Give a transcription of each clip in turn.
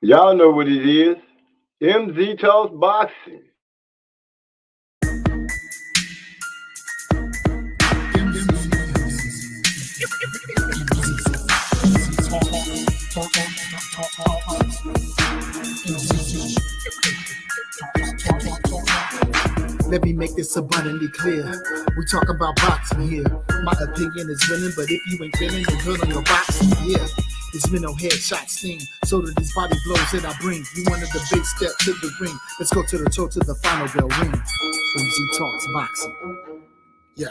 Y'all know what it is. MZ Talks Boxing. Let me make this abundantly clear. We talk about boxing here. My opinion is winning, but if you ain't feeling it good on your boxing, yeah. It's been no headshot sting. So do these body blows that I bring. You wanted the big step to the ring. Let's go to the toe to the final bell ring. MZ Talks Boxing. Yeah.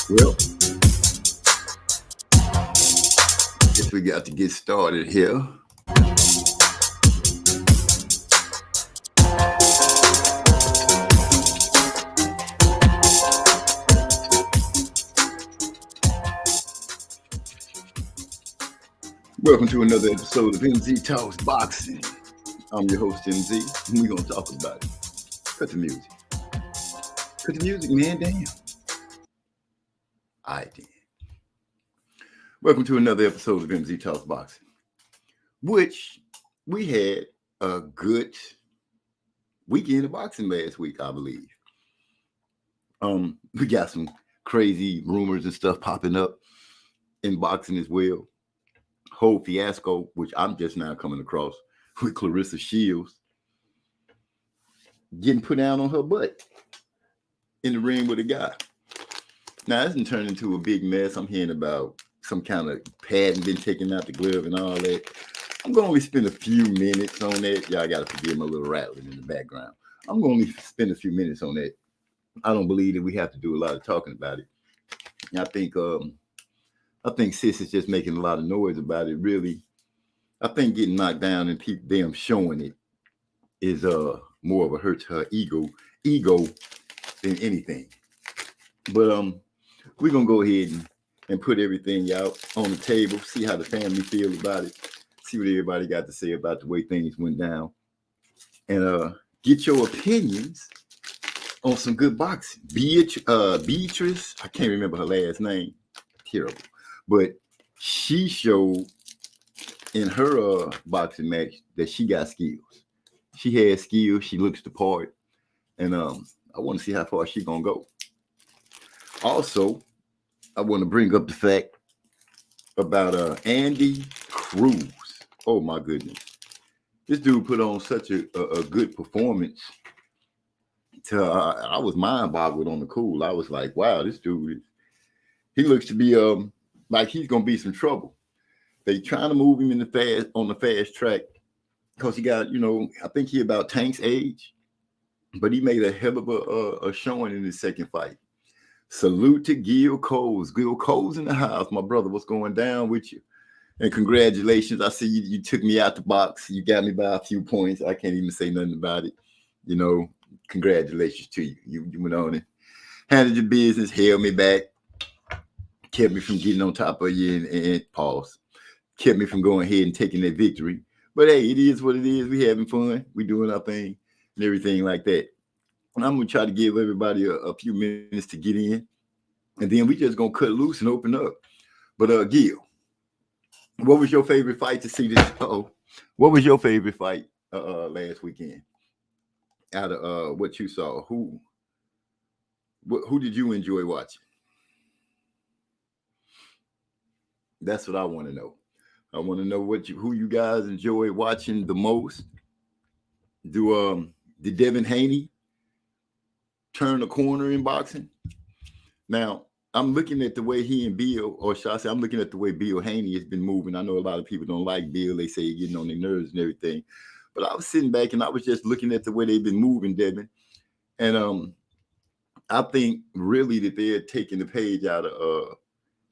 Well, guess we got to get started here. Welcome to another episode of MZ Talks Boxing. I'm your host, MZ, and we're going to talk about it. Cut the music. Cut the music, man, damn. I did. Welcome to another episode of MZ Talks Boxing, which we had a good weekend of boxing last week, I believe. We got some crazy rumors and stuff popping up in boxing as well. Whole fiasco, which I'm just now coming across with Claressa Shields getting put down on her butt in the ring with a guy. Now, this done turned into a big mess. I'm hearing about some kind of padding been taken out the glove and all that. I'm going to only spend a few minutes on that. Y'all got to forgive my little rattling in the background. I'm going to only spend a few minutes on that. I don't believe that we have to do a lot of talking about it. And I think Sis is just making a lot of noise about it. Really, I think getting knocked down and people them showing it is more of a hurt to her ego than anything. But we're gonna go ahead and put everything out on the table, see how the family feel about it, see what everybody got to say about the way things went down, and get your opinions on some good boxing. Beatrice, I can't remember her last name, terrible, but she showed in her boxing match that she got skills. She has skills. She looks the part, and I want to see how far she's gonna go. Also, I want to bring up the fact about Andy Cruz. Oh my goodness, this dude put on such a good performance. I was mind boggled on the cool. I was like, wow, this dude, he looks to be like he's gonna be some trouble. They trying to move him on the fast track because he got, I think he about Tank's age, but he made a hell of a showing in his second fight. Salute to Gil Coles. Gil Coles in the house. My brother, what's going down with you? And congratulations. I see you took me out the box. You got me by a few points. I can't even say nothing about it. Congratulations to you. You went on and handled your business, held me back, kept me from getting on top of you and pause. Kept me from going ahead and taking that victory. But hey, it is what it is. We having fun. We doing our thing and everything like that. And I'm going to try to give everybody a few minutes to get in and then we just gonna cut loose and open up. But Gil, what was your favorite fight to see this? What was your favorite fight last weekend? Out of what you saw, who did you enjoy watching? That's what I want to know. I want to know who you guys enjoy watching the most. Did Devin Haney turn a corner in boxing? Now, I'm looking at the way he and Bill, or should I say, I'm looking at the way Bill Haney has been moving. I know a lot of people don't like Bill. They say he's getting on their nerves and everything. But I was sitting back and I was just looking at the way they've been moving, Devin. And I think really that they're taking the page out of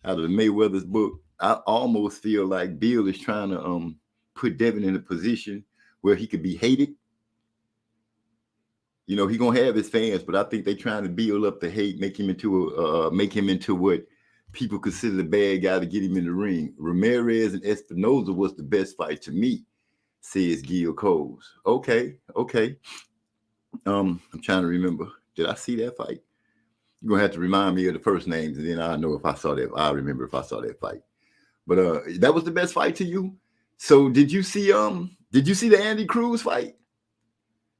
the Mayweather's book. I almost feel like Bill is trying to put Devin in a position where he could be hated. You know, he's gonna have his fans, but I think they're trying to build up the hate, make him into what people consider the bad guy to get him in the ring. Ramirez and Espinoza was the best fight to me, says Gil Coles. Okay. I'm trying to remember. Did I see that fight? You're gonna have to remind me of the first names, and then I know if I saw that. I remember if I saw that fight. But that was the best fight to you. So did you see the Andy Cruz fight?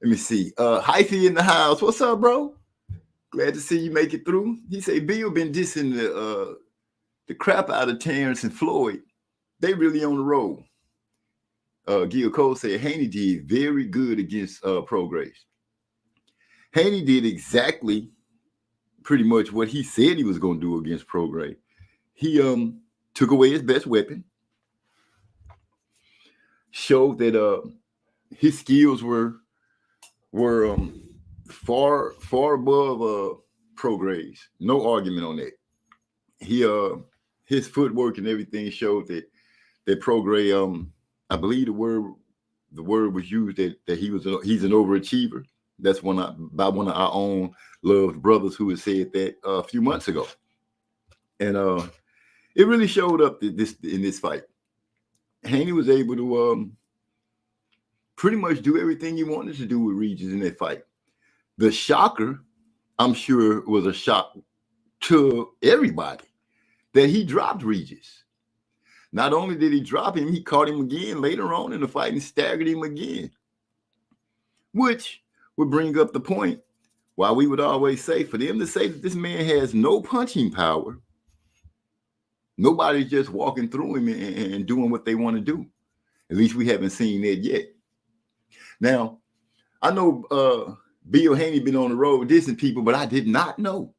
Let me see. Hyphy in the house. What's up, bro? Glad to see you make it through. He say Bill been dissing the crap out of Terrence and Floyd. They really on the road. Gil Cole said Haney did very good against Prograis. Haney did exactly pretty much what he said he was going to do against Prograis. He took away his best weapon, showed that his skills were far above Prograis. No argument on that. He his footwork and everything showed that Prograis, I believe the word was used that he's an overachiever. That's by one of our own loved brothers who had said that a few months ago. And it really showed up in this fight. Haney was able to pretty much do everything he wanted to do with Regis in that fight. The shocker, I'm sure, was a shock to everybody that he dropped Regis. Not only did he drop him, he caught him again later on in the fight and staggered him again, which would bring up the point why we would always say, for them to say that this man has no punching power, nobody's just walking through him and doing what they want to do. At least we haven't seen that yet. Now, I know Bill Haney been on the road dissing people, but I did not know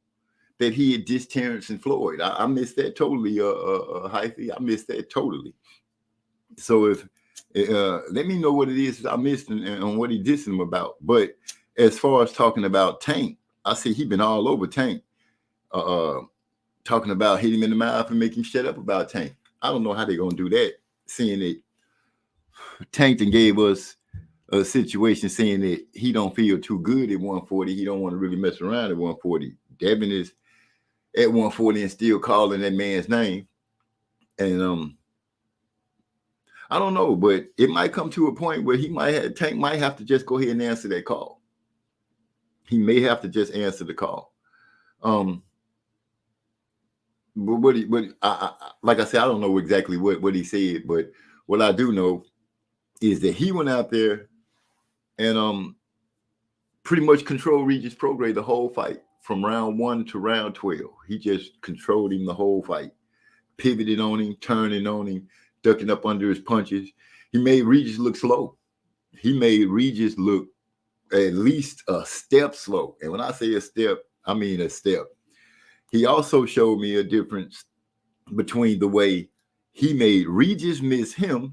that he had dissed Terrence and Floyd. I missed that totally, Hyphy. I missed that totally. So if let me know what it is I missed and what he dissed him about. But as far as talking about Tank, I see he been all over Tank, talking about hit him in the mouth and make him shut up about Tank. I don't know how they're gonna do that, seeing that Tank and gave us a situation saying that he don't feel too good at 140. He don't want to really mess around at 140. Devin is at 140 and still calling that man's name. And I don't know, but it might come to a point where Tank might have to just go ahead and answer that call. He may have to just answer the call. But like I said, I don't know exactly what he said, but what I do know is that he went out there and pretty much controlled Regis Prograis the whole fight from round 1 to round 12. He just controlled him the whole fight, pivoted on him, turning on him, ducking up under his punches. He made Regis look slow. He made Regis look at least a step slow. And when I say a step, I mean a step. He also showed me a difference between the way he made Regis miss him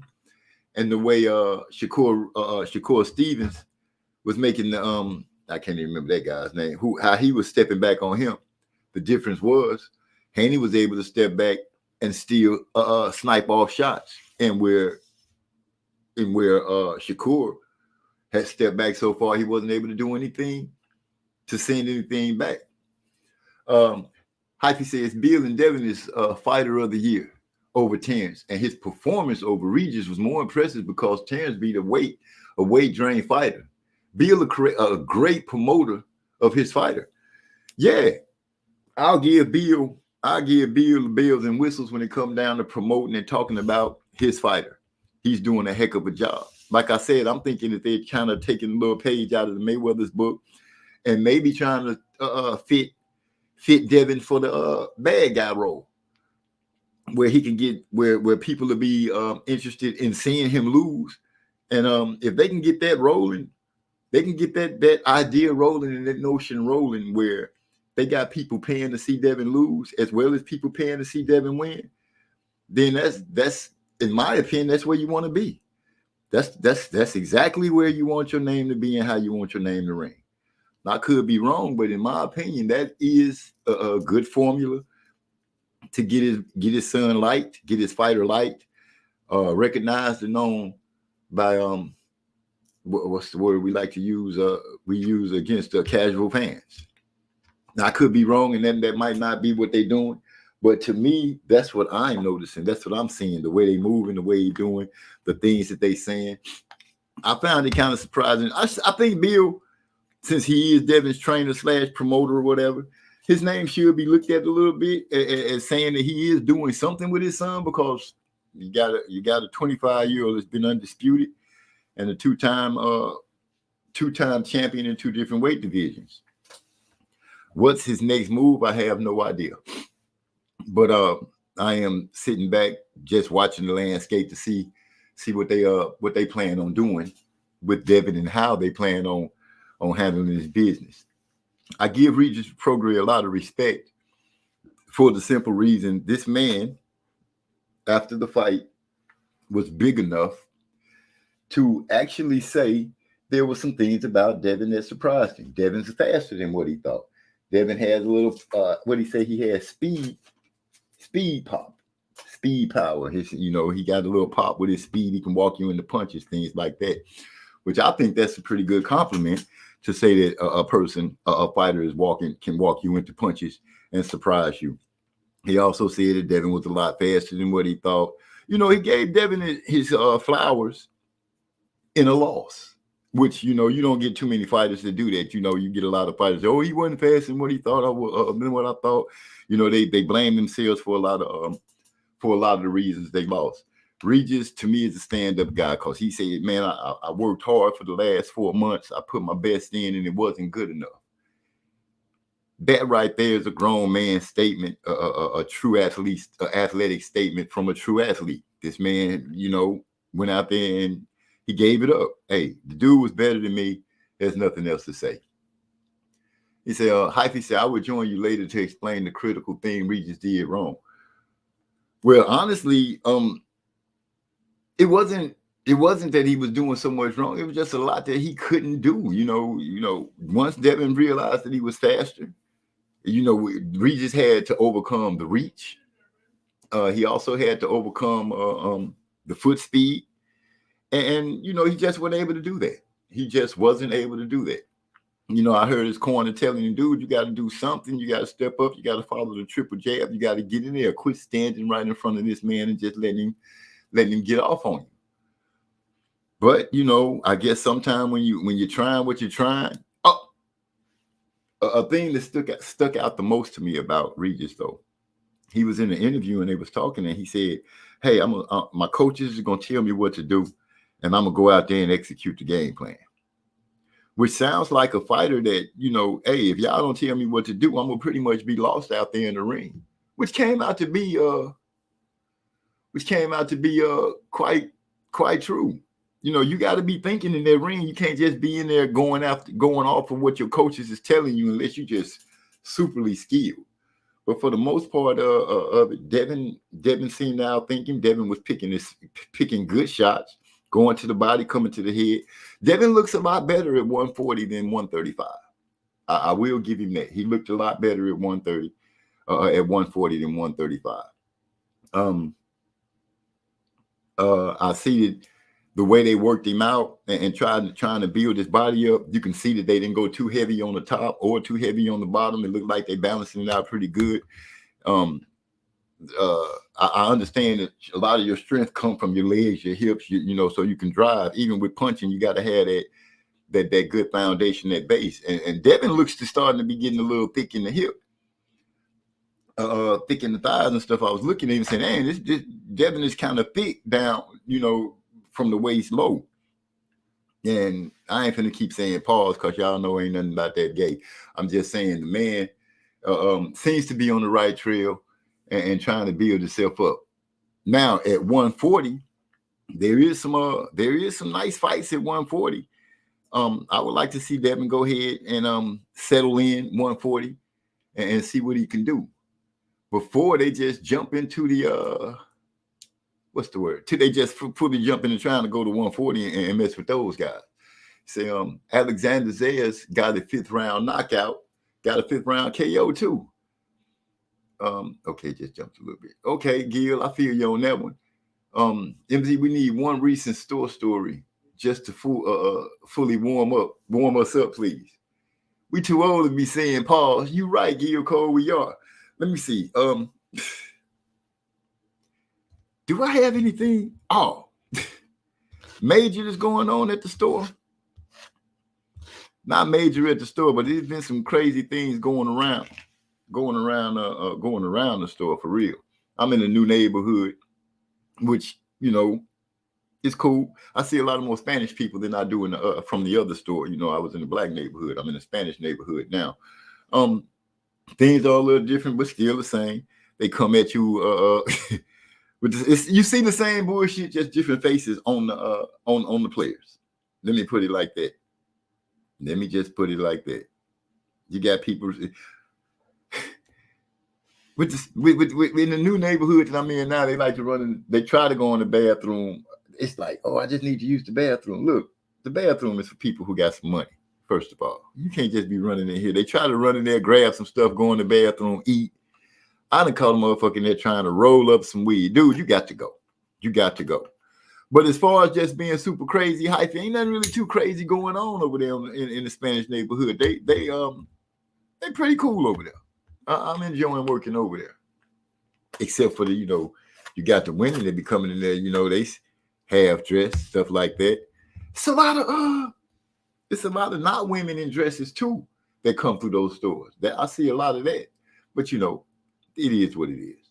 and the way Shakur Stevens was making the I can't even remember that guy's name, how he was stepping back on him. The difference was Haney was able to step back and still snipe off shots, and where Shakur had stepped back so far, he wasn't able to do anything to send anything back. Hyphy says Bill and Devin is fighter of the year over Terrence, and his performance over Regis was more impressive because Terrence beat a weight drained fighter. Bill a great promoter of his fighter. Yeah, I'll give Bill I give Bill the bells and whistles when it comes down to promoting and talking about his fighter. He's doing a heck of a job. Like I said, I'm thinking that they're kind of taking a little page out of the Mayweather's book and maybe trying to fit Devin for the bad guy role, where he can get where people will be interested in seeing him lose. And if they can get that rolling, they can get that idea rolling and that notion rolling where they got people paying to see Devin lose as well as people paying to see Devin win. Then that's in my opinion, that's where you want to be. That's exactly where you want your name to be and how you want your name to ring. Now, I could be wrong, but in my opinion, that is a good formula to get his son liked, get his fighter liked, recognized and known by what's the word we like to use? We use against the casual fans. Now, I could be wrong, and that might not be what they're doing. But to me, that's what I'm noticing. That's what I'm seeing, the way they moving, the way they're doing, the things that they saying. I found it kind of surprising. I think Bill, since he is Devin's trainer / promoter or whatever, his name should be looked at a little bit as saying that he is doing something with his son, because you got a 25-year-old that's been undisputed and a two-time champion in 2 different weight divisions. What's his next move? I have no idea. But I am sitting back just watching the landscape to see what they plan on doing with Devin and how they plan on handling his business. I give Regis Prograis a lot of respect for the simple reason this man, after the fight, was big enough to actually say there were some things about Devin that surprised him. Devin's faster than what he thought. Devin has a little, what he say? He has speed power. He got a little pop with his speed. He can walk you into punches, things like that, which I think that's a pretty good compliment to say that a fighter can walk you into punches and surprise you. He also said that Devin was a lot faster than what he thought. He gave Devin his flowers in a loss, which, you don't get too many fighters to do that. You get a lot of fighters, oh, he wasn't faster than what he thought, than what I thought. They blame themselves for a lot of the reasons they lost. Regis, to me, is a stand-up guy, because he said, man, I worked hard for the last 4 months. I put my best in, and it wasn't good enough. That right there is a grown man statement, a true athletic statement from a true athlete. This man, went out there and he gave it up. Hey, the dude was better than me. There's nothing else to say. He said, Hyphy said, I would join you later to explain the critical thing Regis did wrong. Well, honestly, it wasn't that he was doing so much wrong. It was just a lot that he couldn't do. Once Devin realized that he was faster, Regis had to overcome the reach. He also had to overcome the foot speed. And he just wasn't able to do that. He just wasn't able to do that. I heard his corner telling him, dude, you got to do something. You got to step up. You got to follow the triple jab. You got to get in there. Quit standing right in front of this man and just letting him get off on you. But, I guess sometime when you're trying what you're trying, a thing that stuck out the most to me about Regis, though, he was in an interview and they was talking and he said, hey, my coaches are going to tell me what to do, and I'm going to go out there and execute the game plan. Which sounds like a fighter that, hey, if y'all don't tell me what to do, I'm going to pretty much be lost out there in the ring. Which came out to be quite true. You got to be thinking in that ring. You can't just be in there going off of what your coaches is telling you unless you just superly skilled. But for the most part of it, Devin seemed out thinking. Devin was picking good shots, going to the body, coming to the head. Devin looks a lot better at 140 than 135. I will give him that. He looked a lot better at 140 than 135. I see that the way they worked him out and trying to build his body up, you can see that they didn't go too heavy on the top or too heavy on the bottom. It looked like they balancing it out pretty good. I understand that a lot of your strength come from your legs, your hips, so you can drive. Even with punching, you got to have that good foundation, that base. And Devin looks to starting to be getting a little thick in the hip. thick in the thighs and stuff, I was looking at him saying, "Man, this Devin is kind of thick down, from the waist low." And I ain't finna keep saying pause because y'all know ain't nothing about that gay. I'm just saying the man seems to be on the right trail and trying to build himself up. Now at 140, there is some nice fights at 140. I would like to see Devin go ahead and settle in 140 and see what he can do before they just jump into the what's the word? Till they just fully jump into trying to go to 140 and mess with those guys. Say Alexander Zayas got a 5th round knockout, got a 5th round KO too. Okay, just jumped a little bit. Okay, Gil, I feel you on that one. MZ, we need one recent store story just to fully warm us up, please. We too old to be saying pause. You right, Gil Cole, we are. Let me see. Do I have anything? Oh, major is going on at the store. Not major at the store, but there's been some crazy things going around the store for real. I'm in a new neighborhood, which is cool. I see a lot of more Spanish people than I do from the other store. I was in a black neighborhood. I'm in a Spanish neighborhood now. Things are a little different, but still the same. They come at you. You see the same bullshit, just different faces on the players. Let me put it like that. Let me just put it like that. You got people in the new neighborhood that I'm in now. They like to run. They try to go in the bathroom. It's like, oh, I just need to use the bathroom. Look, the bathroom is for people who got some money. First of all, you can't just be running in here. They try to run in there, grab some stuff, go in the bathroom, eat. I done caught a motherfucker in there trying to roll up some weed. Dude, you got to go. You got to go. But as far as just being super crazy, hyphy, ain't nothing really too crazy going on over there in the Spanish neighborhood. They pretty cool over there. I'm enjoying working over there. Except for the, you got the women that be coming in there, they half dressed, stuff like that. It's a lot of not women in dresses too that come through those stores. I see a lot of that. But it is what it is.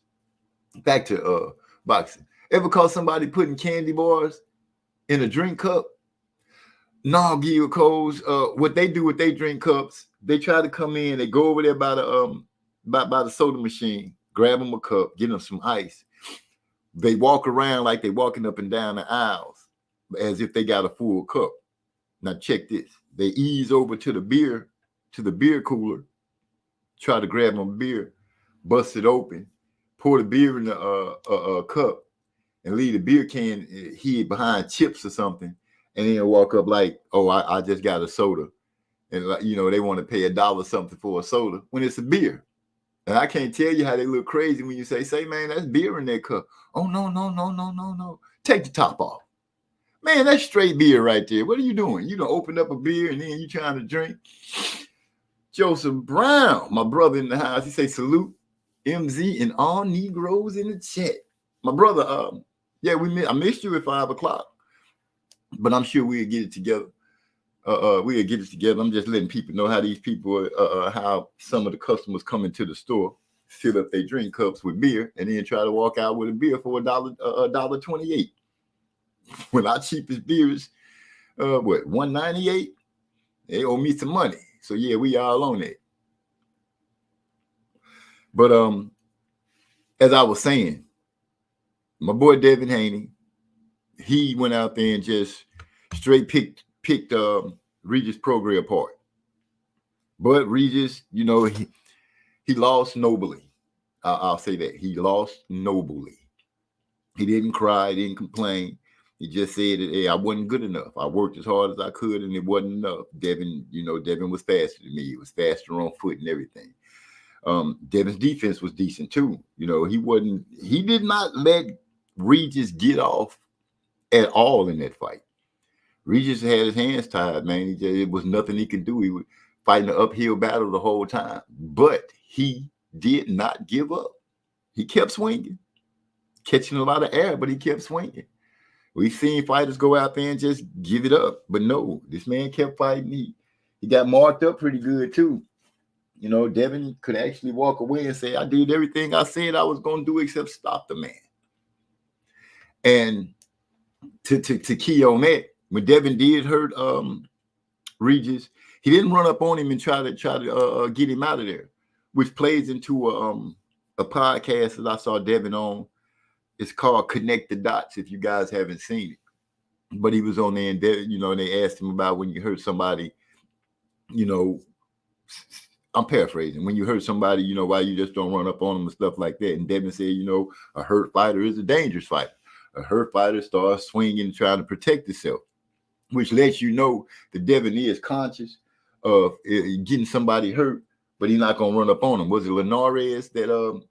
Back to boxing. Ever caught somebody putting candy bars in a drink cup? No, Gil Coles. What they do with their drink cups, they try to come in, they go over there by the soda machine, grab them a cup, get them some ice. They walk around like they're walking up and down the aisles as if they got a full cup. Now check this. They ease over to the beer cooler, try to grab them a beer, bust it open, pour the beer in the cup, and leave the beer can hid behind chips or something, and then walk up like, oh, I just got a soda. And they want to pay $1 something for a soda when it's a beer. And I can't tell you how they look crazy when you say, man, that's beer in that cup. Oh, no. Take the top off. Man, that's straight beer right there. What are you doing? You done opened up a beer and then you trying to drink. Joseph Brown, my brother in the house, he say, salute MZ and all Negroes in the chat. My brother, I missed you at 5:00, but I'm sure we'll get it together. We'll get it together. I'm just letting people know how these people, how some of the customers come into the store, fill up their drink cups with beer, and then try to walk out with a beer for $1.28. When our cheapest beer is, $1.98? They owe me some money. So yeah, we all on it. But as I was saying, my boy Devin Haney, he went out there and just straight picked Regis Prograis apart. But Regis, he lost nobly. I'll say that. He lost nobly. He didn't cry, didn't complain. He just said that, hey, I wasn't good enough. I worked as hard as I could and it wasn't enough. Devin was faster than me. He was faster on foot and everything. Devin's defense was decent too. He did not let Regis get off at all in that fight. Regis had his hands tied, man. It was nothing he could do. He was fighting an uphill battle the whole time, but he did not give up. He kept swinging, catching a lot of air, but he kept swinging. We've seen fighters go out there and just give it up, but no, this man kept fighting. He got marked up pretty good too. you know, Devin could actually walk away and say, I did everything I said I was going to do except stop the man. And to key on that, when Devin did hurt Regis, he didn't run up on him and try to get him out of there, which plays into a podcast that I saw Devin on. It's called Connect the Dots, if you guys haven't seen it. But he was on there, and you know, and they asked him about when you hurt somebody, you know, I'm paraphrasing, when you hurt somebody, you know, why you just don't run up on them and stuff like that. And Devin said, you know, a hurt fighter is a dangerous fighter. A hurt fighter starts swinging and trying to protect himself, which lets you know that Devin is conscious of getting somebody hurt, but he's not going to run up on him. Was it Linares that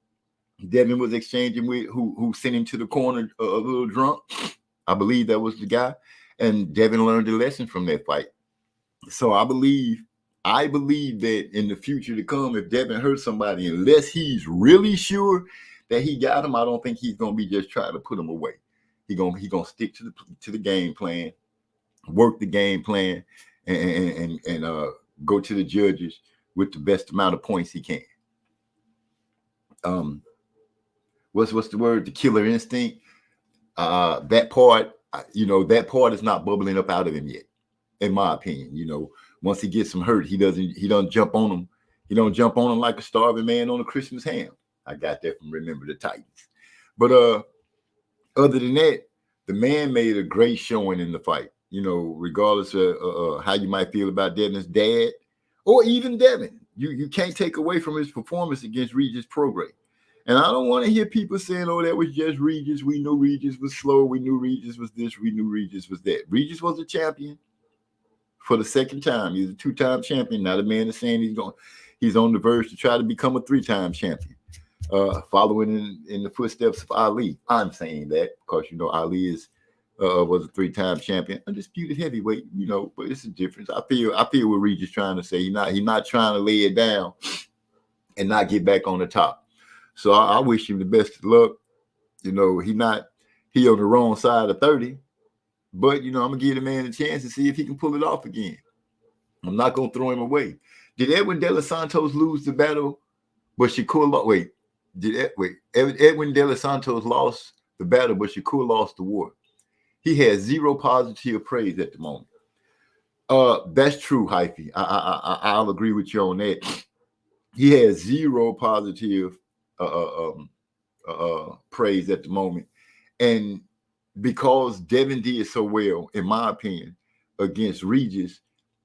Devin was exchanging with who sent him to the corner a little drunk? I believe that was the guy. And Devin learned a lesson from that fight. So I believe that in the future to come, if Devin hurts somebody, unless he's really sure that he got him, I don't think he's going to be just trying to put him away. He's gonna stick to the game plan, work the game plan, and go to the judges with the best amount of points he can. What's the word? The killer instinct. That part, you know, that part is not bubbling up out of him yet, in my opinion. You know, once he gets him hurt, he doesn't jump on him. He don't jump on him like a starving man on a Christmas ham. I got that from Remember the Titans. But other than that, the man made a great showing in the fight. You know, regardless of how you might feel about Devin's dad or even Devin, you can't take away from his performance against Regis Prograis. And I don't want to hear people saying, oh, that was just Regis. We knew Regis was slow. We knew Regis was this. We knew Regis was that. Regis was a champion for the second time. He's a two-time champion. Not a man is saying he's on the verge to try to become a three-time champion. Following in the footsteps of Ali. I'm saying that because, you know, Ali was a three-time champion, undisputed heavyweight, you know, but it's a difference. I feel what Regis trying to say. He's not trying to lay it down and not get back on the top. So I wish him the best of luck. You know, he on the wrong side of 30, but, you know, I'm going to give the man a chance to see if he can pull it off again. I'm not going to throw him away. Did Edwin De Los Santos lose the battle? But Shakur, Edwin De Los Santos lost the battle, but Shakur lost the war. He has zero positive praise at the moment. That's true, Hyphy. I'll agree with you on that. He has zero positive praise at the moment. And because Devin did so well, in my opinion, against Regis,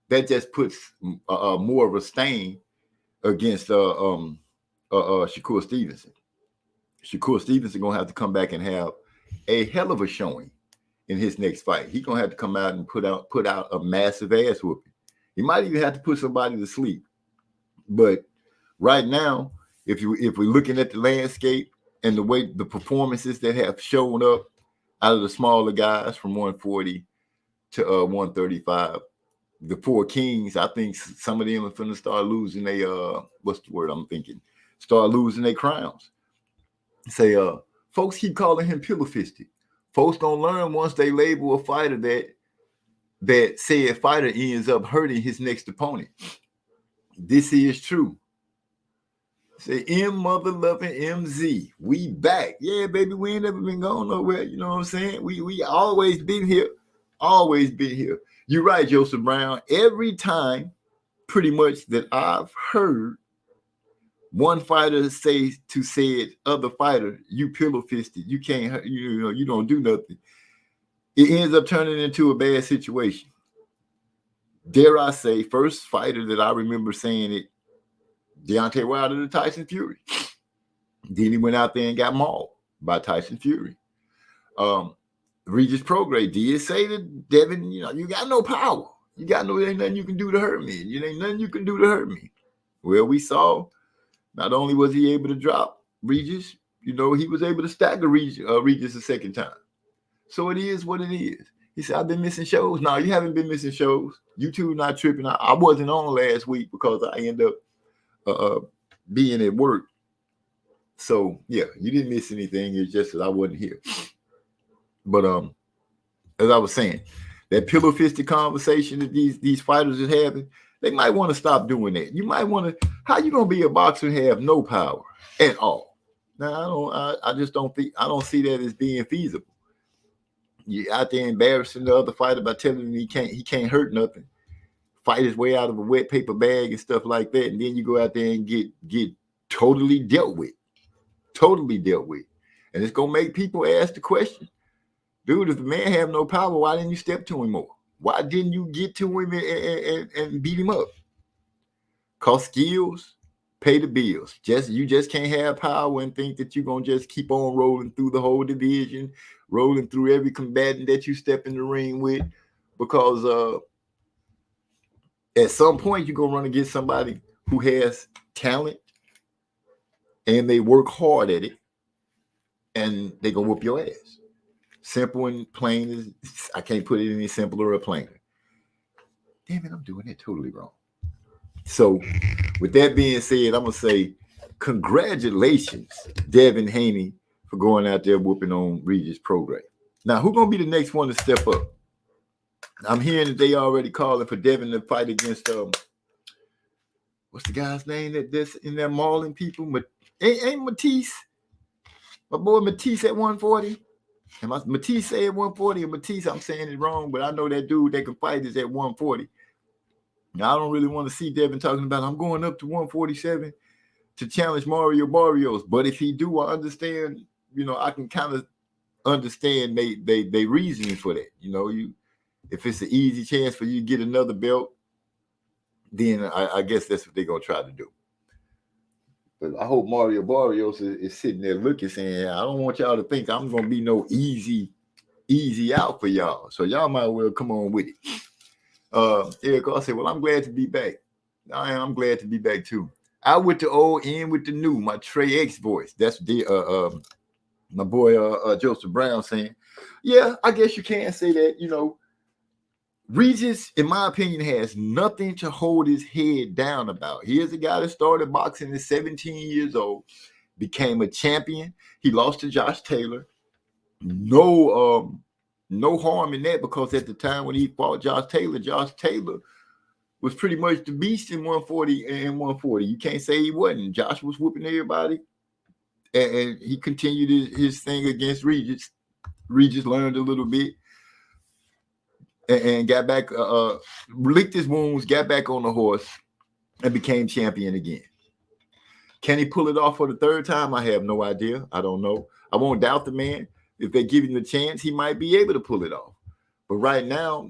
that just puts more of a stain against Shakur Stevenson. Shakur Stevenson gonna have to come back and have a hell of a showing in his next fight. He's gonna have to come out and put out a massive ass whooping. He might even have to put somebody to sleep. But right now, if we're looking at the landscape and the way the performances that have shown up out of the smaller guys from 140 to 135, the four kings, I think some of them are going to start losing their start losing their crowns. Say, folks keep calling him pillow fisted. Folks don't learn once they label a fighter that said fighter ends up hurting his next opponent. This is true. Say M mother loving MZ. We back. Yeah, baby, we ain't never been going nowhere. You know what I'm saying? We always been here. Always been here. You're right, Joseph Brown. Every time pretty much that I've heard one fighter say to said other fighter, you pillow fisted, you can't hurt, you know, you don't do nothing. It ends up turning into a bad situation. Dare I say, first fighter that I remember saying it, Deontay Wilder to Tyson Fury. Then he went out there and got mauled by Tyson Fury. Regis Prograis did say to Devin, you know, you got no power. You got no, there ain't nothing you can do to hurt me. You ain't nothing you can do to hurt me. Well, we saw not only was he able to drop Regis, you know, he was able to stagger Regis a second time. So it is what it is. He said, I've been missing shows. No, you haven't been missing shows. You two not tripping. I wasn't on last week because I ended up being at work. So, yeah, you didn't miss anything. It's just that I wasn't here. But as I was saying, that pillow-fisted conversation that these fighters are having, They might want to stop doing that. You might want to. How you gonna be a boxer and have no power at all? Now I just don't think. I don't see that as being feasible. You out there embarrassing the other fighter by telling him he can't hurt nothing. Fight his way out of a wet paper bag and stuff like that, and then you go out there and get totally dealt with, and it's gonna make people ask the question, dude, if the man have no power, why didn't you step to him more? Why didn't you get to him and beat him up? Cause skills pay the bills. You just can't have power and think that you're gonna just keep on rolling through the whole division, rolling through every combatant that you step in the ring with, because at some point you're gonna run against somebody who has talent and they work hard at it, and they're gonna whoop your ass. Simple and plain as I can't put it any simpler or plainer. Damn it, I'm doing it totally wrong. So, with that being said, I'm gonna say congratulations, Devin Haney, for going out there whooping on Regis Prograis. Now, who's gonna be the next one to step up? I'm hearing that they already calling for Devin to fight against what's the guy's name that's in there mauling people? Ain't Matisse? My boy Matisse at 140. Am I Matisse say at 140 or Matisse? I'm saying it wrong, but I know that dude that can fight is at 140. Now I don't really want to see Devin talking about I'm going up to 147 to challenge Mario Barrios. But if he do, I understand. I can kind of understand they reasoning for that. If it's an easy chance for you to get another belt, then I guess that's what they're gonna try to do. But I hope Mario Barrios is sitting there looking, saying, I don't want y'all to think I'm going to be no easy out for y'all. So y'all might well come on with it. Eric I said, well, I'm glad to be back. I'm glad to be back too. Out with the old, in with the new, my Trey X voice. That's my boy Joseph Brown saying, yeah, I guess you can say that, Regis, in my opinion, has nothing to hold his head down about. Here's a guy that started boxing at 17 years old, became a champion. He lost to Josh Taylor. No harm in that, because at the time when he fought Josh Taylor was pretty much the beast in 140 and 140. You can't say he wasn't. Josh was whooping everybody, and he continued his thing against Regis. Regis learned a little bit. And got back, licked his wounds, got back on the horse, and became champion again. Can he pull it off for the third time? I have no idea. I don't know. I won't doubt the man. If they give him the chance, he might be able to pull it off. But right now,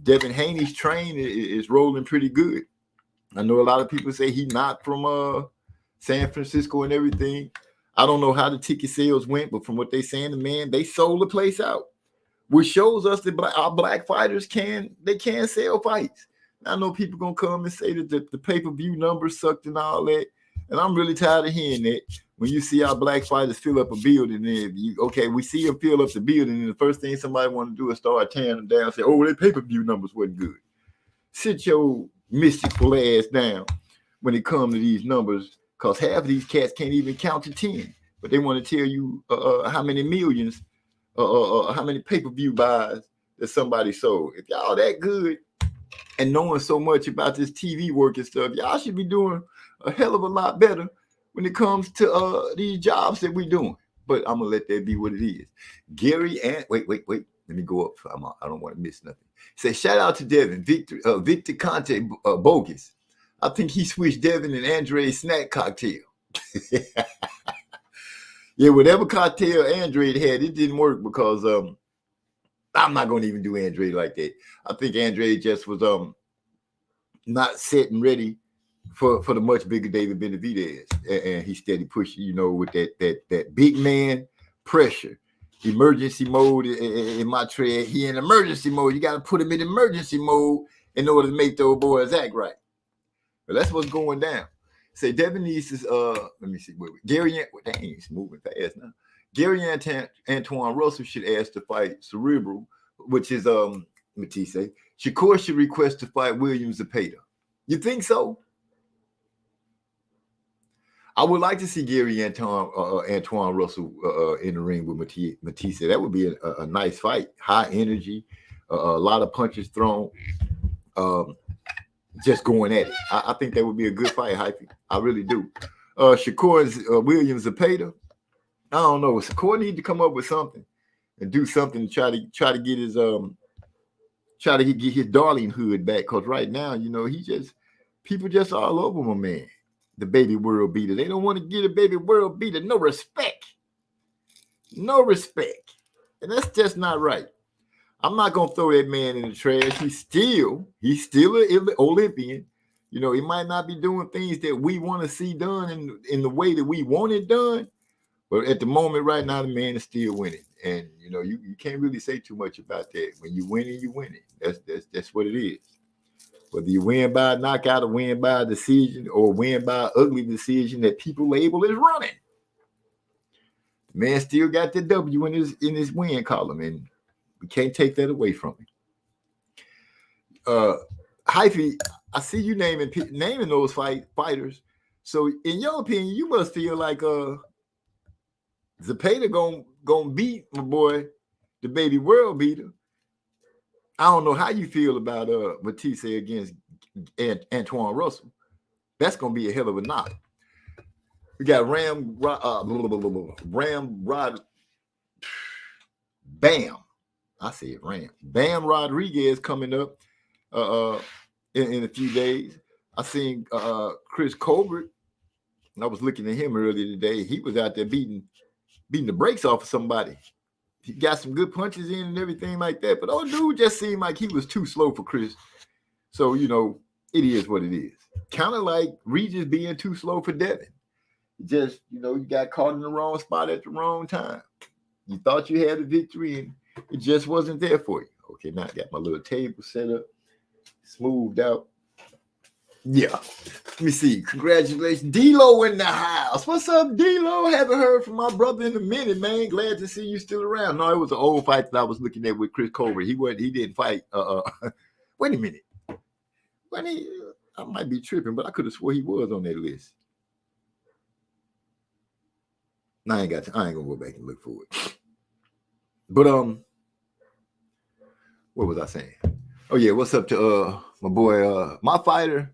Devin Haney's train is rolling pretty good. I know a lot of people say he's not from San Francisco and everything. I don't know how the ticket sales went, but from what they saying, they sold the place out. Which shows us that our black fighters can sell fights. I know people gonna come and say that the pay-per-view numbers sucked and all that, and I'm really tired of hearing that. When you see our black fighters fill up a building, and we see them fill up the building, and the first thing somebody want to do is start tearing them down, and say, "Oh, their pay-per-view numbers wasn't good." Sit your mystical ass down when it comes to these numbers, because half of these cats can't even count to 10, but they want to tell you how many millions. How many pay-per-view buys that somebody sold. If y'all that good and knowing so much about this TV work and stuff, y'all should be doing a hell of a lot better when it comes to these jobs that we're doing. But I'm gonna let that be what it is. Gary and wait. Let me go up. I don't want to miss nothing. Say shout out to Devin, Victor Conte bogus. I think he switched Devin and Andre snack cocktail. Yeah, whatever cocktail Andre had, it didn't work because I'm not going to even do Andre like that. I think Andre just was not set and ready for the much bigger David Benavidez, and he steady pushing, with that big man pressure, emergency mode in my trade. He in emergency mode. You got to put him in emergency mode in order to make those boys act right. But that's what's going down. Say Devin needs to let me see. Gary, dang, he's moving fast now. Gary Antoine Russell should ask to fight Cerebral, which is Matisse. Shakur should request to fight Williams Zepeda. You think so? I would like to see Gary Antoine Russell in the ring with Matisse. That would be a nice fight. High energy, a lot of punches thrown. just going at it. I think that would be a good fight, Hyphy. I really do. Shakur Williams Zepeda. I don't know. Shakur need to come up with something and do something to try to get his get his darlinghood back. Cause right now, you know, people just all over my man. The baby world beater. They don't want to get a baby world beater. No respect. No respect. And that's just not right. I'm not gonna throw that man in the trash. He's still an Olympian. You know, he might not be doing things that we want to see done in the way that we want it done. But at the moment right now, the man is still winning. And you know, you can't really say too much about that. When you win it, you win it. That's what it is. Whether you win by a knockout or win by a decision or win by an ugly decision that people label as running. The man still got the W in his win column, and we can't take that away from him. Hyphy, I see you naming those fighters. So in your opinion, you must feel like Zepeda gonna beat my boy, the baby world beater. I don't know how you feel about Matisse against Antoine Russell. That's gonna be a hell of a knock. We got Bam Rodriguez coming up in a few days. I seen Chris Colbert, and I was looking at him earlier today. He was out there beating the brakes off of somebody. He got some good punches in and everything like that, but old dude just seemed like he was too slow for Chris. So, you know, it is what it is. Kind of like Regis being too slow for Devin. Just, you know, you got caught in the wrong spot at the wrong time. You thought you had a victory and it just wasn't there for you. Okay, now I got my little table set up, smoothed out. Yeah. Let me see. Congratulations. D-Lo in the house. What's up, D-Lo? Haven't heard from my brother in a minute, man. Glad to see you still around. No, it was an old fight that I was looking at with Chris Colbert. He didn't fight. Wait a minute. I might be tripping, but I could have swore he was on that list. No, I ain't gonna go back and look for it. But what was I saying? Oh yeah, what's up to my boy, my fighter?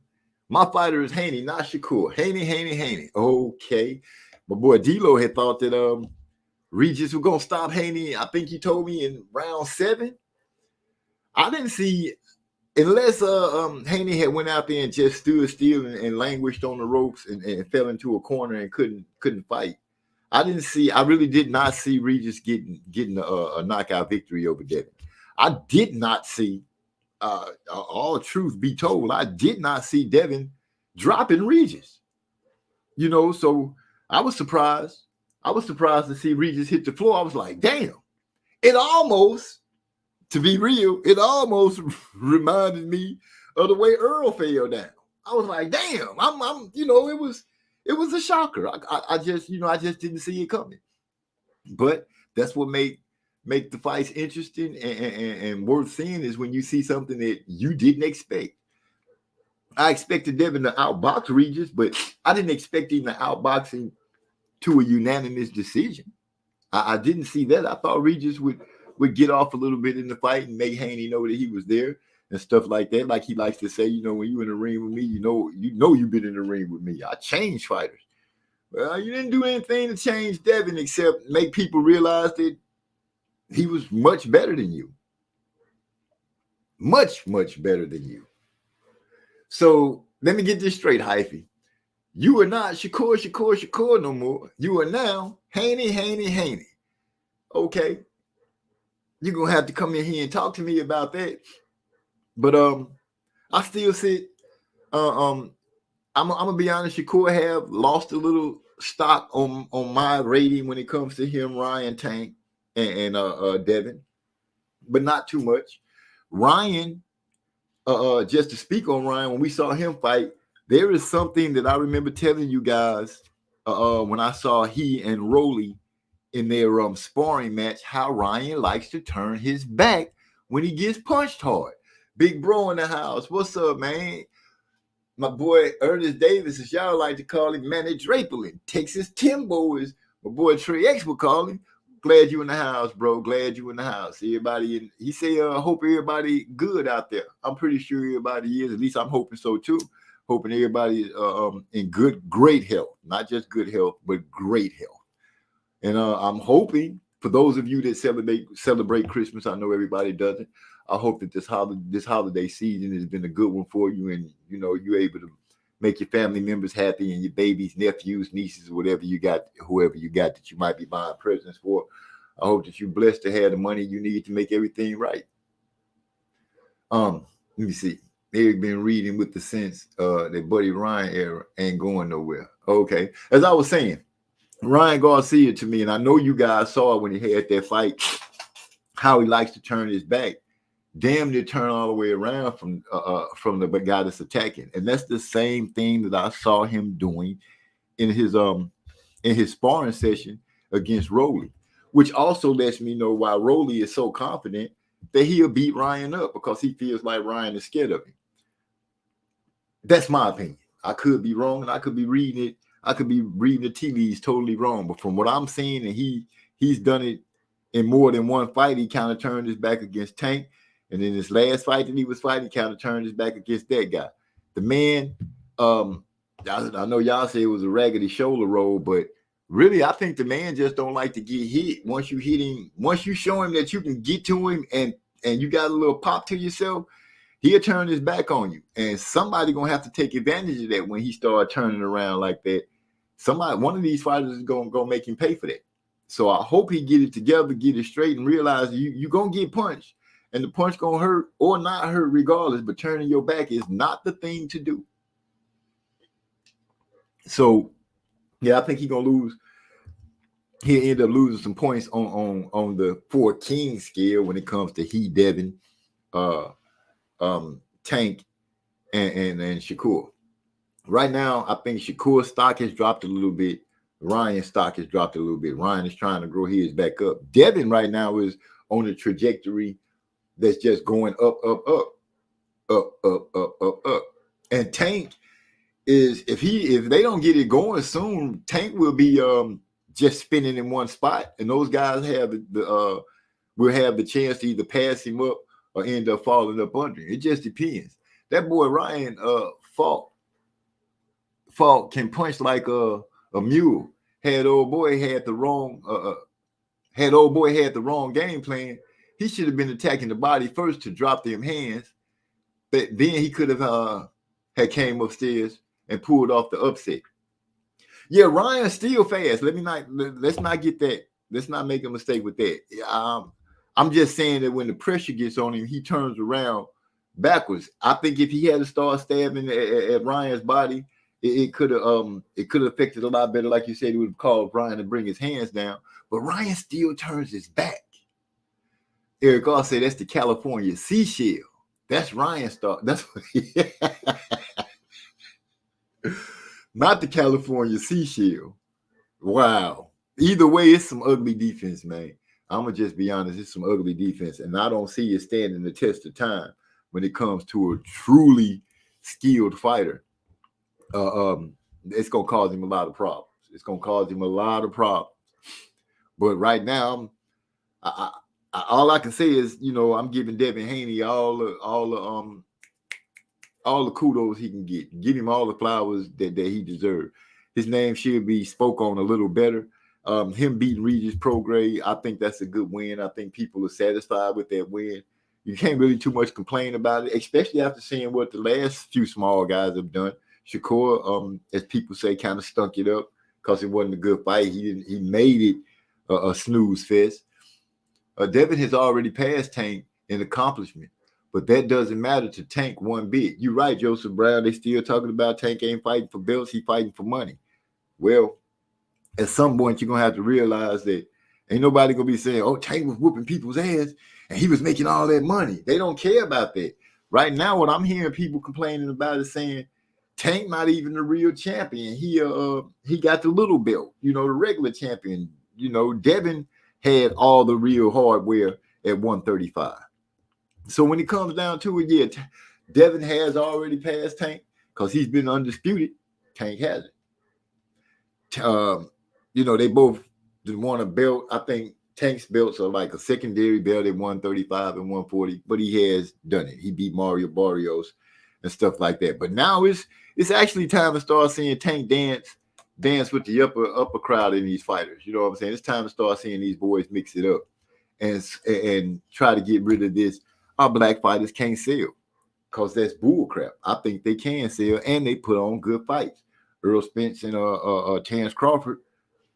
My fighter is Haney, not Shakur. Haney. Okay. My boy D-Lo had thought that Regis was gonna stop Haney. I think he told me in round 7. I didn't see, unless Haney had went out there and just stood still and languished on the ropes and fell into a corner and couldn't fight. I really did not see Regis getting a knockout victory over Devin. I did not see, all truth be told, I did not see Devin dropping Regis. You know, so I was surprised. I was surprised to see Regis hit the floor. I was like, damn. It almost, to be real, it almost reminded me of the way Earl fell down. I was like, damn, I'm you know, it was a shocker. I just didn't see it coming. But that's what make the fights interesting and worth seeing is when you see something that you didn't expect. I expected Devin to outbox Regis, but I didn't expect him to outbox him to a unanimous decision. I didn't see that. I thought Regis would get off a little bit in the fight and make Haney know that he was there and stuff like that. Like he likes to say, you know, when you in the ring with me, you know you've been in the ring with me. I changed fighters. Well, you didn't do anything to change Devin except make people realize that he was much better than you. Much, much better than you. So let me get this straight, Hyphy. You are not Shakur no more. You are now Haney. Okay. You're going to have to come in here and talk to me about that. But I still sit. I'm gonna be honest. Shakur have lost a little stock on my rating when it comes to him, Ryan, Tank, and Devin, but not too much. Ryan, just to speak on Ryan, when we saw him fight, there is something that I remember telling you guys when I saw he and Rolly in their sparring match, how Ryan likes to turn his back when he gets punched hard. Big bro in the house. What's up, man? My boy Ernest Davis, as y'all like to call him, Manny Draperlin. Texas Timbo is my boy Trey X would call him. glad you in the house, bro. Glad you in the house. Everybody, he said, hope everybody good out there. I'm pretty sure everybody is. At least I'm hoping so too. Hoping everybody in great health, not just good health, but great health. And I'm hoping for those of you that celebrate Christmas, I know everybody doesn't. I hope that this holiday season has been a good one for you, and you know you're able to make your family members happy and your babies, nephews, nieces, whatever you got, whoever you got that you might be buying presents for. I hope that you're blessed to have the money you need to make everything right. Let me see. They've been reading with the sense that Buddy Ryan era ain't going nowhere. Okay. As I was saying, Ryan Garcia to me, and I know you guys saw when he had that fight, how he likes to turn his back. Damn near turn all the way around from the guy that's attacking. And that's the same thing that I saw him doing in his sparring session against Rolly, which also lets me know why Rolly is so confident that he'll beat Ryan up, because he feels like Ryan is scared of him. That's my opinion. I could be wrong, and I could be reading it. I could be reading the tea leaves totally wrong. But from what I'm seeing, and he's done it in more than one fight, he kind of turned his back against Tank. And in his last fight that he was fighting, he kind of turned his back against that guy. The man, I know y'all say it was a raggedy shoulder roll, but really, I think the man just don't like to get hit. Once you hit him, once you show him that you can get to him and you got a little pop to yourself, he'll turn his back on you. And somebody gonna have to take advantage of that when he start turning around like that. One of these fighters is gonna make him pay for that. So I hope he get it together, get it straight, and realize you gonna get punched. And the punch gonna hurt or not hurt regardless, but turning your back is not the thing to do. So, yeah, I think he's gonna lose. He'll end up losing some points on the 4 king scale when it comes to he, Devin, Tank, and Shakur. Right now, I think Shakur's stock has dropped a little bit. Ryan's stock has dropped a little bit. Ryan is trying to grow his back up. Devin right now is on a trajectory that's just going up. And Tank is, if they don't get it going soon, Tank will be just spinning in one spot, and those guys will have the chance to either pass him up or end up falling up under him. It just depends. That boy Ryan Falk can punch like a mule. Had old boy had the wrong game plan, he should have been attacking the body first to drop them hands. But then he could have had came upstairs and pulled off the upset. Yeah, Ryan's still fast. Let's not get that. Let's not make a mistake with that. I'm just saying that when the pressure gets on him, he turns around backwards. I think if he had to start stabbing at Ryan's body, it could have affected a lot better. Like you said, it would have caused Ryan to bring his hands down. But Ryan still turns his back. Eric Goss said that's the California seashell. That's Ryan's start. That's what not the California seashell. Wow. Either way, it's some ugly defense, man. I'm going to just be honest. It's some ugly defense. And I don't see it standing the test of time when it comes to a truly skilled fighter. It's going to cause him a lot of problems. But right now, all I can say is, I'm giving Devin Haney all the kudos he can get. Give him all the flowers that he deserves. His name should be spoke on a little better. Him beating Regis Prograis, I think that's a good win. I think people are satisfied with that win. You can't really too much complain about it, especially after seeing what the last few small guys have done. Shakur, as people say, kind of stunk it up because it wasn't a good fight. He made it a snooze fest. Devin has already passed Tank in accomplishment, but that doesn't matter to Tank one bit. You're right, Joseph Brown. They still talking about Tank ain't fighting for belts. He fighting for money. Well, at some point, you're going to have to realize that ain't nobody going to be saying, oh, Tank was whooping people's ass and he was making all that money. They don't care about that. Right now, what I'm hearing people complaining about is saying Tank not even the real champion. He got the little belt, the regular champion. Devin had all the real hardware at 135. So when it comes down to it, yeah, Devin has already passed Tank because he's been undisputed. Tank hasn't. They both won a belt. I think Tank's belts are like a secondary belt at 135 and 140, but he has done it. He beat Mario Barrios and stuff like that. But now it's actually time to start seeing Tank dance with the upper crowd in these fighters. You know what I'm saying? It's time to start seeing these boys mix it up and try to get rid of this. Our black fighters can't sell, because that's bull crap. I think they can sell, and they put on good fights. Earl Spence and Terrence Crawford,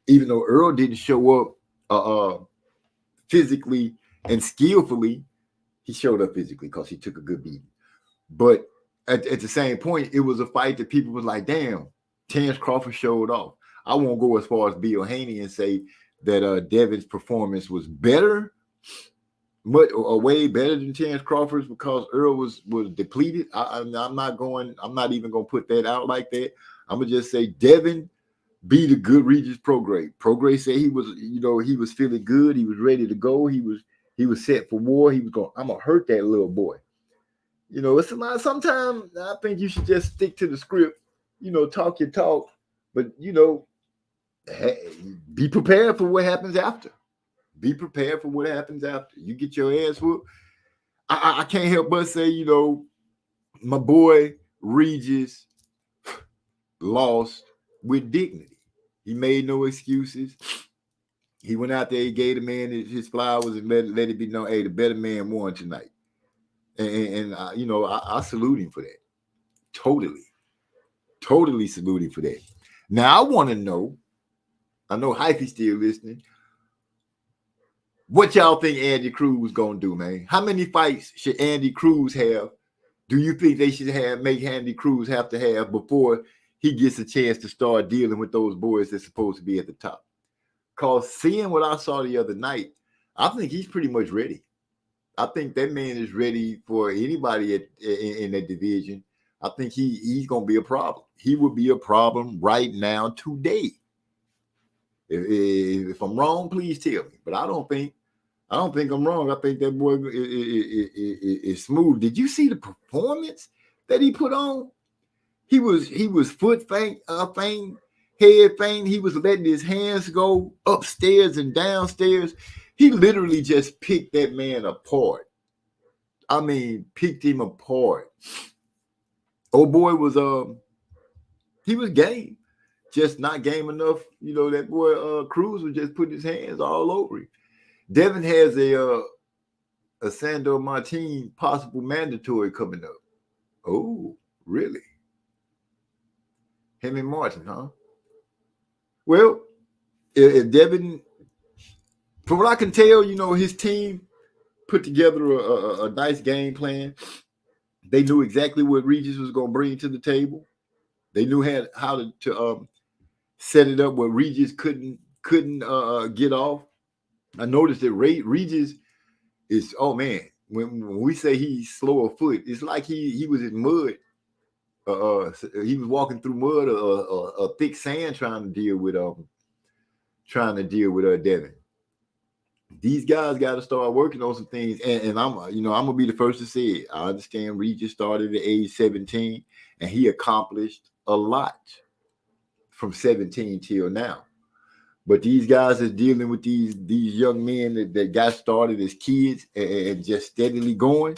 even though Earl didn't show up physically and skillfully, he showed up physically because he took a good beating. But at the same point, it was a fight that people was like, damn, Terrence Crawford showed off. I won't go as far as Bill Haney and say that Devin's performance was better, way better than Terrence Crawford's, because Earl was depleted. I'm not even going to put that out like that. I'm going to just say Devin beat a good Regis Prograis. Prograis said he was feeling good. He was ready to go. He was set for war. He was going, I'm going to hurt that little boy. You know, it's a lot. Sometimes I think you should just stick to the script, talk your talk, but, be prepared for what happens after. Be prepared for what happens after. You get your ass whooped. I can't help but say, my boy Regis lost with dignity. He made no excuses. He went out there, he gave the man his flowers and let it be known, hey, the better man won tonight. And I salute him for that. Totally salute him for that. Now, I want to know, I know Hyphy's still listening, what y'all think Andy Cruz going to do, man? How many fights should Andy Cruz have? Do you think they should make Andy Cruz have to have before he gets a chance to start dealing with those boys that's supposed to be at the top? Because seeing what I saw the other night, I think he's pretty much ready. I think that man is ready for anybody in that division. I think he's going to be a problem. He would be a problem right now today. If I'm wrong, please tell me. But I don't think I'm wrong. I think that boy is smooth. Did you see the performance that he put on? He was foot feint, head feint. He was letting his hands go upstairs and downstairs. He literally just picked that man apart. I mean, picked him apart. Old boy was he was game, just not game enough. That boy Cruz was just putting his hands all over him. Devin has a Sandor Martin possible mandatory coming up. Oh, really? Him and Martin, huh? Well, if Devin, from what I can tell, his team put together a nice game plan. They knew exactly what Regis was going to bring to the table. They knew how to set it up where Regis couldn't get off. I noticed that Regis is, oh man, when we say he's slow of foot, it's like he was in mud. He was walking through mud or thick sand trying to deal with Devin. These guys got to start working on some things, and I'm gonna be the first to say it. I understand Regis started at age 17, and he accomplished a lot from 17 till now. But these guys are dealing with these young men that got started as kids and just steadily going.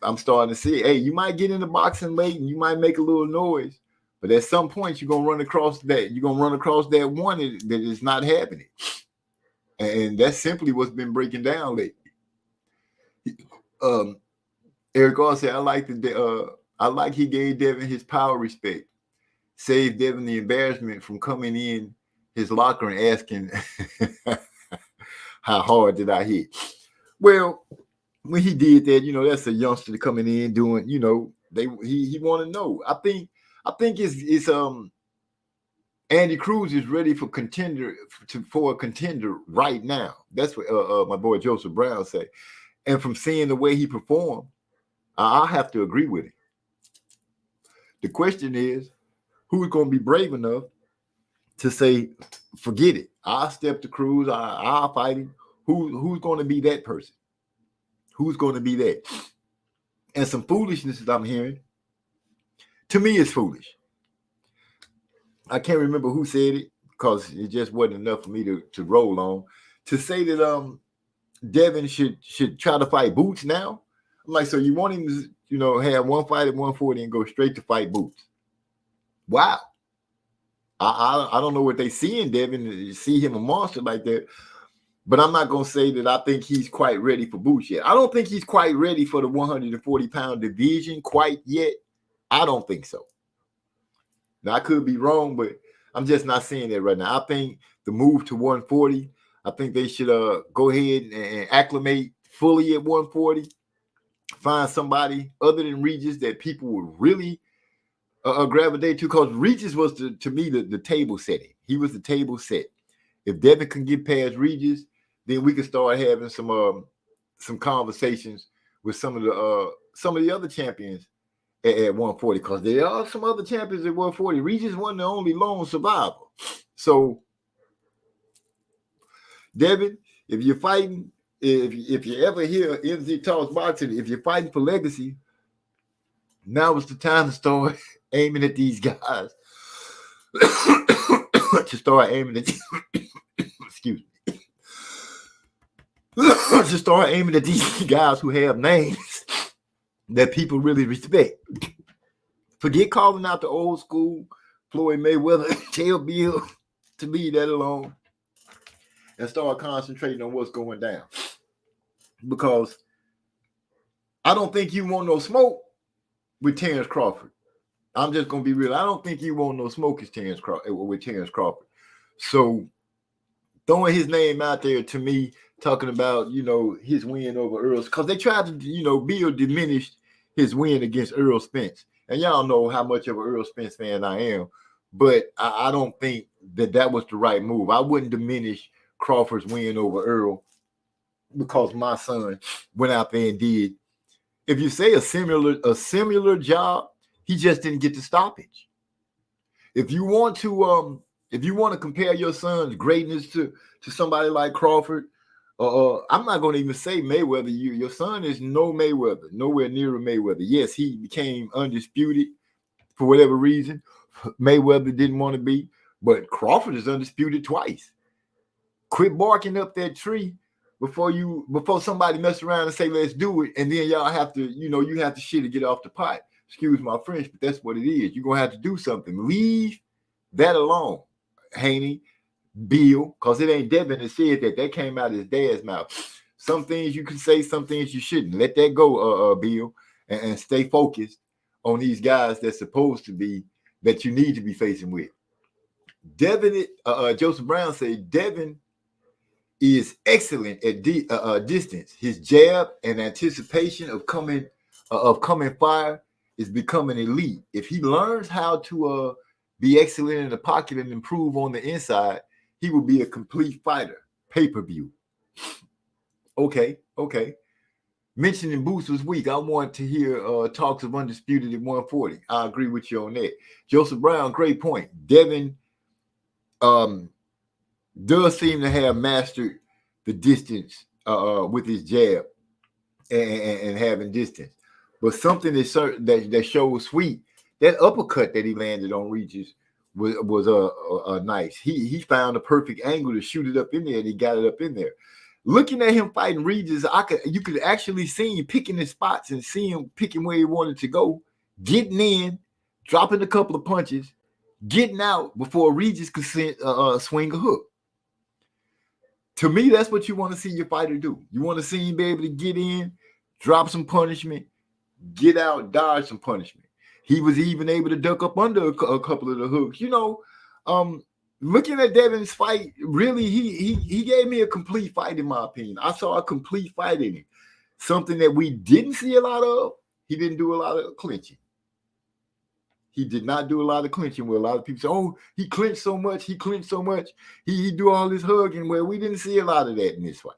I'm starting to see, hey, you might get into boxing late and you might make a little noise, but at some point you're gonna run across that. You're gonna run across that one that is not happening. And that's simply what's been breaking down lately. Eric R said, I like he gave Devin his power respect, saved Devin the embarrassment from coming in his locker and asking how hard did I hit. Well, when he did that, that's a youngster coming in doing, he want to know. I think it's Andy Cruz is ready for a contender right now. That's what my boy Joseph Brown said. And from seeing the way he performed, I have to agree with him. The question is, who's going to be brave enough to say, forget it, I'll step to Cruz, I'll fight him. Who's going to be that person? Who's going to be that? And some foolishness that I'm hearing, to me, is foolish. I can't remember who said it. because it just wasn't enough for me to roll on. To say that Devin should try to fight Boots now, I'm like, so you want him to, you know, have one fight at 140 and go straight to fight Boots? Wow. I don't know what they see in Devin to see him a monster like that. But I'm not going to say that I think he's quite ready for Boots yet. I don't think he's quite ready for the 140-pound division quite yet. I don't think so. Now, I could be wrong, but I'm just not seeing that right now. I think the move to 140, I think they should go ahead and acclimate fully at 140. Find somebody other than Regis that people would really gravitate to, because Regis was, to me, the table setting. He was the table set. If Devin can get past Regis, then we can start having some conversations with some of the other champions at 140, because there are some other champions at 140. Regis wasn't the only lone survivor. So, Devin, if you're fighting, if you ever hear MZ Talks Boxing, if you're fighting for legacy, now is the time to start aiming at these guys. To start aiming at excuse me. To start aiming at these guys who have names that people really respect. Forget calling out the old school Floyd Mayweather, tell Bill to leave that alone and start concentrating on what's going down. Because I don't think you want no smoke with Terrence Crawford. I'm just going to be real. I don't think you want no smoke with Terrence Crawford. So throwing his name out there, to me, talking about, you know, his win over Earl, because they tried to, you know, Bill diminished his win against Earl Spence. And y'all know how much of an Earl Spence fan I am, but I don't think that was the right move. I wouldn't diminish Crawford's win over Earl because my son went out there and did, if you say a similar job, he just didn't get the stoppage. If you want to compare your son's greatness to somebody like Crawford, I'm not going to even say Mayweather. Your son is no Mayweather, nowhere near a Mayweather. Yes, he became undisputed for whatever reason Mayweather didn't want to be, but Crawford is undisputed twice. Quit barking up that tree before somebody mess around and say, let's do it, and then y'all have to, you have to shit to get off the pot. Excuse my French, but that's what it is. You're going to have to do something. Leave that alone, Haney, Bill, because it ain't Devin that said that. That came out of his dad's mouth. Some things you can say, some things you shouldn't. Let that go, Bill, and stay focused on these guys that's supposed to be, that you need to be facing with. Devin, Joseph Brown said, Devin is excellent at distance. His jab and anticipation of coming fire is becoming elite. If he learns how to be excellent in the pocket and improve on the inside, he will be a complete fighter. Pay-per-view. Okay. Mentioning Boots was weak. I want to hear talks of Undisputed at 140. I agree with you on that. Joseph Brown, great point. Devin does seem to have mastered the distance with his jab and having distance. But something that shows sweet, that uppercut that he landed on Regis was nice. He found a perfect angle to shoot it up in there, and he got it up in there. Looking at him fighting Regis, you could actually see him picking his spots and see him picking where he wanted to go, getting in, dropping a couple of punches, getting out before Regis could swing a hook. To me, that's what you want to see your fighter do. You want to see him be able to get in, drop some punishment, get out, dodge some punishment. He was even able to duck up under a couple of the hooks. Looking at Devin's fight, really, he gave me a complete fight, in my opinion. I saw a complete fight in him. Something that we didn't see a lot of. He didn't do a lot of clinching. He did not do a lot of clinching where a lot of people say, oh, he clinched so much. He do all this hugging. Well, we didn't see a lot of that in this fight.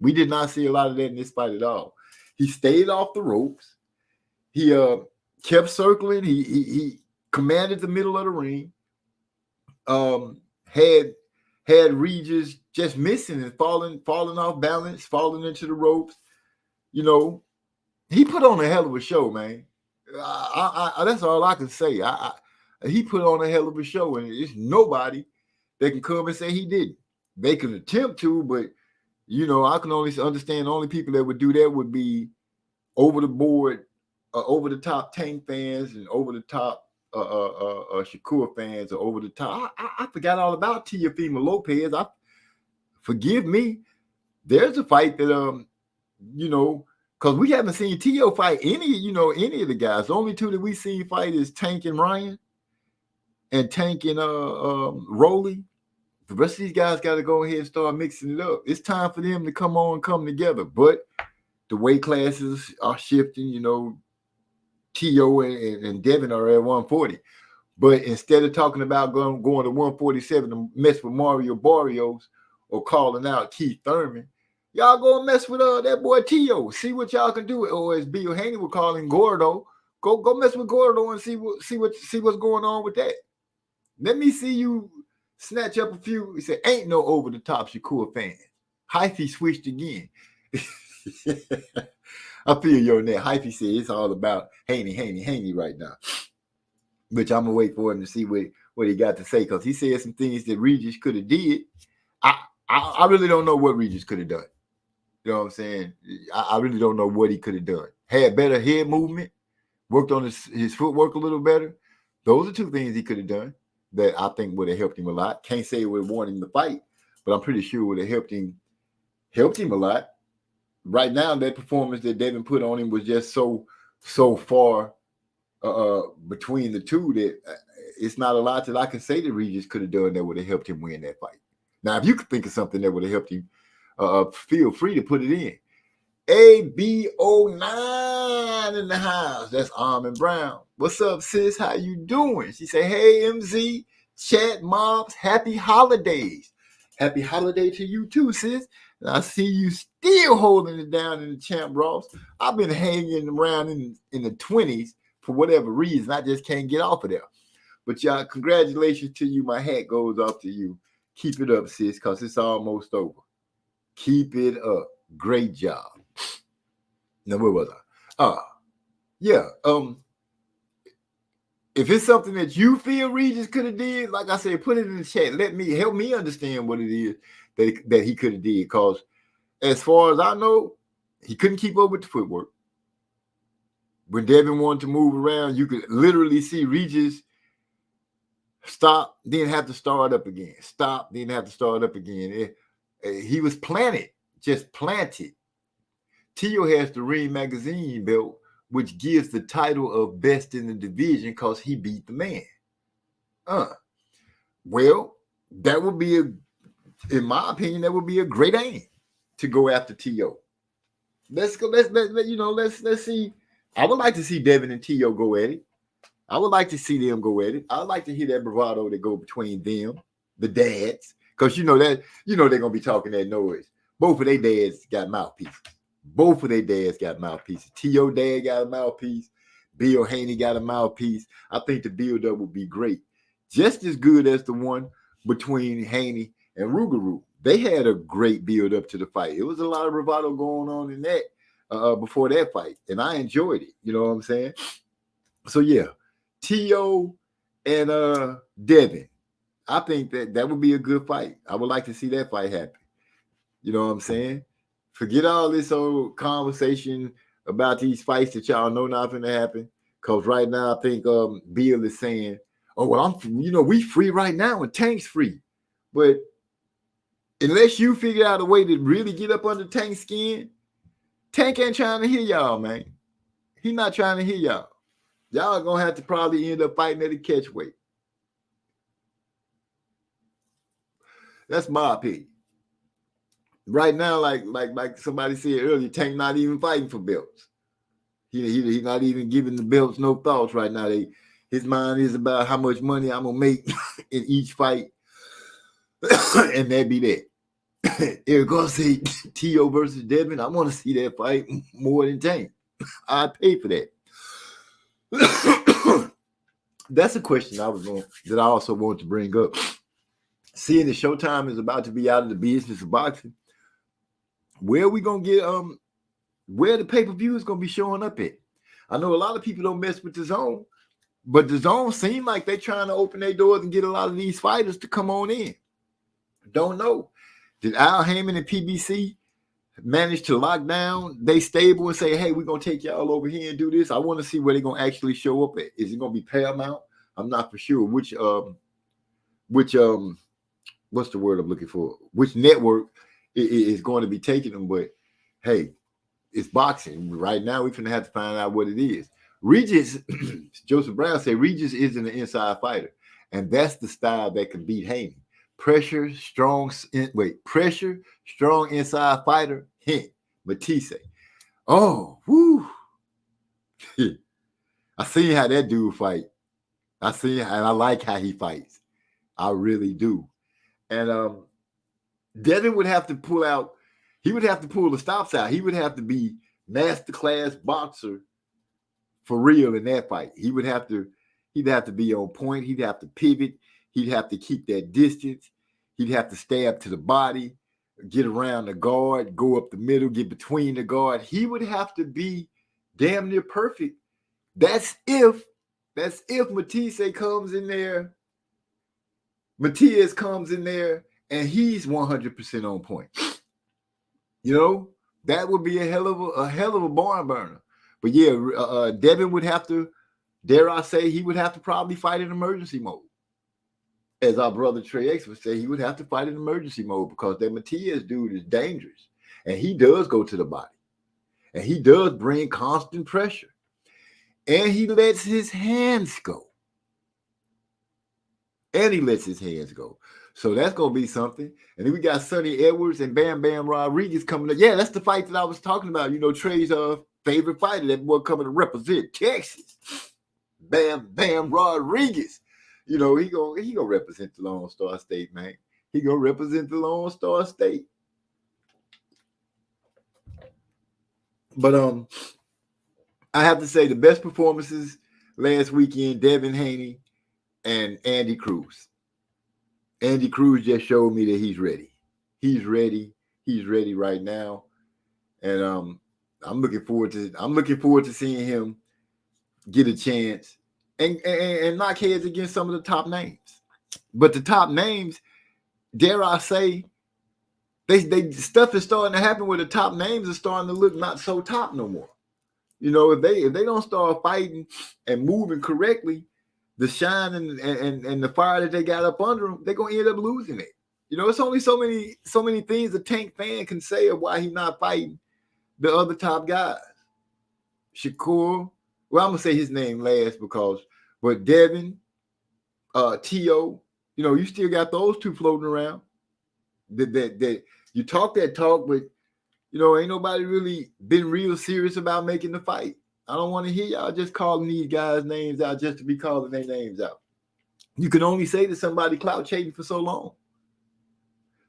We did not see a lot of that in this fight at all. He stayed off the ropes. He kept circling. He commanded the middle of the ring. Had Regis just missing and falling off balance, falling into the ropes. He put on a hell of a show, man. That's all I can say. He put on a hell of a show, and it's nobody that can come and say he didn't. They can attempt to, but I can only understand the only people that would do that would be over the board, over the top Tank fans and over the top Shakur fans, or over the top. I forgot all about Teofimo Lopez. Forgive me. There's a fight that because we haven't seen Tio fight any of the guys. The only two that we see fight is Tank and Ryan, and Tank and Rolly. The rest of these guys got to go ahead and start mixing it up. It's time for them to come together. But the weight classes are shifting. Tio and Devin are at 140. But instead of talking about going to 147 to mess with Mario Barrios or calling out Keith Thurman, y'all go and mess with that boy Tio. See what y'all can do. Or as Bill Haney would call him, Gordo. Go mess with Gordo and see what's going on with that. Let me see you snatch up a few. He said, ain't no over the top Shakur fan. Hyphy switched again. I feel you on that. Hyphy said it's all about Haney right now. Which I'm gonna wait for him to see what he got to say, because he said some things that Regis could have did. I really don't know what Regis could have done. You know what I'm saying? I really don't know what he could have done. Had better head movement, worked on his footwork a little better. Those are two things he could have done that I think would have helped him a lot. Can't say it would have won him the fight, but I'm pretty sure it would have helped him a lot. Right now, that performance that Devin put on him was just so far between the two that it's not a lot that I can say that Regis could have done that would have helped him win that fight. Now, if you could think of something that would have helped him, feel free to put it in. AB09 in the house. That's Armin Brown. What's up, sis? How you doing? She said, hey, MZ, chat moms, happy holidays. Happy holiday to you too, sis. And I see you still holding it down in the Champ Ross. I've been hanging around in the 20s for whatever reason. I just can't get off of there. But y'all, congratulations to you. My hat goes off to you. Keep it up, sis, because it's almost over. Keep it up. Great job. Now, where was I? Yeah. If it's something that you feel Regis could have did, like I said, put it in the chat. Help me understand what it is that he could have did. Because as far as I know, he couldn't keep up with the footwork. When Devin wanted to move around, you could literally see Regis stop, then have to start up again. Stop, then have to start up again. He was planted. Tio has the Ring Magazine belt, which gives the title of best in the division because he beat the man. Well, that would be in my opinion, that would be a great aim to go after Tio. Let's go. Let's see. I would like to see Devin and Tio go at it. I would like to see them go at it. I would like to hear that bravado that go between them, the dads, because they're gonna be talking that noise. Both of their dads got mouthpieces. Tio dad got a mouthpiece. Bill Haney got a mouthpiece. I think the build-up would be great. Just as good as the one between Haney and Rougarou. They had a great build-up to the fight. It was a lot of bravado going on in that before that fight, and I enjoyed it. You know what I'm saying? So, yeah, Tio and Devin. I think that would be a good fight. I would like to see that fight happen. You know what I'm saying? Forget all this old conversation about these fights that y'all know not going to happen. Because right now, I think Bill is saying, oh, well, we free right now and Tank's free. But unless you figure out a way to really get up under Tank's skin, Tank ain't trying to hear y'all, man. He not trying to hear y'all. Y'all going to have to probably end up fighting at a catch weight. That's my opinion. Right now, like somebody said earlier, Tank not even fighting for belts. He's not even giving the belts no thoughts right now. His mind is about how much money I'm gonna make in each fight, and that be that. Eric gonna say Tio versus Devin. I want to see that fight more than Tank. I'd pay for that. That's a question that I also want to bring up. Seeing that Showtime is about to be out of the business of boxing, where are we gonna get where the pay-per-view is gonna be showing up at? I know a lot of people don't mess with the Zone, but the Zone seem like they're trying to open their doors and get a lot of these fighters to come on in. Don't know. Did Al Heyman and PBC manage to lock down they stable and say, hey, we're going to take y'all over here and do this? I want to see where they're going to actually show up at. Is it going to be Paramount? I'm not for sure which what's the word I'm looking for? Which network is going to be taking them? But hey, it's boxing. Right now, we're going to have to find out what it is. Regis, Joseph Brown said, Regis isn't an inside fighter. And that's the style that can beat Haney. Pressure, strong inside fighter, hint, Matisse. Oh, whoo. I seen how that dude fight. And I like how he fights. I really do. And Devin would have to pull out, he would have to pull the stops out. He would have to be masterclass boxer for real in that fight. He'd have to be on point. He'd have to pivot. He'd have to keep that distance. He'd have to stab to the body, get around the guard, go up the middle, get between the guard. He would have to be damn near perfect. That's if Matisse comes in there. Matias comes in there and he's 100% on point. You know, that would be a hell of a barn burner. But yeah, Devin would have to, dare I say, he would have to probably fight in emergency mode. As our brother Trey X would say, he would have to fight in emergency mode because that Matias dude is dangerous. And he does go to the body. And he does bring constant pressure. And he lets his hands go. So that's going to be something. And then we got Sonny Edwards and Bam Bam Rodriguez coming up. Yeah, that's the fight that I was talking about. You know, Trey's favorite fighter, that boy coming to represent Texas. Bam Bam Rodriguez. You know, he gonna represent the Lone Star State, man. He gonna represent the Lone Star State. But I have to say the best performances last weekend, Devin Haney and Andy Cruz. Andy Cruz just showed me that he's ready. He's ready. He's ready right now. And I'm looking forward to seeing him get a chance and knock heads against some of the top names. But the top names, dare I say, they stuff is starting to happen where the top names are starting to look not so top no more. You know, if they don't start fighting and moving correctly, the shine and the fire that they got up under them, they're gonna end up losing it. You know, it's only so many things a Tank fan can say of why he's not fighting the other top guys. Shakur, well, I'm gonna say his name last but Devin, T.O., you know, you still got those two floating around. That you talk that talk, but you know, ain't nobody really been real serious about making the fight. I don't want to hear y'all just calling these guys' names out just to be calling their names out. You can only say that somebody clout chasing for so long.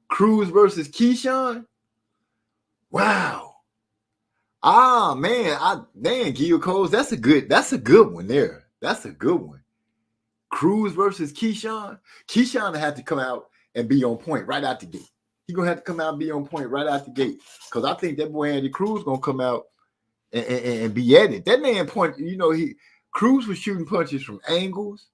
Cruz versus Keyshawn. Wow. Gil Coles, that's a good one there. That's a good one. Cruz versus Keyshawn. Keyshawn will have to come out and be on point right out the gate. He's going to have to come out and be on point right out the gate. Because I think that boy Andy Cruz going to come out and be at it. That man Cruz was shooting punches from angles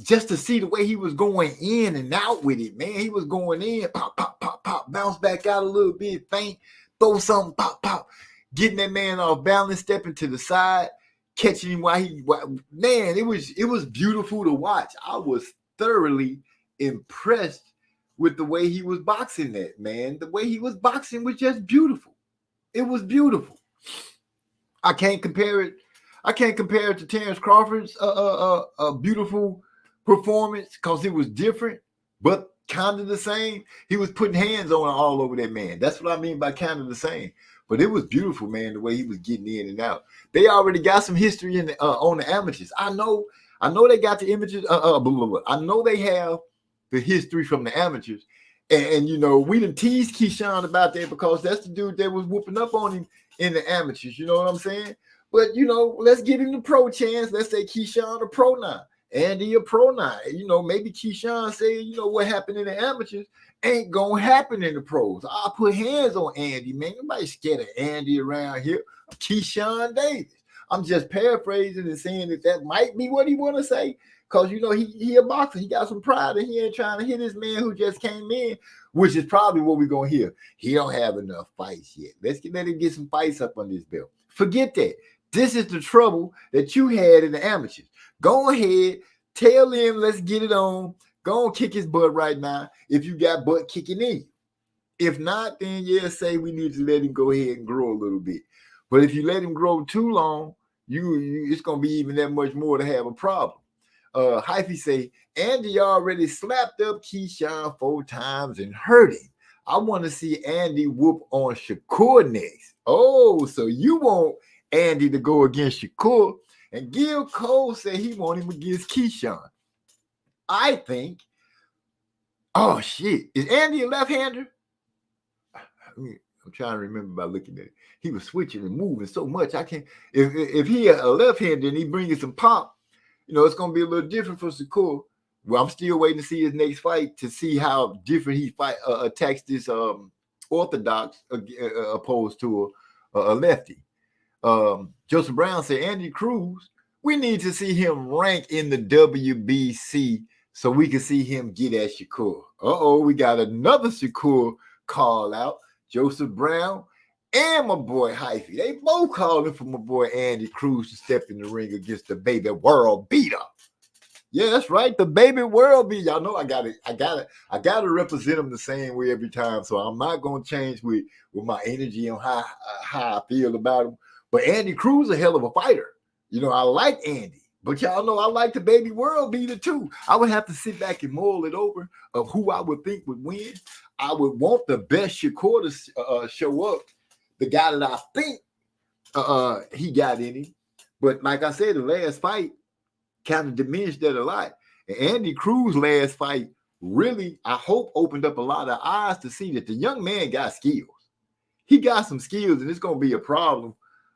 just to see the way he was going in and out with it, man. He was going in, pop, pop, pop, pop, bounce back out a little bit, faint, throw something, pop, pop, getting that man off balance, stepping to the side, catching him man, it was beautiful to watch. I was thoroughly impressed with the way he was boxing that, man. The way he was boxing was just beautiful. It was beautiful. I can't compare it to Terrence Crawford's beautiful performance because it was different, but kind of the same. He was putting hands on all over that man. That's what I mean by kind of the same. But it was beautiful, man, the way he was getting in and out. They already got some history on the amateurs. I know they got the images. I know they have the history from the amateurs. And you know, we done teased Keyshawn about that because that's the dude that was whooping up on him in the amateurs. You know what I'm saying? But, you know, let's give him the pro chance. Let's say Keyshawn a pro now. Andy a pro now. You know, maybe Keyshawn say, you know, what happened in the amateurs ain't going to happen in the pros. I'll put hands on Andy, man. Nobody's scared of Andy around here. Keyshawn Davis. I'm just paraphrasing and saying that might be what he want to say. Because you know he a boxer. He got some pride, and he ain't trying to hit this man who just came in, which is probably what we're gonna hear. He don't have enough fights yet. Let him get some fights up on his belt. Forget that. This is the trouble that you had in the amateurs. Go ahead, tell him, let's get it on. Go on, kick his butt right now if you got butt kicking in you. If not, then yeah, say we need to let him go ahead and grow a little bit. But if you let him grow too long, it's gonna be even that much more to have a problem. Hyphy say, Andy already slapped up Keyshawn 4 times and hurt him. I want to see Andy whoop on Shakur next. Oh, so you want Andy to go against Shakur? And Gil Cole said he want him against Keyshawn. I think, oh shit, is Andy a left-hander? I'm trying to remember by looking at it. He was switching and moving so much. I can't. If he a left-hander and he bringing some pop, you know, it's going to be a little different for Shakur. Well, I'm still waiting to see his next fight to see how different he attacks this orthodox opposed to a lefty. Joseph Brown said, Andy Cruz, we need to see him rank in the WBC so we can see him get at Shakur. We got another Shakur call out. Joseph Brown and my boy Hyphy. They both calling for my boy Andy Cruz to step in the ring against the baby world beater. Yeah, that's right. The baby world beater. Y'all know I gotta represent him the same way every time. So I'm not gonna change with my energy on how I feel about him. But Andy Cruz a hell of a fighter. You know, I like Andy. But y'all know I like the baby world beater too. I would have to sit back and mull it over of who I would think would win. I would want the best Shakur to show up. The guy that I think he got in him. But like I said, the last fight kind of diminished that a lot. And Andy Cruz' last fight really, I hope, opened up a lot of eyes to see that the young man got skills. He got some skills, and it's going to be a problem.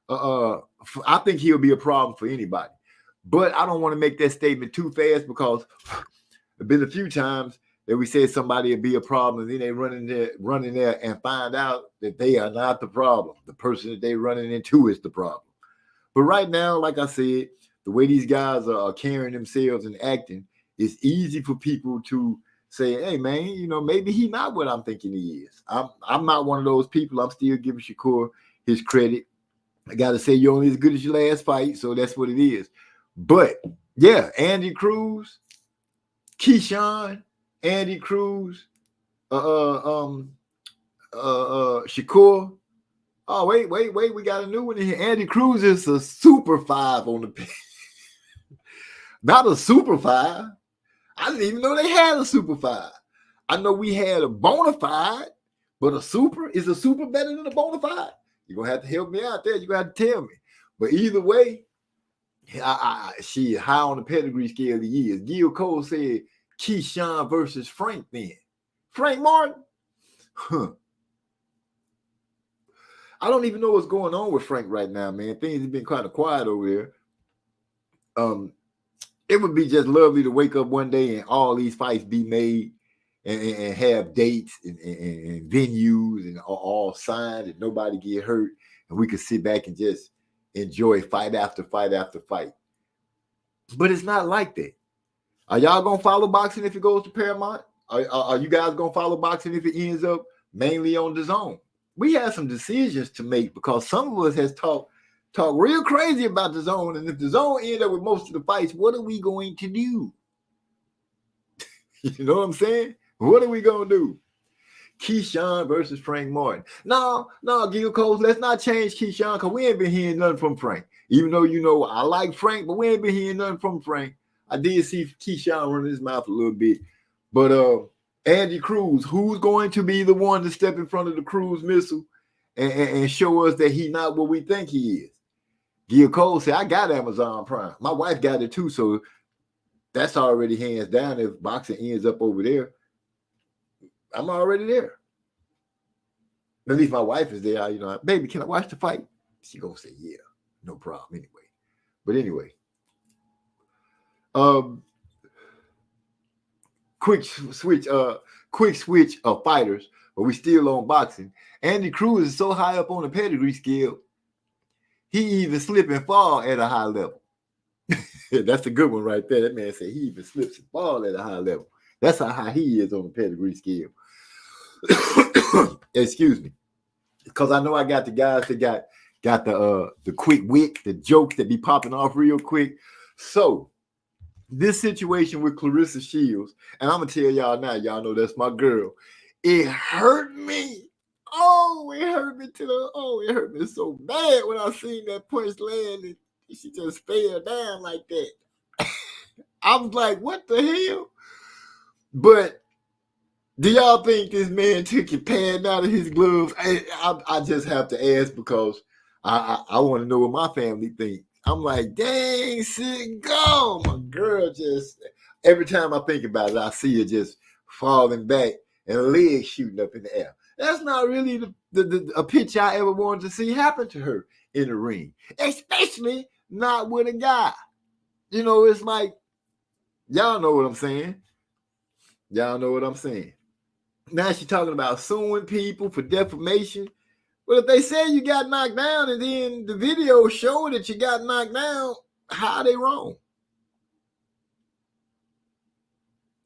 I think he'll be a problem for anybody. But I don't want to make that statement too fast because there's been a few times that we said somebody would be a problem, and then they running there and find out that they are not the problem. The person that they're running into is the problem. But right now, like I said, the way these guys are carrying themselves and acting, it's easy for people to say, hey, man, you know, maybe he's not what I'm thinking he is. I'm not one of those people. I'm still giving Shakur his credit. I got to say, you're only as good as your last fight, so that's what it is. But, yeah, Andy Cruz, Keyshawn, Andy Cruz, Shakur. Oh, wait. We got a new one in here. Andy Cruz is a super 5 on the page. Not a super 5. I didn't even know they had a super 5. I know we had a bona fide, but a super better than a bona fide. You're going to have to help me out there. You're going to have to tell me. But either way, she high on the pedigree scale he is. Gil Cole said Keyshawn versus Frank then. Frank Martin? I don't even know what's going on with Frank right now, man. Things have been kind of quiet over there. It would be just lovely to wake up one day and all these fights be made and have dates and venues and all signed and nobody get hurt. And we could sit back and just enjoy fight after fight after fight. But it's not like that. Are y'all going to follow boxing if it goes to Paramount? Are you guys going to follow boxing if it ends up mainly on DAZN? We have some decisions to make because some of us has talked real crazy about DAZN. And if DAZN end up with most of the fights, what are we going to do? You know what I'm saying? What are we going to do? Keyshawn versus Frank Martin. No, Gil Cole, let's not change Keyshawn because we ain't been hearing nothing from Frank. Even though, you know, I like Frank, but we ain't been hearing nothing from Frank. I did see Keyshawn running his mouth a little bit. But Andy Cruz, who's going to be the one to step in front of the Cruz missile and show us that he's not what we think he is? Gil Cole said, I got Amazon Prime. My wife got it too, so that's already hands down. If boxing ends up over there, I'm already there. At least my wife is there. You know, baby, can I watch the fight? She gonna say, yeah, no problem anyway. But anyway, quick switch of fighters, but we still on boxing. Andy Cruz is so high up on the pedigree scale, he even slip and fall at a high level. That's a good one right there. That man said he even slips and falls at a high level. That's how high he is on the pedigree scale. Excuse me. Because I know I got the guys that got the quick wit, the jokes that be popping off real quick. So this situation with Claressa Shields, and I'm gonna tell y'all now, y'all know that's my girl. It hurt me. Oh, it hurt me it hurt me so bad when I seen that punch land and she just fell down like that. I was like, what the hell? But do y'all think this man took your pad out of his gloves? I just have to ask because I want to know what my family thinks. I'm like, dang, sit go. My girl just, every time I think about it, I see her just falling back and her legs shooting up in the air. That's not really a picture I ever wanted to see happen to her in the ring, especially not with a guy. You know, it's like, y'all know what I'm saying. Y'all know what I'm saying. Now she's talking about suing people for defamation. But if they say you got knocked down and then the video showed that you got knocked down, how are they wrong?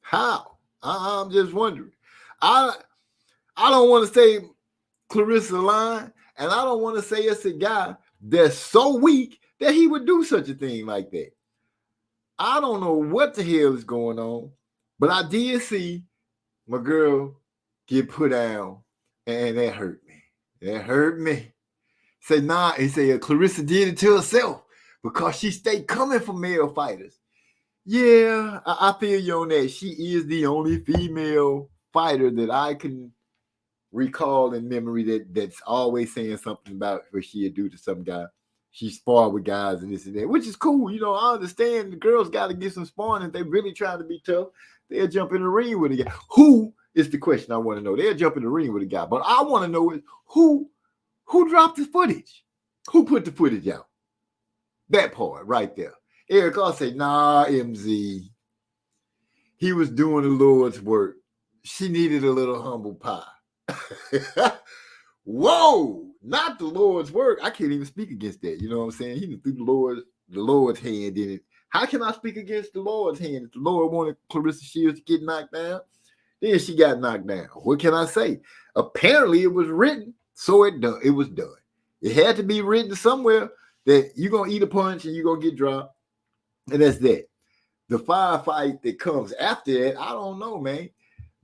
How? I'm just wondering. I don't want to say Claressa lying, and I don't want to say it's a guy that's so weak that he would do such a thing like that. I don't know what the hell is going on, but I did see my girl get put down, and that hurt me. That hurt me. Say, nah, he said Claressa did it to herself because she stayed coming for male fighters. Yeah, I feel you on that. She is the only female fighter that I can recall in memory that's always saying something about what she'd do to some guy. She sparred with guys and this and that, which is cool. You know, I understand the girls got to get some sparring. If they really trying to be tough, they'll jump in the ring with a guy. Who is the question I want to know? They'll jump in the ring with a guy. But I want to know is who dropped the footage? Who put the footage out? That part right there. Eric, I'll say, nah, MZ. He was doing the Lord's work. She needed a little humble pie. Whoa, not the Lord's work. I can't even speak against that. You know what I'm saying? He threw the Lord's hand in it. How can I speak against the Lord's hand? If the Lord wanted Claressa Shields to get knocked down, then she got knocked down. What can I say? Apparently it was written, so it was done. It had to be written somewhere that you're going to eat a punch and you're going to get dropped. And that's that. The firefight that comes after that, I don't know, man.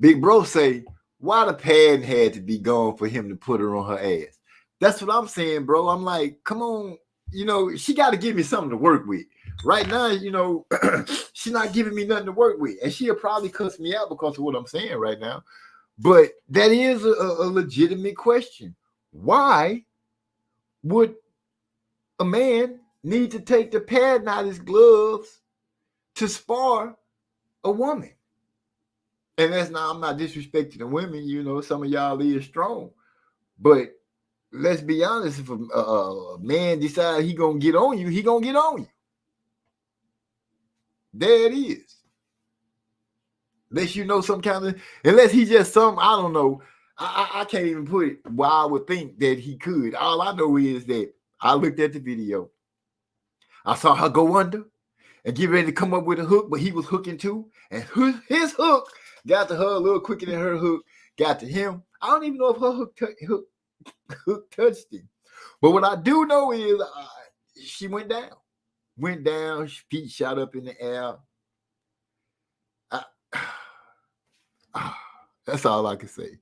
Big bro say, why the pad had to be gone for him to put her on her ass? That's what I'm saying, bro. I'm like, come on. You know, she got to give me something to work with. Right now, you know, she's not giving me nothing to work with. And she'll probably cuss me out because of what I'm saying right now. But that is a legitimate question. Why would a man need to take the pad out of his gloves to spar a woman? And that's not, I'm not disrespecting the women, you know, some of y'all is strong. But let's be honest, if a man decides he gonna get on you, he gonna get on you. There it is. Unless you know some kind of, unless he just some, I don't know. I can't even put it why I would think that he could. All I know is that I looked at the video. I saw her go under and get ready to come up with a hook, but he was hooking too. And his hook got to her a little quicker than her hook got to him. I don't even know if her hook touched him. But what I do know is she went down. Went down, feet shot up in the air. That's all I can say.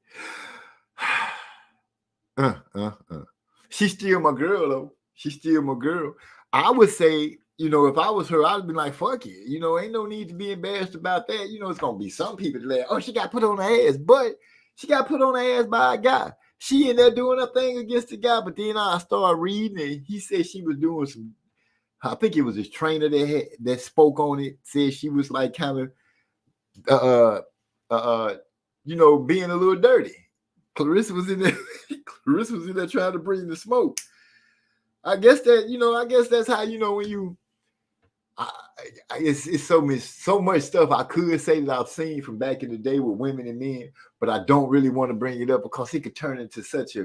She's still my girl, though. She's still my girl. I would say, you know, if I was her, I'd be like, fuck it. You know, ain't no need to be embarrassed about that. You know, it's going to be some people that, oh, she got put on her ass. But she got put on her ass by a guy. She in there doing her thing against the guy. But then I started reading and he said she was doing some, I think it was his trainer that spoke on it, said she was like kind of, you know, being a little dirty. Claressa was in there. Claressa was in there trying to bring the smoke. I guess that, you know, I guess that's how, you know, when you, it's so much stuff I could say that I've seen from back in the day with women and men, but I don't really want to bring it up because it could turn into such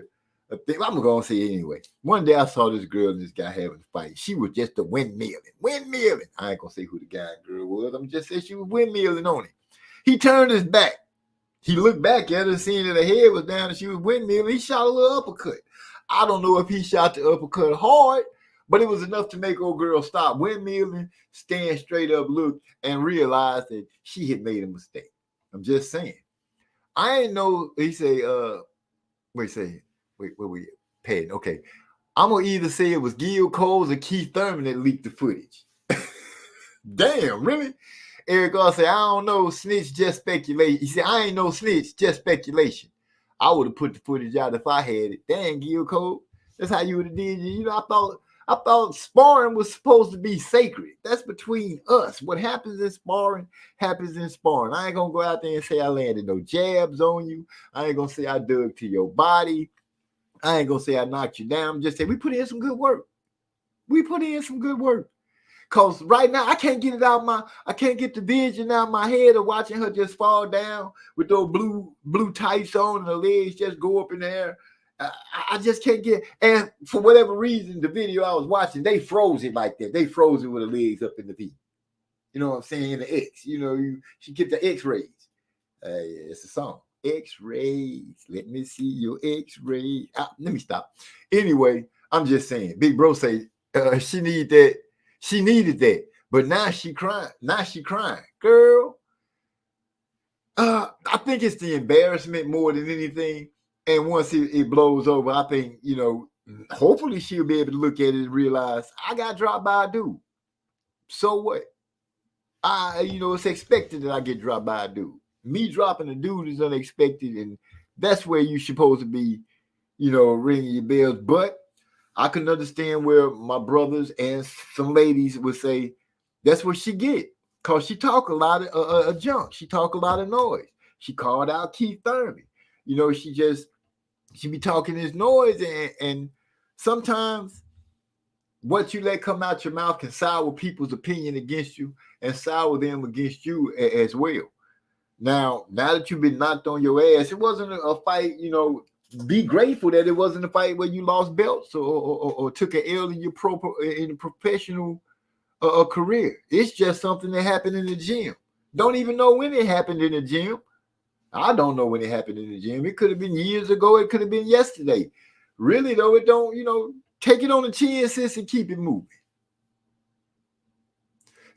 I'm going to say it anyway. One day I saw this girl and this guy having a fight. She was just a windmilling. I ain't going to say who the guy and girl was. I'm just saying she was windmilling on him. He turned his back. He looked back at her, seeing that her head was down and she was windmilling. He shot a little uppercut. I don't know if he shot the uppercut hard, but it was enough to make old girl stop windmilling, stand straight up, look, and realize that she had made a mistake. I'm just saying. I ain't know, he say, wait, where we at? Okay. I'm going to either say it was Gil Coles or Keith Thurman that leaked the footage. Damn, really? Eric Gar said, I don't know, snitch, just speculation. He said, I ain't no snitch, just speculation. I would have put the footage out if I had it. Dang, Gil Cole. That's how you would have did. You know, I thought sparring was supposed to be sacred. That's between us. What happens in sparring happens in sparring. I ain't going to go out there and say I landed no jabs on you. I ain't going to say I dug to your body. I ain't going to say I knocked you down. I'm just saying we put in some good work. Because right now I can't get the vision out of my head of watching her just fall down with those blue tights on and her legs just go up in the air. I just can't get, and for whatever reason, the video I was watching, they froze it like that. They froze it with her legs up in the V. You know what I'm saying? In the X. You know, she get the X-rays. Yeah, it's a song. X-rays. Let me see your X-rays. Let me stop. Anyway, I'm just saying. Big Bro say she needed that. She needed that. But now she crying. Girl. I think it's the embarrassment more than anything. And once it blows over, I think, you know, hopefully she'll be able to look at it and realize I got dropped by a dude. So what? It's expected that I get dropped by a dude. Me dropping a dude is unexpected, and that's where you're supposed to be, you know, ringing your bells. But I can understand where my brothers and some ladies would say that's what she get, because she talk a lot of junk. She talk a lot of noise. She called out Keith Thurman. You know, she be talking this noise, and sometimes what you let come out your mouth can sour people's opinion against you and sour them against you as well. Now that you've been knocked on your ass, it wasn't a fight, you know, be grateful that it wasn't a fight where you lost belts or took an L in your professional career. It's just something that happened in the gym. Don't even know when it happened in the gym. I don't know when it happened in the gym. It could have been years ago. It could have been yesterday. Really, though, it don't, you know, take it on the chin, sis, and keep it moving.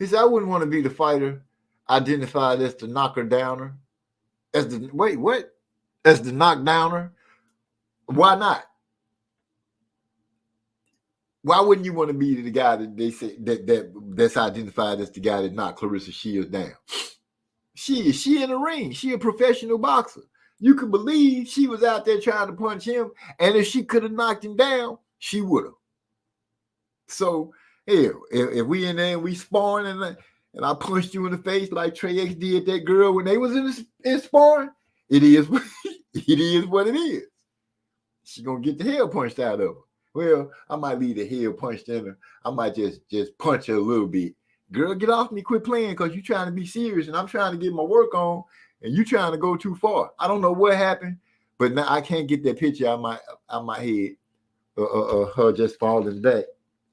He said, I wouldn't want to be the fighter identified as the knocker downer. As the knockdowner. Why not? Why wouldn't you want to be the guy that they say that's identified as the guy that knocked Claressa Shields down? She in the ring. She a professional boxer. You could believe she was out there trying to punch him, and if she could have knocked him down, she would have. So, hell, if we in there and we sparring and I punched you in the face like Trey X did that girl when they was in sparring, it is what it is. She gonna get the hell punched out of her. Well, I might leave the hell punched in her. I might just punch her a little bit. Girl, get off me, quit playing, because you're trying to be serious and I'm trying to get my work on and you trying to go too far. I don't know what happened, but now I can't get that picture out my head of her just falling back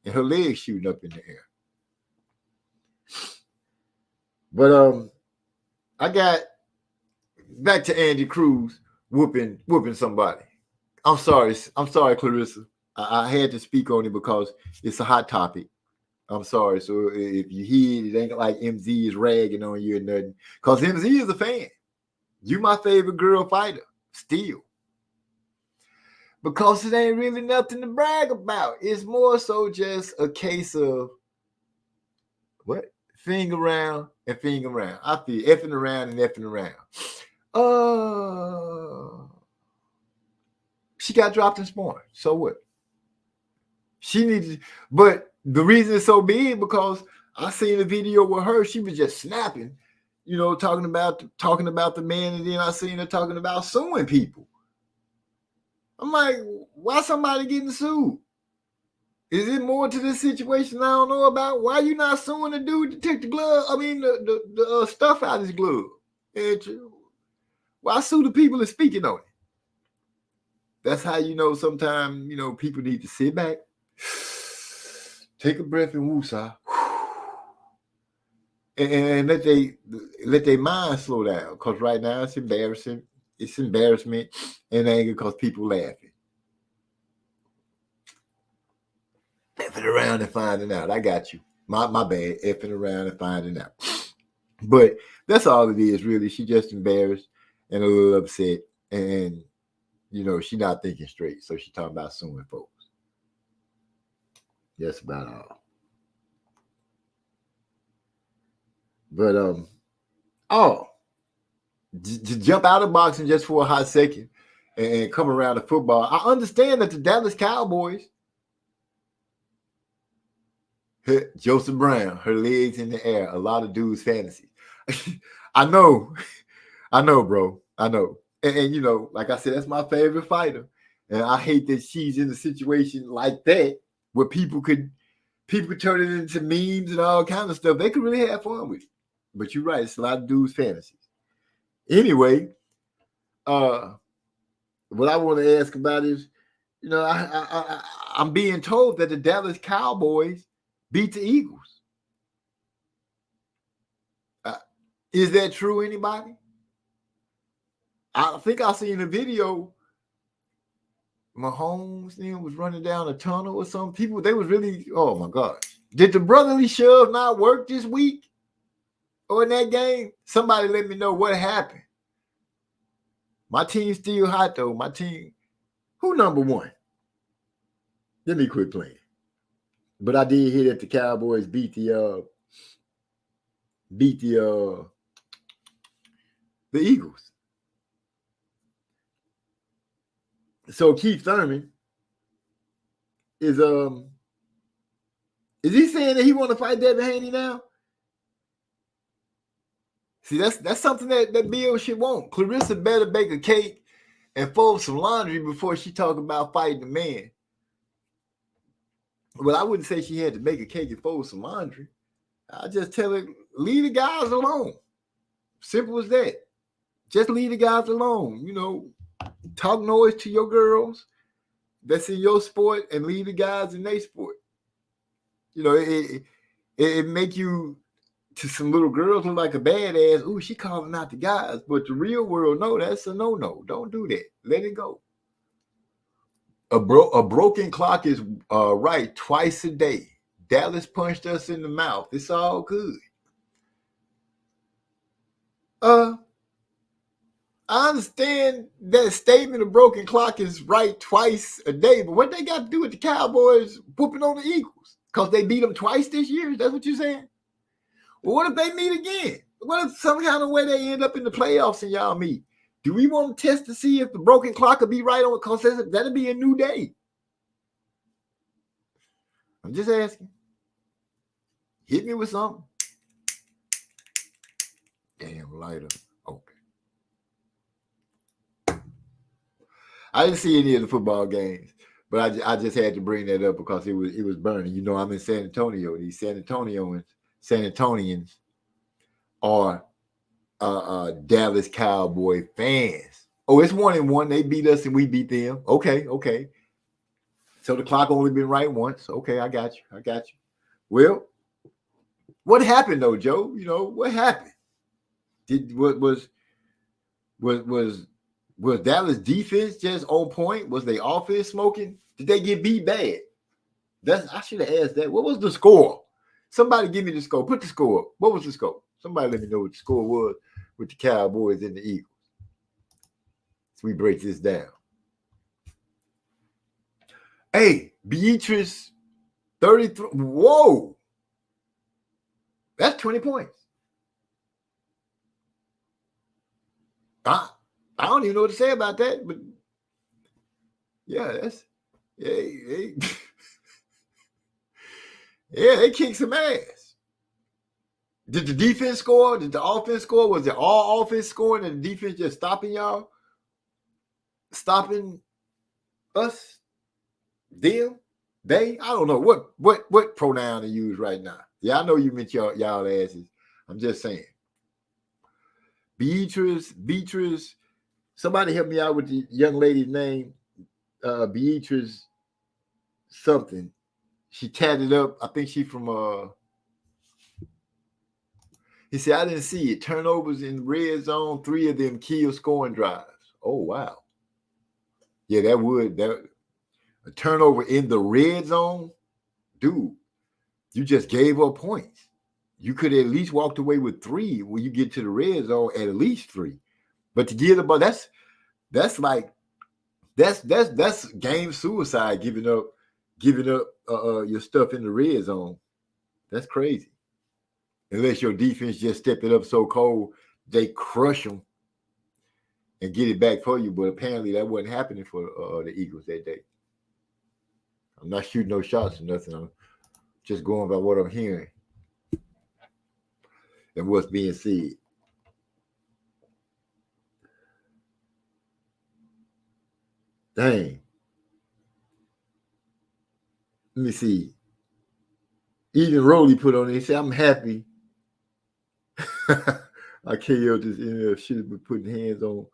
and her legs shooting up in the air. But I got back to Andy Cruz whooping somebody. I'm sorry, Claressa. I had to speak on it because it's a hot topic. I'm sorry. So if you hear it ain't like MZ is ragging on you or nothing. Because MZ is a fan. You my favorite girl fighter. Still. Because it ain't really nothing to brag about. It's more so just a case of what? Finger around and finger around. I feel effing around and effing around. She got dropped in sparring. So what? She needed, but the reason it's so big because I seen a video with her. She was just snapping, you know, talking about the man, and then I seen her talking about suing people. I'm like, why somebody getting sued? Is it more to this situation I don't know about? Why you not suing the dude to take the glove? I mean, the stuff out of his glove. Why sue the people that's speaking on it? That's how you know sometimes, you know, people need to sit back, take a breath and woosah, and let their mind slow down. Because right now it's embarrassing. It's embarrassment and anger because people laughing. Effing around and finding out. I got you. My bad. Effing around and finding out. But that's all it is, really. She just embarrassed and a little upset. And, you know, she not thinking straight. So she talking about suing folks. That's about all. But, to jump out of boxing just for a hot second and come around to football, I understand that the Dallas Cowboys, Joseph Brown, her legs in the air, a lot of dudes' fantasies. I know, bro. I know. And, you know, like I said, that's my favorite fighter. And I hate that she's in a situation like that where people could turn it into memes and all kinds of stuff. They could really have fun with it. But you're right, it's a lot of dudes' fantasies. Anyway, what I want to ask about is, you know, I'm being told that the Dallas Cowboys beat the Eagles. Is that true, anybody? I think I seen a video. Mahomes was running down a tunnel or something. People, they was really, oh my God. Did the brotherly shove not work this week or in that game? Somebody let me know what happened. My team's still hot though. My team, who number one? Let me quit playing. But I did hear that the Cowboys beat the Eagles. So Keith Thurman is he saying that he want to fight Devin Haney now? See, that's something that Bill should want. Clarissa better bake a cake and fold some laundry before she talk about fighting the man. Well, I wouldn't say she had to make a cake and fold some laundry. I just tell her, leave the guys alone. Simple as that. Just leave the guys alone. You know, talk noise to your girls that's in your sport and leave the guys in their sport. You know, it make you, to some little girls, look like a badass. Ooh, she calling out the guys. But the real world, no, that's a no-no. Don't do that. Let it go. A broken clock is right twice a day. Dallas punched us in the mouth. It's all good. I understand that statement, a broken clock is right twice a day, but what they got to do with the Cowboys whooping on the Eagles? Because they beat them twice this year? That's what you're saying? Well, what if they meet again? What if some kind of way they end up in the playoffs and y'all meet? Do we want to test to see if the broken clock will be right on? Because that'll be a new day. I'm just asking. Hit me with something. Damn lighter. Okay. I didn't see any of the football games, but I just had to bring that up because it was burning. You know, I'm in San Antonio. These San Antonians are Dallas Cowboy fans. Oh, it's 1-1. They beat us and we beat them. Okay. So the clock only been right once. Okay, I got you. Well, what happened though, Joe? You know, what happened? Was Dallas defense just on point? Was they offense smoking? Did they get beat bad? I should have asked that. What was the score? Somebody give me the score. Put the score up. What was the score? Somebody let me know what the score was with the Cowboys and the Eagles. So we break this down. Hey, Beatrice, 33. Whoa. That's 20 points. I don't even know what to say about that, but yeah, they kicked some ass. Did the defense score? Did the offense score? Was it all offense scoring and the defense just stopping y'all? Stopping us? Them? They? I don't know. What pronoun to use right now? Yeah, I know you meant y'all asses. I'm just saying. Beatrice. Somebody help me out with the young lady's name. Beatrice something. She tatted up. I think she from he said, I didn't see it. Turnovers in red zone, 3 of them kill scoring drives. Oh, wow. Yeah, that a turnover in the red zone, dude, you just gave up points. You could at least walked away with 3 when you get to the red zone, at least 3. But to give the ball, that's game suicide, giving up your stuff in the red zone. That's crazy. Unless your defense just step it up so cold, they crush them and get it back for you. But apparently that wasn't happening for the Eagles that day. I'm not shooting no shots or nothing. I'm just going by what I'm hearing and what's being said. Dang. Let me see. Even Roley put on it. He said, I'm happy. I KO this NFL should have been putting hands on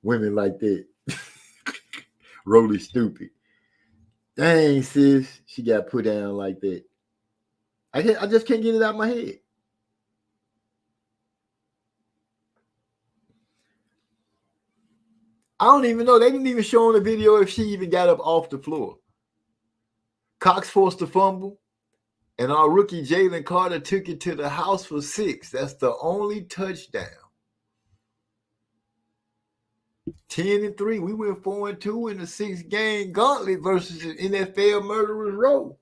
women like that. Roley stupid. Dang, sis. She got put down like that. I just can't get it out of my head. I don't even know. They didn't even show on the video if she even got up off the floor. Cox forced a fumble, and our rookie Jalen Carter took it to the house for 6. That's the only touchdown. 10-3. We went 4-2 in the 6-game gauntlet versus the NFL Murderers Row.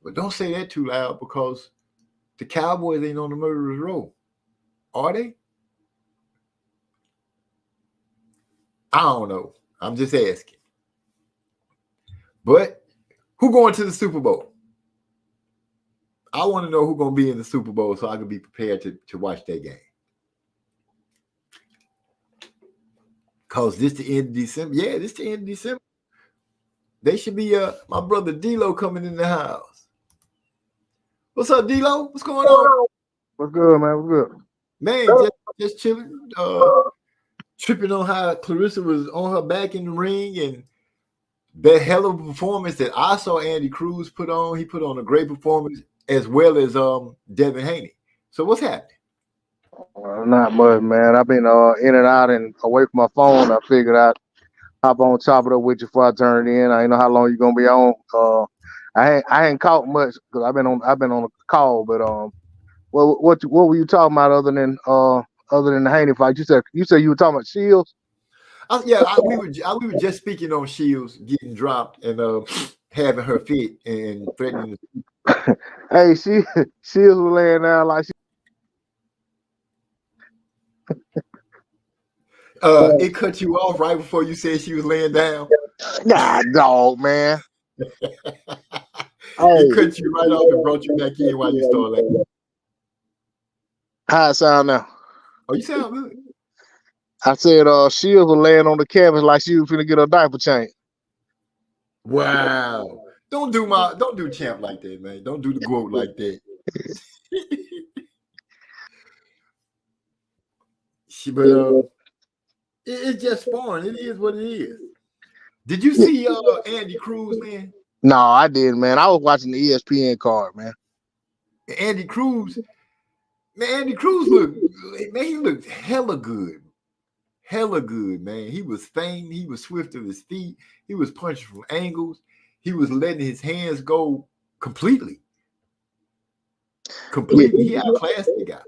But don't say that too loud because the Cowboys ain't on the Murderers Row. Are they? I don't know. I'm just asking. But who going to the Super Bowl? I want to know who's going to be in the Super Bowl so I can be prepared to watch that game. Because this the end of December. Yeah, this the end of December. They should be my brother D-Lo coming in the house. What's up, D-Lo? What's going on? What's good, man? What's good? Man, just chilling. Tripping on how Clarissa was on her back in the ring and that hell of a performance that I saw Andy Cruz put on. He put on a great performance as well as Devin Haney. So what's happening? Not much, man. I've been in and out and away from my phone. I figured I'd hop on, chop it up with you before I turn it in. I ain't know how long you're gonna be on. I ain't caught much because I've been on a call. But what were you talking about other than the Haney fight? You said you were talking about Shields. We were just speaking on Shields getting dropped and having her fit and threatening. Hey, Shields was laying down like she. It cut you off right before you said she was laying down. Nah, dog, man. It cut you right off and brought you back in while you started laying. How it sound now? Oh, you sound good. I said Shields was laying on the canvas like she was finna get her diaper changed. Wow. Don't do Champ like that, man. Don't do the GOAT like that. But it's just fun. It is what it is. Did you see Andy Cruz, man? No, I didn't, man. I was watching the ESPN card, man. Andy Cruz looked hella good. Hella good, man. He was faint. He was swift of his feet. He was punching from angles. He was letting his hands go completely. He outclassed the guy.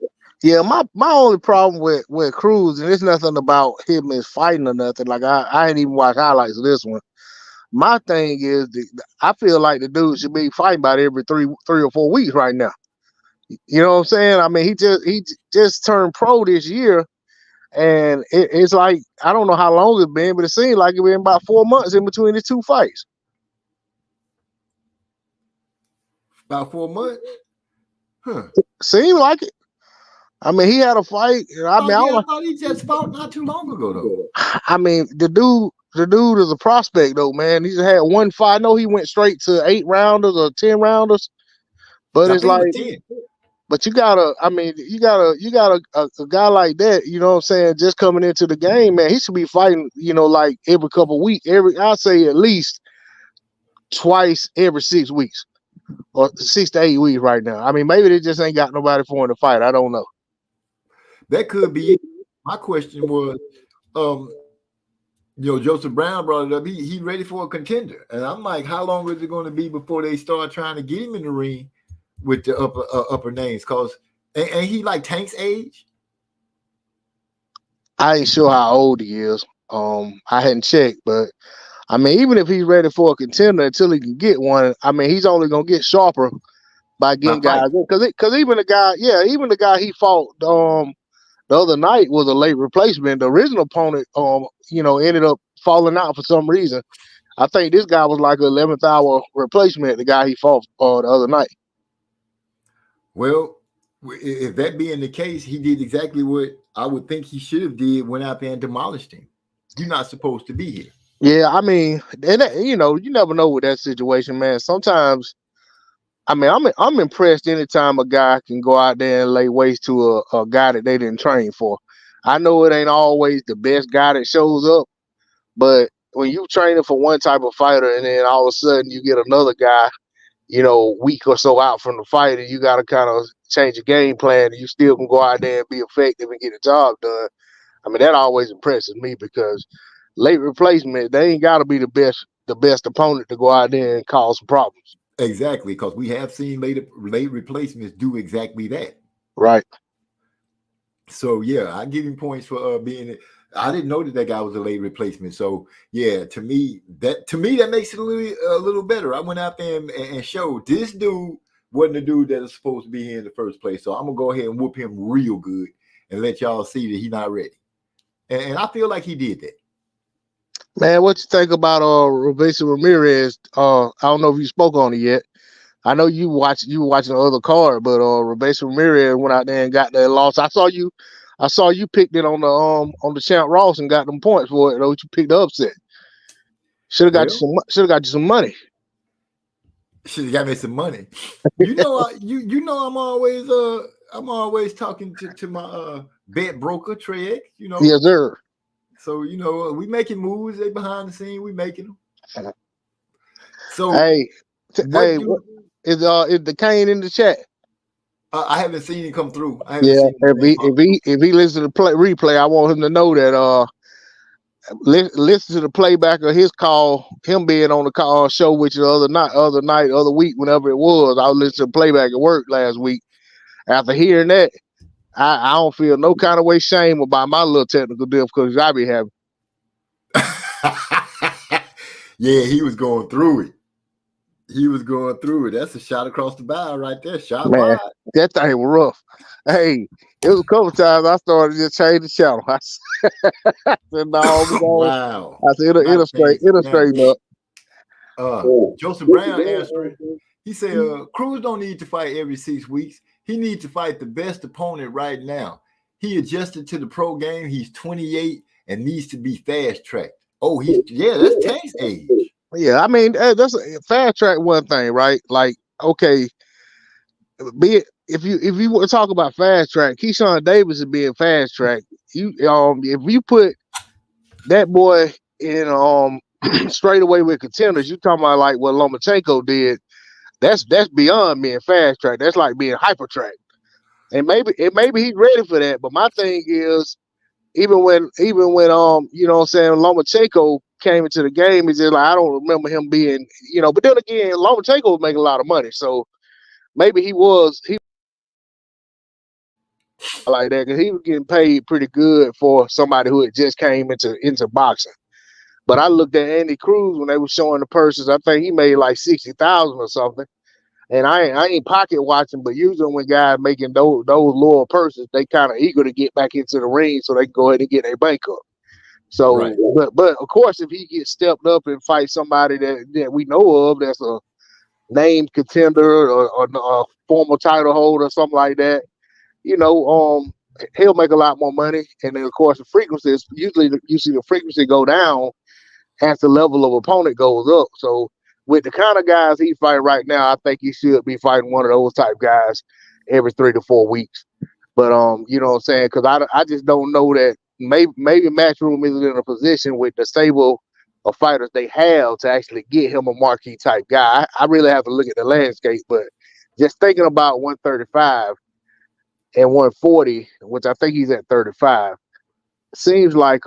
Yeah, my only problem with Cruz, and it's nothing about him as fighting or nothing. Like I ain't even watch highlights of this one. My thing is, I feel like the dude should be fighting about every three or 4 weeks right now. You know what I'm saying? I mean, he just turned pro this year, and it's like I don't know how long it's been, but it seems like it's been about 4 months in between the 2 fights. About 4 months? Huh. Seemed like it. I mean, he had a fight. I thought he just fought not too long ago, though. I mean, the dude is a prospect, though, man. He just had one fight. I know he went straight to 8 rounders or 10 rounders, but it's like, But you gotta, I mean, you got a guy like that, you know what I'm saying, just coming into the game, man, he should be fighting, like every couple weeks, I'd say at least twice every 6 weeks or 6 to 8 weeks right now. I mean, maybe they just ain't got nobody for him to fight. I don't know. That could be it. My question was, Joseph Brown brought it up. He ready for a contender, and I'm like, how long is it going to be before they start trying to get him in the ring with the upper names? Cause and he like Tank's age. I ain't sure how old he is. I hadn't checked, but I mean, even if he's ready for a contender until he can get one, I mean, he's only gonna get sharper by getting guys. Because even the guy he fought the other night was a late replacement. The original opponent, ended up falling out for some reason. I think this guy was like an 11th hour replacement. The guy he fought the other night. Well, if that being the case, he did exactly what I would think he should have did. Went out there and demolished him. You're not supposed to be here. Yeah, I mean, and you never know with that situation, man. Sometimes, I mean, I'm impressed anytime a guy can go out there and lay waste to a guy that they didn't train for. I know it ain't always the best guy that shows up, but when you training for one type of fighter and then all of a sudden you get another guy, week or so out from the fight, and you got to kind of change your game plan, and you still can go out there and be effective and get the job done. I mean, that always impresses me because late replacement, they ain't got to be the best opponent to go out there and cause some problems. Exactly, because we have seen late replacements do exactly that. Right. So yeah, I give him points for being. I didn't know that guy was a late replacement. So yeah, to me that makes it a little better. I went out there and showed this dude wasn't the dude that was supposed to be here in the first place. So I'm gonna go ahead and whoop him real good and let y'all see that he's not ready. And I feel like he did that. Man, what you think about Robeisy Ramirez? I don't know if you spoke on it yet. I know you were watching the other card, but Robeisy Ramirez went out there and got that loss. I saw you picked it on the Champ Ross and got them points for it. Though you picked the upset. Should have got you some money. Should have got me some money. I'm always talking to my bet broker Trey. Yes, sir. So we making moves. They behind the scene. We making them. So is the Kane in the chat? I haven't seen him come through. If he listens to the replay, I want him to know that listen to the playback of his call, him being on the show with you the other week, whenever it was. I was listening to playback at work last week. After hearing that, I don't feel no kind of way shame about my little technical difficulties I be having. Yeah, he was going through it. That's a shot across the bow right there. Shot wide. That thing was rough. Hey, it was a couple times I started to just change the channel. I said, no, wow. I said, it'll straighten up. Joseph Brown answering. He said, Cruz don't need to fight every 6 weeks. He needs to fight the best opponent right now. He adjusted to the pro game. He's 28 and needs to be fast-tracked. Oh, that's Tank's age. Yeah, I mean, that's a fast track one thing, right? Like, okay, if you want to talk about fast track, Keyshawn Davis is being fast track. If you put that boy in straight away with contenders, you talking about like what Lomachenko did. That's beyond being fast track. That's like being hyper track. And maybe he's ready for that. But my thing is, even when you know what I'm saying, Lomachenko came into the game, it's just like I don't remember him being, but then again, Lomachenko was making a lot of money. So maybe he like that because he was getting paid pretty good for somebody who had just came into boxing. But I looked at Andy Cruz when they were showing the purses. I think he made like 60,000 or something. And I ain't pocket watching, but usually when guys making those lower purses, they kind of eager to get back into the ring so they can go ahead and get their bank up. So, right. but of course, if he gets stepped up and fight somebody that we know of, that's a named contender or a former title holder or something like that, he'll make a lot more money. And then of course the frequencies, usually you see the frequency go down as the level of opponent goes up. So with the kind of guys he fight right now, I think he should be fighting one of those type guys. every 3 to 4 weeks. But you know what I'm saying? Because I just don't know that maybe Matchroom isn't in a position with the stable of fighters they have to actually get him a marquee type guy. I really have to look at the landscape, but just thinking about 135 and 140, which I think he's at 35, seems like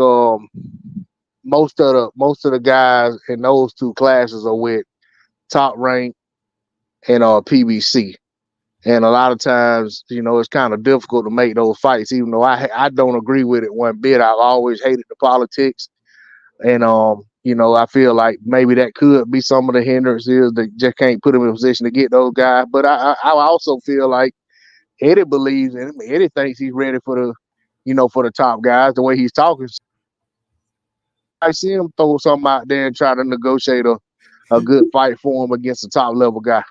most of the guys in those two classes are with Top Rank and PBC. And a lot of times, you know, it's kind of difficult to make those fights, even though I don't agree with it one bit. I've always hated the politics. And, you know, I feel like maybe that could be some of the hindrances that just can't put him in a position to get those guys. But I also feel like Eddie believes in him. Eddie thinks he's ready for the, you know, for the top guys, the way he's talking. I see him throw something out there and try to negotiate a good fight for him against a top level guy.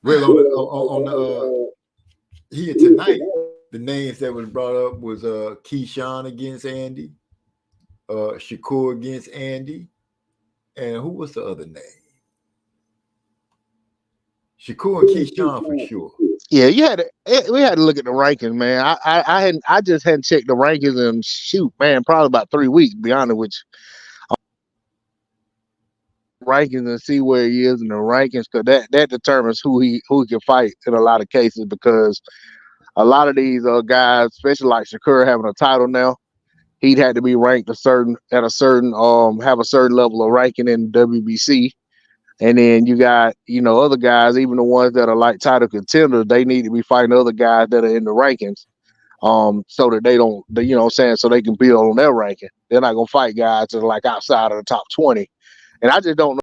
Well, on the here tonight, the names that was brought up was Keyshawn against Andy, Shakur against Andy, and who was the other name? Shakur and Keyshawn for sure. Yeah, we had to look at the rankings, man. I just hadn't checked the rankings and shoot, man, probably about 3 weeks, to be honest with you. Rankings and see where he is in the rankings, because that determines who he can fight in a lot of cases, because a lot of these guys, especially like Shakur having a title now, he'd had to be ranked have a certain level of ranking in WBC. And then you got, you know, other guys, even the ones that are like title contenders, they need to be fighting other guys that are in the rankings, so that they don't, you know what I'm saying, so they can build on their ranking. They're not gonna fight guys that are like outside of the top 20. And I just don't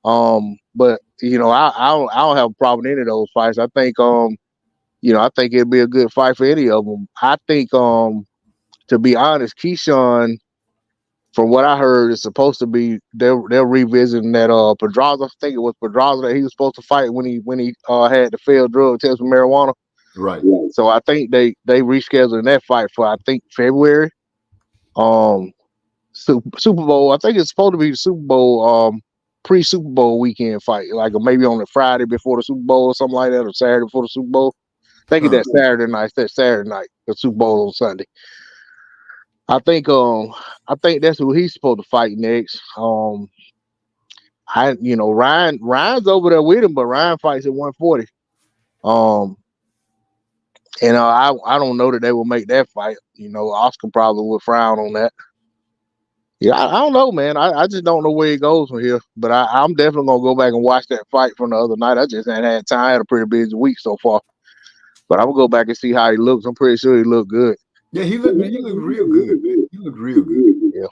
know. But you know, I don't have a problem in any of those fights. I think you know, I think it'd be a good fight for any of them. I think to be honest, Keyshawn, from what I heard, is supposed to be they're revisiting that Pedraza. I think it was Pedraza that he was supposed to fight when he had the failed drug test with marijuana. Right. So I think they rescheduling that fight for, I think, February. Super Bowl. I think it's supposed to be the Super Bowl pre-Super Bowl weekend fight, like maybe on the Friday before the Super Bowl or something like that, or Saturday before the Super Bowl. I think it's that Saturday night. That Saturday night, the Super Bowl on Sunday. I think that's who he's supposed to fight next. You know, Ryan's over there with him, but Ryan fights at 140. And I don't know that they will make that fight. You know, Oscar probably would frown on that. Yeah, I don't know, man. I just don't know where it goes from here. But I'm definitely gonna go back and watch that fight from the other night. I just ain't had time. I had a pretty busy week so far. But I'm gonna go back and see how he looks. I'm pretty sure he looked good. Yeah, he looked real good, man. He looked real good. Yeah.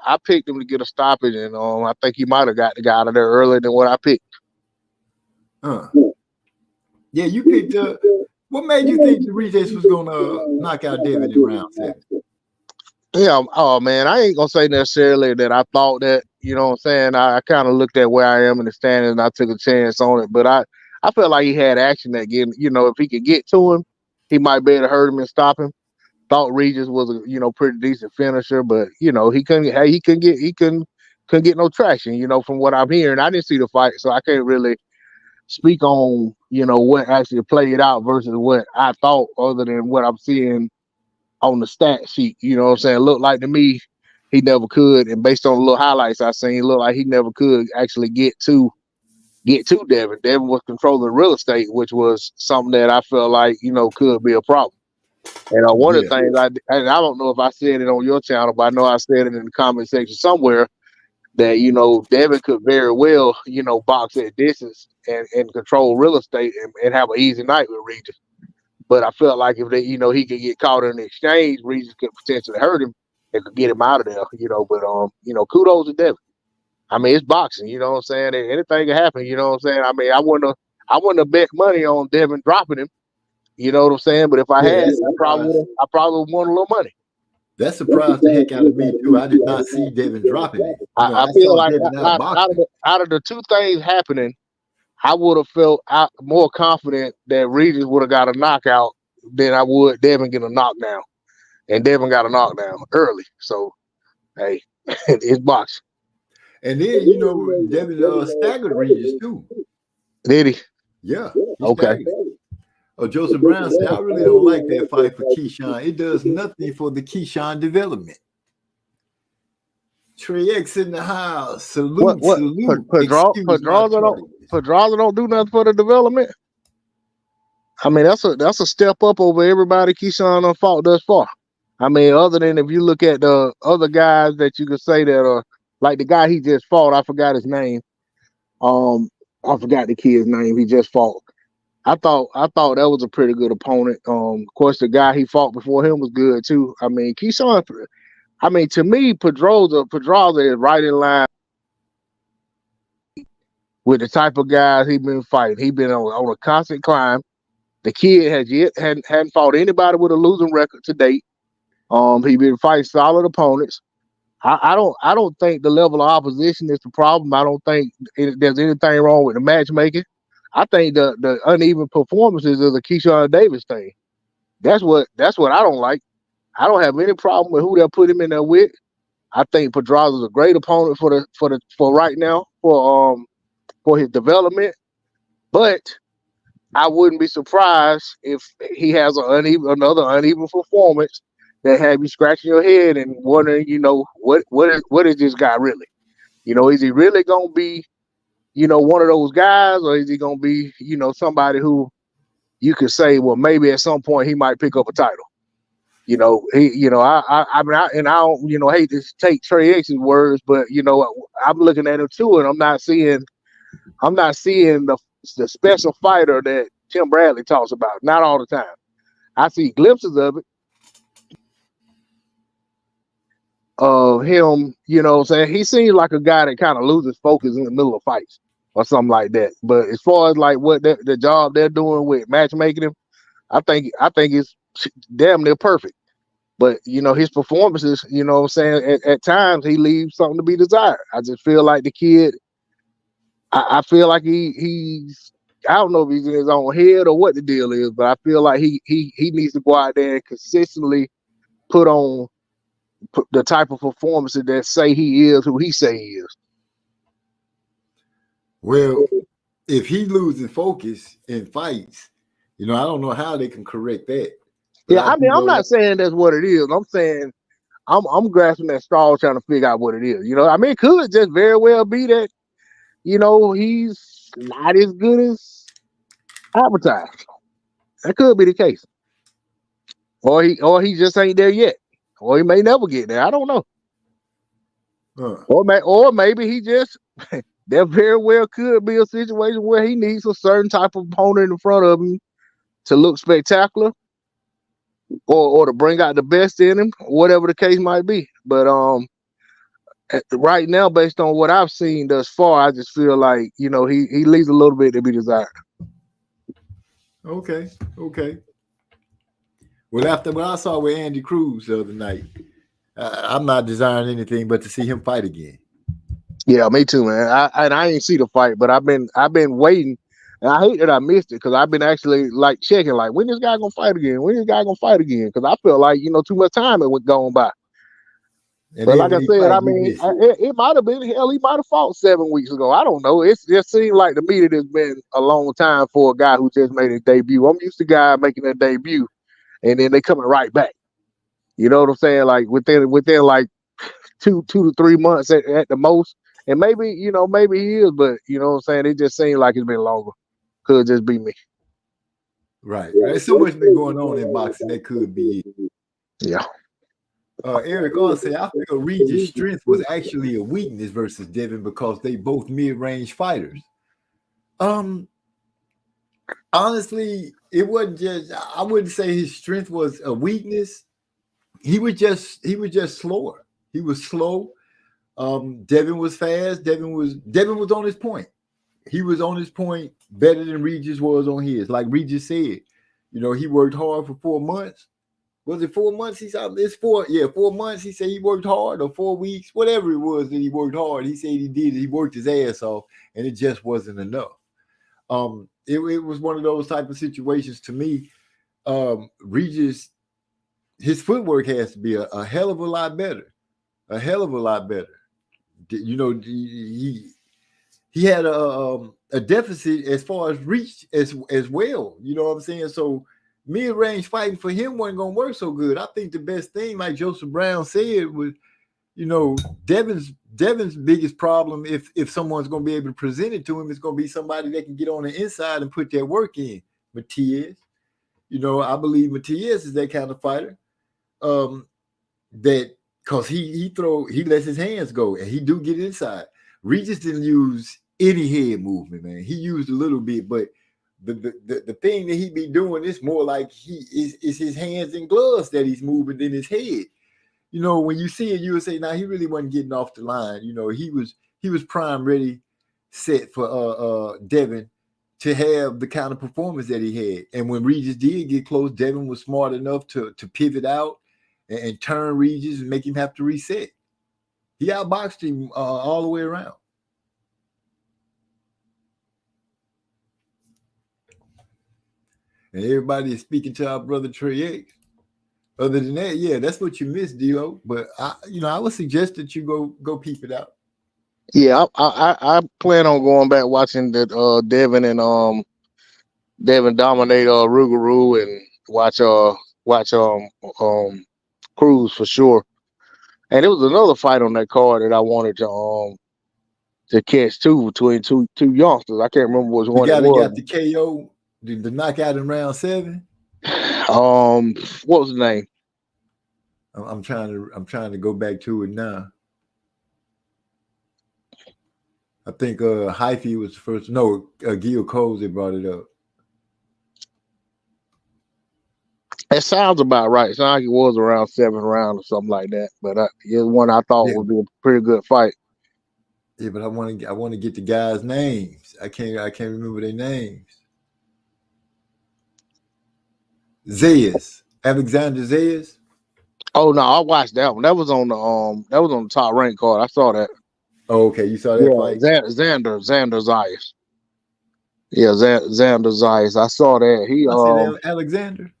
I picked him to get a stoppage, and I think he might have got the guy out of there earlier than what I picked. Yeah, you picked what made you think Regis was gonna knock out Devin in round 7? Yeah, oh man, I ain't gonna say necessarily that I thought that, you know what I'm saying. I kind of looked at where I am in the standings and I took a chance on it, but I felt like he had action that game. You know, if he could get to him, he might be able to hurt him and stop him. Thought Regis was a pretty decent finisher, but you know, he couldn't get no traction, you know, from what I'm hearing. I didn't see the fight, so I can't really speak on, you know, what actually played out versus what I thought, other than what I'm seeing on the stat sheet. You know what I'm saying? It looked like to me he never could, and based on the little highlights I seen, it looked like he never could actually get to Devin. Devin was controlling real estate, which was something that I felt like, you know, could be a problem. And one of the things I don't know if I said it on your channel, but I know I said it in the comment section somewhere, that, you know, Devin could very well, you know, box at distance and control real estate and have an easy night with Regis. But I felt like if he could get caught in the exchange, Regis could potentially hurt him and could get him out of there, you know. But you know, kudos to Devin. I mean, it's boxing, you know what I'm saying? Anything can happen, you know what I'm saying? I mean, I wouldn't have bet money on Devin dropping him. You know what I'm saying? But if I had, I probably would won a little money. That surprised the heck out of me too. I did not see Devin dropping it. I feel like out of the two things happening, I would have felt more confident that Regis would have got a knockout than I would Devin get a knockdown. And Devin got a knockdown early. So, hey, it's boxing. And then, you know, Devin staggered Regis too. Did he? Yeah. He Okay. staggered. Oh, Joseph Brown said, I really don't like that fight for Keyshawn. It does nothing for the Keyshawn development. Trey X in the house. Salute. Pedraza don't do nothing for the development. I mean, that's a step up over everybody Keyshawn done fought thus far. I mean, other than if you look at the other guys that you could say that are like the guy he just fought, I forgot his name. I forgot the kid's name he just fought. I thought that was a pretty good opponent. Of course, the guy he fought before him was good too. I mean, Keyshawn. I mean, to me, Pedraza is right in line with the type of guys he been fighting. He been on a constant climb. The kid hadn't fought anybody with a losing record to date. He been fighting solid opponents. I don't think the level of opposition is the problem. I don't think there's anything wrong with the matchmaking. I think the uneven performances is a Keyshawn Davis thing. That's what I don't like. I don't have any problem with who they'll put him in there with. I think Pedraza's a great opponent for right now for his development. But I wouldn't be surprised if he has another uneven performance that have you scratching your head and wondering, what is this guy really? Is he really gonna be, one of those guys, or is he gonna be, somebody who you could say, well, maybe at some point he might pick up a title. I don't, hate to take Trey X's words, but I'm looking at him too, and I'm not seeing the special fighter that Tim Bradley talks about. Not all the time. I see glimpses of it. Him, he seems like a guy that kind of loses focus in the middle of fights or something like that. But as far as like what the job they're doing with matchmaking him, I think it's damn near perfect. But his performances, at times he leaves something to be desired. I just feel like the kid, I feel like he's I don't know if he's in his own head or what the deal is, but I feel like he needs to go out there and consistently put on the type of performances that say he is who he say he is. Well, if he loses focus in fights, I don't know how they can correct that. But yeah, I mean, I'm not saying that's what it is. I'm saying I'm grasping that straw trying to figure out what it is. I mean, it could just very well be that, he's not as good as advertised. That could be the case. Or he just ain't there yet. Or he may never get there. I don't know. Or maybe he just there very well could be a situation where he needs a certain type of opponent in front of him to look spectacular or to bring out the best in him, whatever the case might be. But right now, based on what I've seen thus far, I just feel like, he leaves a little bit to be desired. Okay. Well, after what I saw with Andy Cruz the other night, I'm not desiring anything but to see him fight again. Yeah, me too, man. I ain't see the fight, but I've been waiting, and I hate that I missed it because I've been actually like checking, like when this guy gonna fight again? When this guy gonna fight again? Because I feel like too much time it went going by. And but like I said, I mean, it might have been hell. He might have fought 7 weeks ago. I don't know. It just seemed like to me that it's been a long time for a guy who just made his debut. I'm used to guys making their debut, and then they coming right back. You know what I'm saying? Like within like two to 3 months at the most. And maybe he is, but you know what I'm saying? It just seems like it's been longer. Could just be me. Right. There's so much been going on in boxing. That could be it. Yeah. Eric also said, I feel Regis' strength was actually a weakness versus Devin because they both mid-range fighters. Honestly, it wasn't just, I wouldn't say his strength was a weakness. He was just slower. He was slow. Devin was fast. Devin was on his point. He was on his point better than Regis was on his. Like Regis said, he worked hard for 4 months. Was it 4 months? He said it's 4. Yeah, 4 months. He said he worked hard, or 4 weeks, whatever it was that he worked hard. He said he did. He worked his ass off, and it just wasn't enough. It was one of those type of situations to me. Regis, his footwork has to be a hell of a lot better. A hell of a lot better. He he had a deficit as far as reach as well. You know what I'm saying? So mid-range fighting for him wasn't gonna work so good. I think the best thing, like Joseph Brown said, was, you know, Devin's biggest problem, if someone's gonna be able to present it to him, is gonna be somebody that can get on the inside and put their work in. Matias, you know, I believe Matias is that kind of fighter. That because he lets his hands go and he do get inside. Regis didn't use any head movement, man. He used a little bit, but the thing that he be doing is more like is his hands and gloves that he's moving than his head. You know, when you see it, you would say, nah, he really wasn't getting off the line. You know, he was prime ready, set for Devin to have the kind of performance that he had. And when Regis did get close, Devin was smart enough to pivot out and turn Regis and make him have to reset. He outboxed him all the way around. And everybody is speaking to our brother Trey X. Other than that, yeah, that's what you missed, Dio. But I would suggest that you go peep it out. Yeah, I plan on going back watching that Devin dominate Rougarou and watch Cruz for sure. And there was another fight on that card that I wanted to catch too, between two youngsters. I can't remember which one it was. Got the KO, the knockout in round 7. What was the name? I'm trying to go back to it now. I think Hyphy was the first. No, Gil Coles brought it up. It sounds about right. It sounds like it was around 7th round or something like that. But it's one I thought would be a pretty good fight. Yeah, but I want to get the guys' names. I can't remember their names. Zayas, Alexander Zayas. Oh no, I watched that one. That was on the top rank card. I saw that. Oh, okay, you saw that fight. Xander Zayas. Yeah, Xander Zayas. I saw that. He Alexander.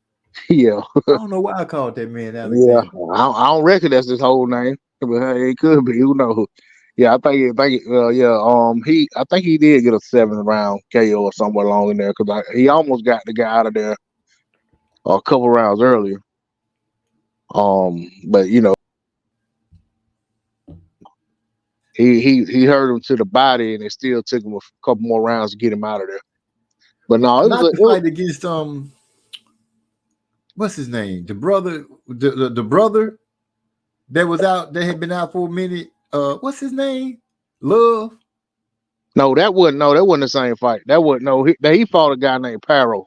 Yeah. I don't know why I called that man Alexander. Yeah, I don't reckon that's his whole name, but it could be. Who knows? Yeah, I think he did get a 7th round KO or somewhere along in there because he almost got the guy out of there a couple rounds earlier. But you know, he hurt him to the body, and it still took him a couple more rounds to get him out of there. But no, it was the fight against what's his name? The brother, the brother that was out, that had been out for a minute. What's his name? Love. No, that wasn't the same fight. He fought a guy named Paro.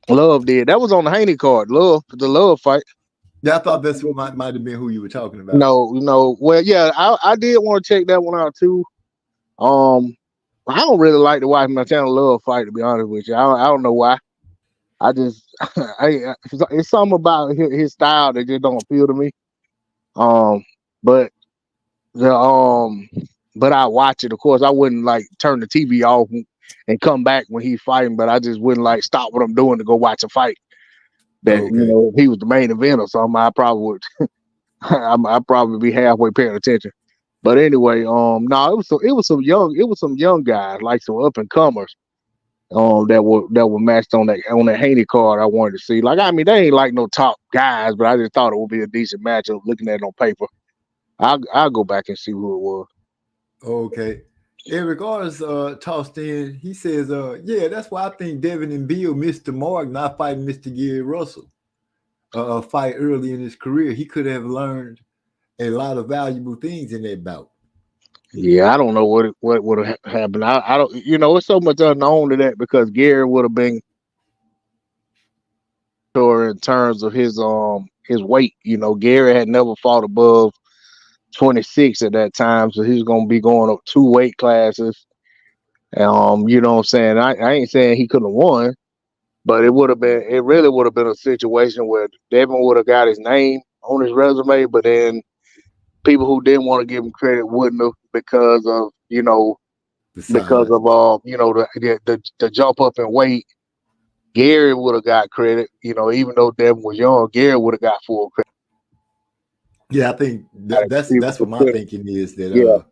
Love did. That was on the Haney card. The Love fight. Yeah, I thought that's what might have been who you were talking about. No. Well, yeah, I did want to check that one out too. I don't really like to watch Montana Love fight, to be honest with you. I don't know why. I just, it's something about his style that just don't appeal to me. But I watch it. Of course, I wouldn't like turn the TV off and come back when he's fighting, but I just wouldn't like stop what I'm doing to go watch a fight. That you know, if he was the main event or something, I probably would. I'd probably be halfway paying attention. But anyway, no, it was some young guys, like some up and comers, that were matched on that Haney card. I wanted to see. Like, I mean, they ain't like no top guys, but I just thought it would be a decent matchup looking at it on paper. I'll go back and see who it was. Okay. Eric Ars tossed in. He says, yeah, that's why I think Devin and Bill missed the mark not fighting Mr. Gary Russell. A fight early in his career. He could have learned a lot of valuable things in that bout. Yeah, I don't know what would have happened. I don't, you know, it's so much unknown to that because Gary would have been sure in terms of his weight. You know, Gary had never fought above 26 at that time, so he's gonna be going up 2 weight classes. You know what I'm saying? I ain't saying he couldn't have won, but it really would have been a situation where Devin would have got his name on his resume, but then people who didn't want to give him credit wouldn't have because of, you know, you know, the jump up in weight. Gary would have got credit, you know, even though Devin was young, Gary would have got full credit. Yeah, I think that's what my thinking is, that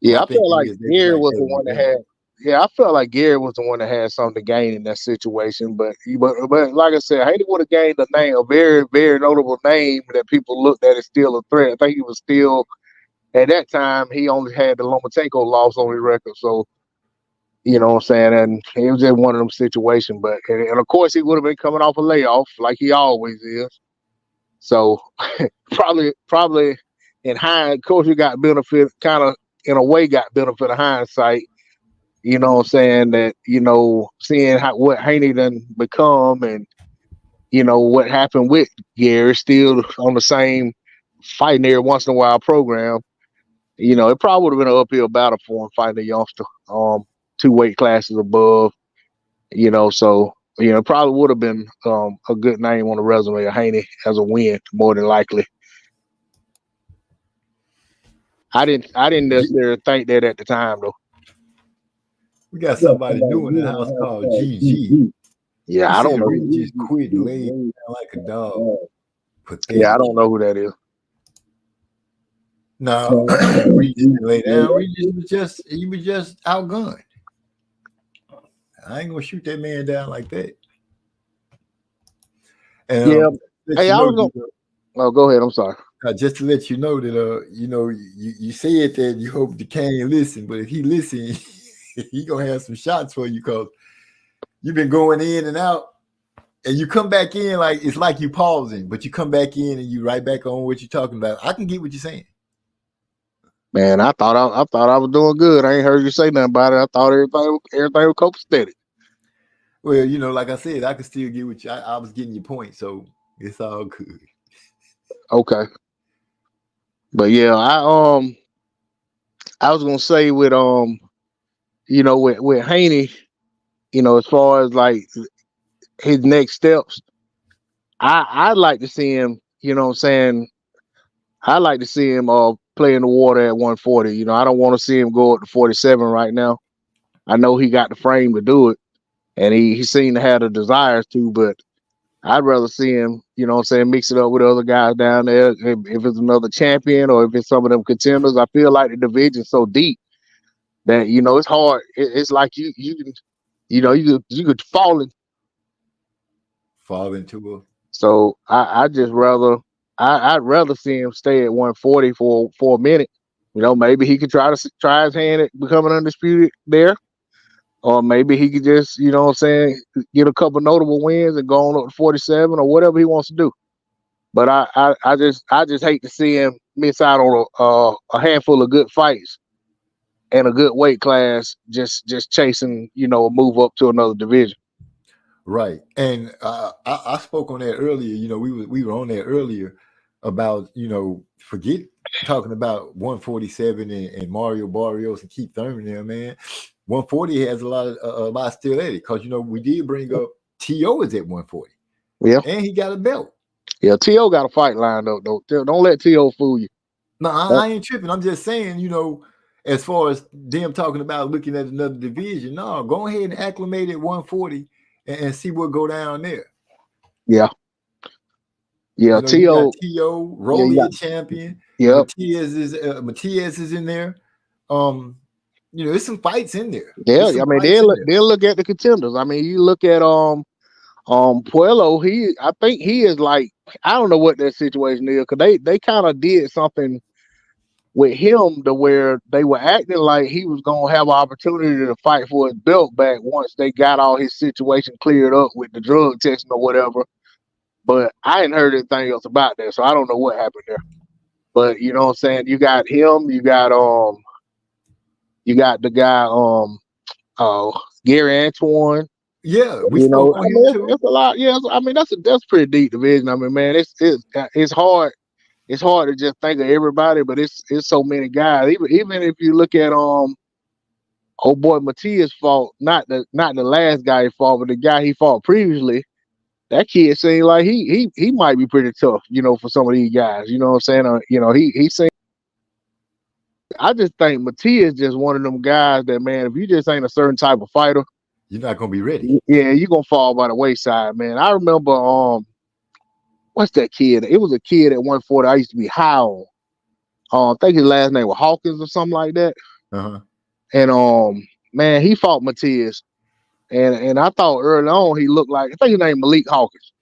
Yeah, I I think felt it like is. They was Gary like was that the with one that them. had. Yeah, I felt like Gary was the one that had something to gain in that situation. But like I said, Haney would have gained a name, a very very notable name that people looked at as still a threat. I think he was still at that time. He only had the Lomachenko loss on his record, so you know what I'm saying. And it was just one of them situations. But and of course he would have been coming off a layoff like he always is. So probably in hindsight, course, you got benefit, kind of in a way, got benefit of hindsight. You know what I'm saying? That, seeing what Haney done become and, what happened with Gary, still on the same fighting every once in a while program. It probably would have been an uphill battle for him fighting a youngster, 2 weight classes above, so, it probably would have been a good name on the resume of Haney as a win, more than likely. I didn't necessarily think that at the time though. We got somebody new in the house called GG. Yeah, He I don't said know. Reed just quit and laid down like a dog. Pathetic. Yeah, I don't know who that is. No, Reed didn't lay down. Reed he was just outgunned. I ain't gonna shoot that man down like that. And Yeah. Hey, I was gonna. Oh, go ahead. I'm sorry. Just to let you know that you said that you hope the Kane listen, but if he listen, he gonna have some shots for you because you've been going in and out, and you come back in like it's like you pausing, but you come back in and you right back on what you're talking about. I can get what you're saying. Man, I thought I was doing good. I ain't heard you say nothing about it. I thought everything was copacetic. Well, like I said, I can still get what you. I was getting your point, so it's all good. Okay. But yeah, I was gonna say with with Haney, as far as like his next steps, I'd like to see him, I'd like to see him play in the water at 140. I don't want to see him go up to 47 right now. I know he got the frame to do it, and he seemed to have the desires to, but I'd rather see him, mix it up with other guys down there. If it's another champion or if it's some of them contenders, I feel like the division's so deep that it's hard. It's like you could fall into it. So I'd rather see him stay at 140 for a minute. Maybe he could try his hand at becoming undisputed there. Or maybe he could just, get a couple notable wins and go on up to 47 or whatever he wants to do. But I just hate to see him miss out on a handful of good fights and a good weight class, just chasing, a move up to another division. Right. And I spoke on that earlier. We were on there earlier about, forget talking about 147 and Mario Barrios and Keith Thurman there, man. 140 has a lot still at it because we did bring up T.O. is at 140. Yeah, and he got a belt. Yeah, T.O. got a fight lined up though. Don't let T.O. fool you. No, I ain't tripping. I'm just saying, as far as them talking about looking at another division, no, go ahead and acclimate at 140 and see what go down there. Yeah. Yeah, T.O. Rolly champion. Yeah, Matias is in there. There's some fights in there. Yeah, I mean they'll look at the contenders. I mean, you look at Puello. I think he is like, I don't know what that situation is because they kind of did something with him to where they were acting like he was gonna have an opportunity to fight for his belt back once they got all his situation cleared up with the drug testing or whatever. But I ain't heard anything else about that, so I don't know what happened there. But you know what I'm saying? You got him, you got the guy Gary Antoine. Yeah, we spoke on him too. It's a lot. Yeah, I mean that's pretty deep division. I mean, man, it's hard. It's hard to just think of everybody, but it's so many guys. Even if you look at old boy Matias fought, not the last guy he fought, but the guy he fought previously. That kid seemed like he might be pretty tough, for some of these guys. You know what I'm saying? He seemed. I just think Matias just one of them guys that, man, if you just ain't a certain type of fighter, you're not gonna be ready. Yeah, you're gonna fall by the wayside, man. I remember what's that kid? It was a kid at 140 I used to be high on. I think his last name was Hawkins or something like that. Uh-huh. And man, he fought Matias. And I thought early on he looked like, I think his name Malik Hawkins.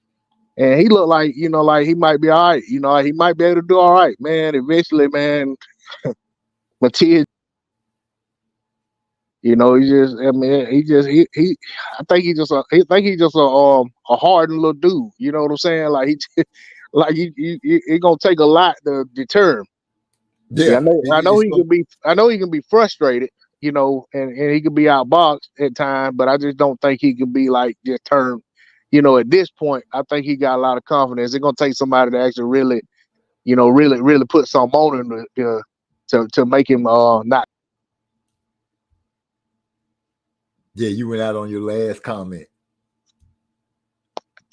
And he looked like, like he might be all right. He might be able to do all right, man. Eventually, man, Matias, he just, I mean, I think he's just a hardened little dude. You know what I'm saying? Like he gonna take a lot to deter him. Yeah. I know he can be frustrated, and he can be outboxed at times, but I just don't think he can be like determined. At this point, I think he got a lot of confidence. It's gonna take somebody to actually really, really put some on him to make him not. Yeah, you went out on your last comment.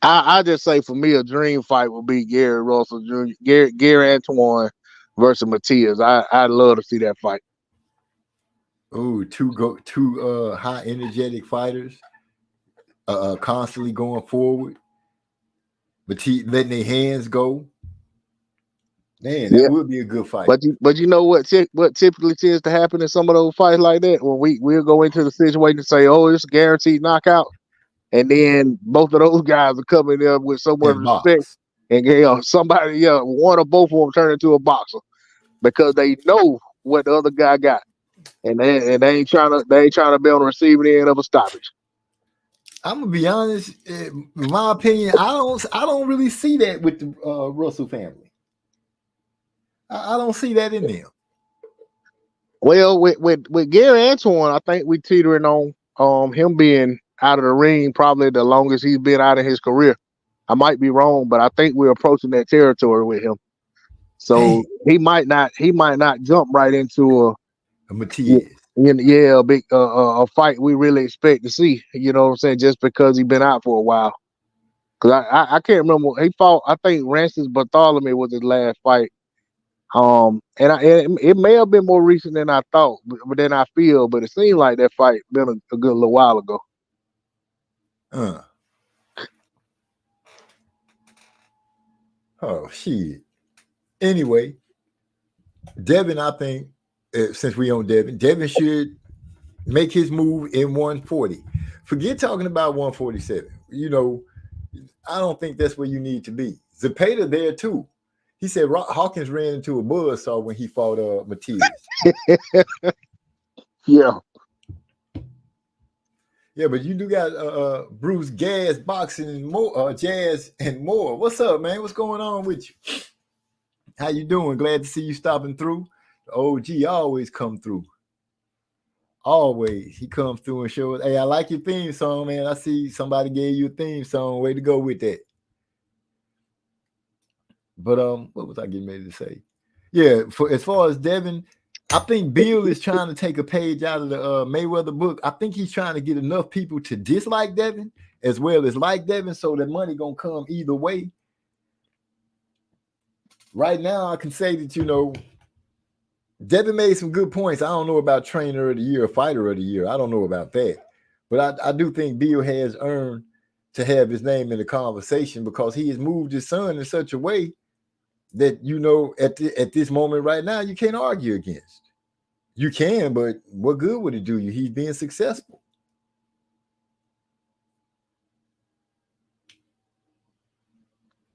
I just say for me, a dream fight would be Gary Russell Jr., Gary Antoine versus Matias. I'd love to see that fight. Oh, two high energetic fighters, constantly going forward, but letting their hands go. Man, that would be a good fight. But you know what typically tends to happen in some of those fights like that, when we'll go into the situation and say, oh, it's a guaranteed knockout, and then both of those guys are coming there with so much respect, and somebody, one or both of them turn into a boxer because they know what the other guy got, and they ain't trying to be on the receiving end of a stoppage. I'm gonna be honest, in my opinion, I don't really see that with the Russell family. I don't see that in them. Well, with Gary Antoine, I think we teetering on him being out of the ring probably the longest he's been out of his career. I might be wrong, but I think we're approaching that territory with him. So he might not jump right into a Matias. A big a fight we really expect to see. You know what I'm saying? Just because he's been out for a while. Because I can't remember, he fought. I think Rancis Bartholomew was his last fight. It may have been more recent than I thought, but then I feel. But it seemed like that fight been a good little while ago. Oh shit. Anyway, Devin, I think since we own Devin should make his move in 140. Forget talking about 147. I don't think that's where you need to be. Zepeda there too. He said Hawkins ran into a buzzsaw when he fought Matias. Yeah. Yeah, but you do got Bruce Gas boxing and more, Jazz and more. What's up, man? What's going on with you? How you doing? Glad to see you stopping through. The OG always come through. Always. He comes through and shows, hey, I like your theme song, man. I see somebody gave you a theme song. Way to go with that. But what was I getting ready to say? Yeah, as far as Devin, I think Bill is trying to take a page out of the Mayweather book. I think he's trying to get enough people to dislike Devin as well as like Devin, so that money gonna come either way. Right now, I can say that Devin made some good points. I don't know about trainer of the year or fighter of the year. I don't know about that, but I do think Bill has earned to have his name in the conversation because he has moved his son in such a way that at this moment right now you can't argue against. You can, but what good would it do you? He's being successful.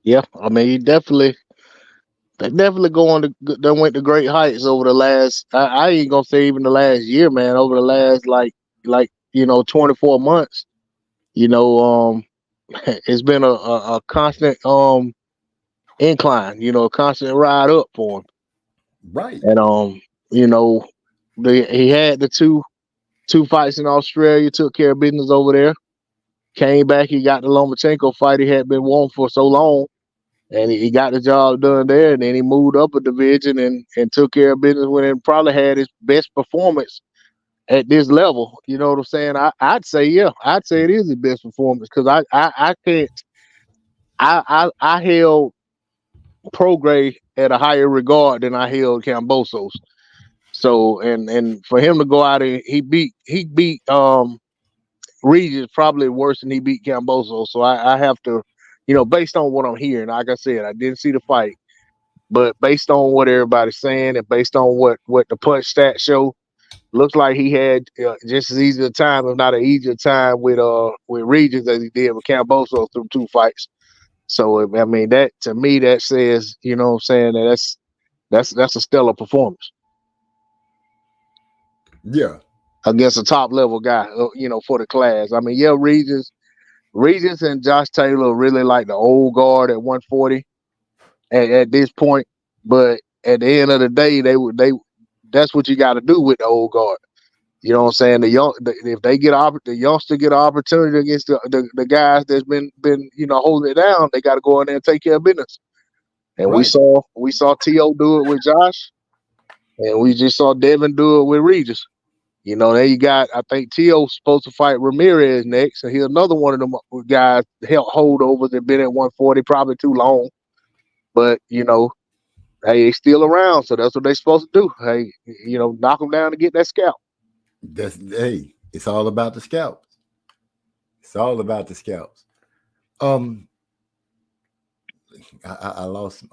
Yeah, I mean, they definitely went to great heights over the last. I ain't gonna say even the last year, man. Over the last like 24 months. It's been a constant incline, a constant ride up for him. Right. And he had the two fights in Australia, took care of business over there. Came back, he got the Lomachenko fight he had been wanting for so long, and he got the job done there. And then he moved up a division and took care of business when it probably had his best performance at this level. You know what I'm saying? I'd say it is his best performance because I can't. I held Prograis at a higher regard than I held Kambosos. So and for him to go out and he beat Regis probably worse than he beat Kambosos. So I have to, based on what I'm hearing, like I said, I didn't see the fight, but based on what everybody's saying and based on what the punch stats show, Looks like he had just as easy a time, if not an easier time, with Regis as he did with Camboso through 2 fights. So I mean, that to me, that says, you know what I'm saying, that's a stellar performance. Yeah. Against a top level guy, you know, for the class. I mean, yeah, Regis and Josh Taylor really like the old guard at 140 at this point. But at the end of the day, they that's what you got to do with the old guard. You know what I'm saying? If they get the youngster get an opportunity against the guys that's been you know holding it down, they got to go in there and take care of business. And Right. we saw T.O. do it with Josh, and we just saw Devin do it with Regis. You know, then you got, I think T.O.'s supposed to fight Ramirez next, and he's another one of them guys held holdovers that been at 140 probably too long. But you know, hey, they still around, so that's what they supposed to do. Hey, you know, knock them down to get that scalp. It's all about the scalps. It's all about the scalps. I lost.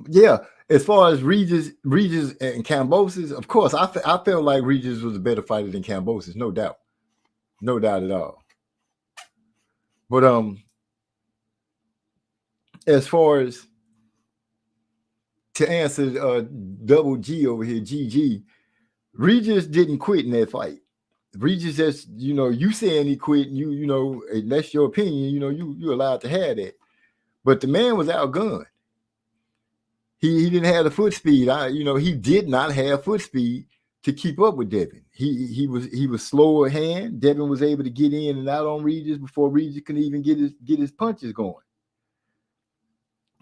Yeah, as far as Regis and Kambosos, of course, I felt like Regis was a better fighter than Kambosos, no doubt at all. But as far as to answer Double G over here, GG, Regis didn't quit in that fight. Regis just, you know, you saying he quit, you know, and that's your opinion, you know, you're allowed to have that. But the man was outgunned. He didn't have the foot speed. He did not have foot speed to keep up with Devin. He was slower hand. Devin was able to get in and out on Regis before Regis could even get his punches going.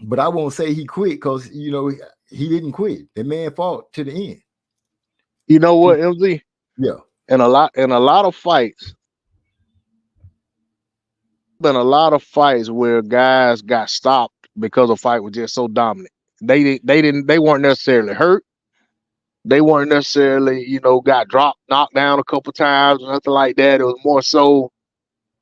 But I won't say he quit because, you know, he didn't quit. The man fought to the end. You know what, MZ? Yeah. In a lot of fights, been a lot of fights where guys got stopped because the fight was just so dominant. They weren't necessarily hurt. They weren't necessarily, you know, got knocked down a couple times or nothing like that. It was more so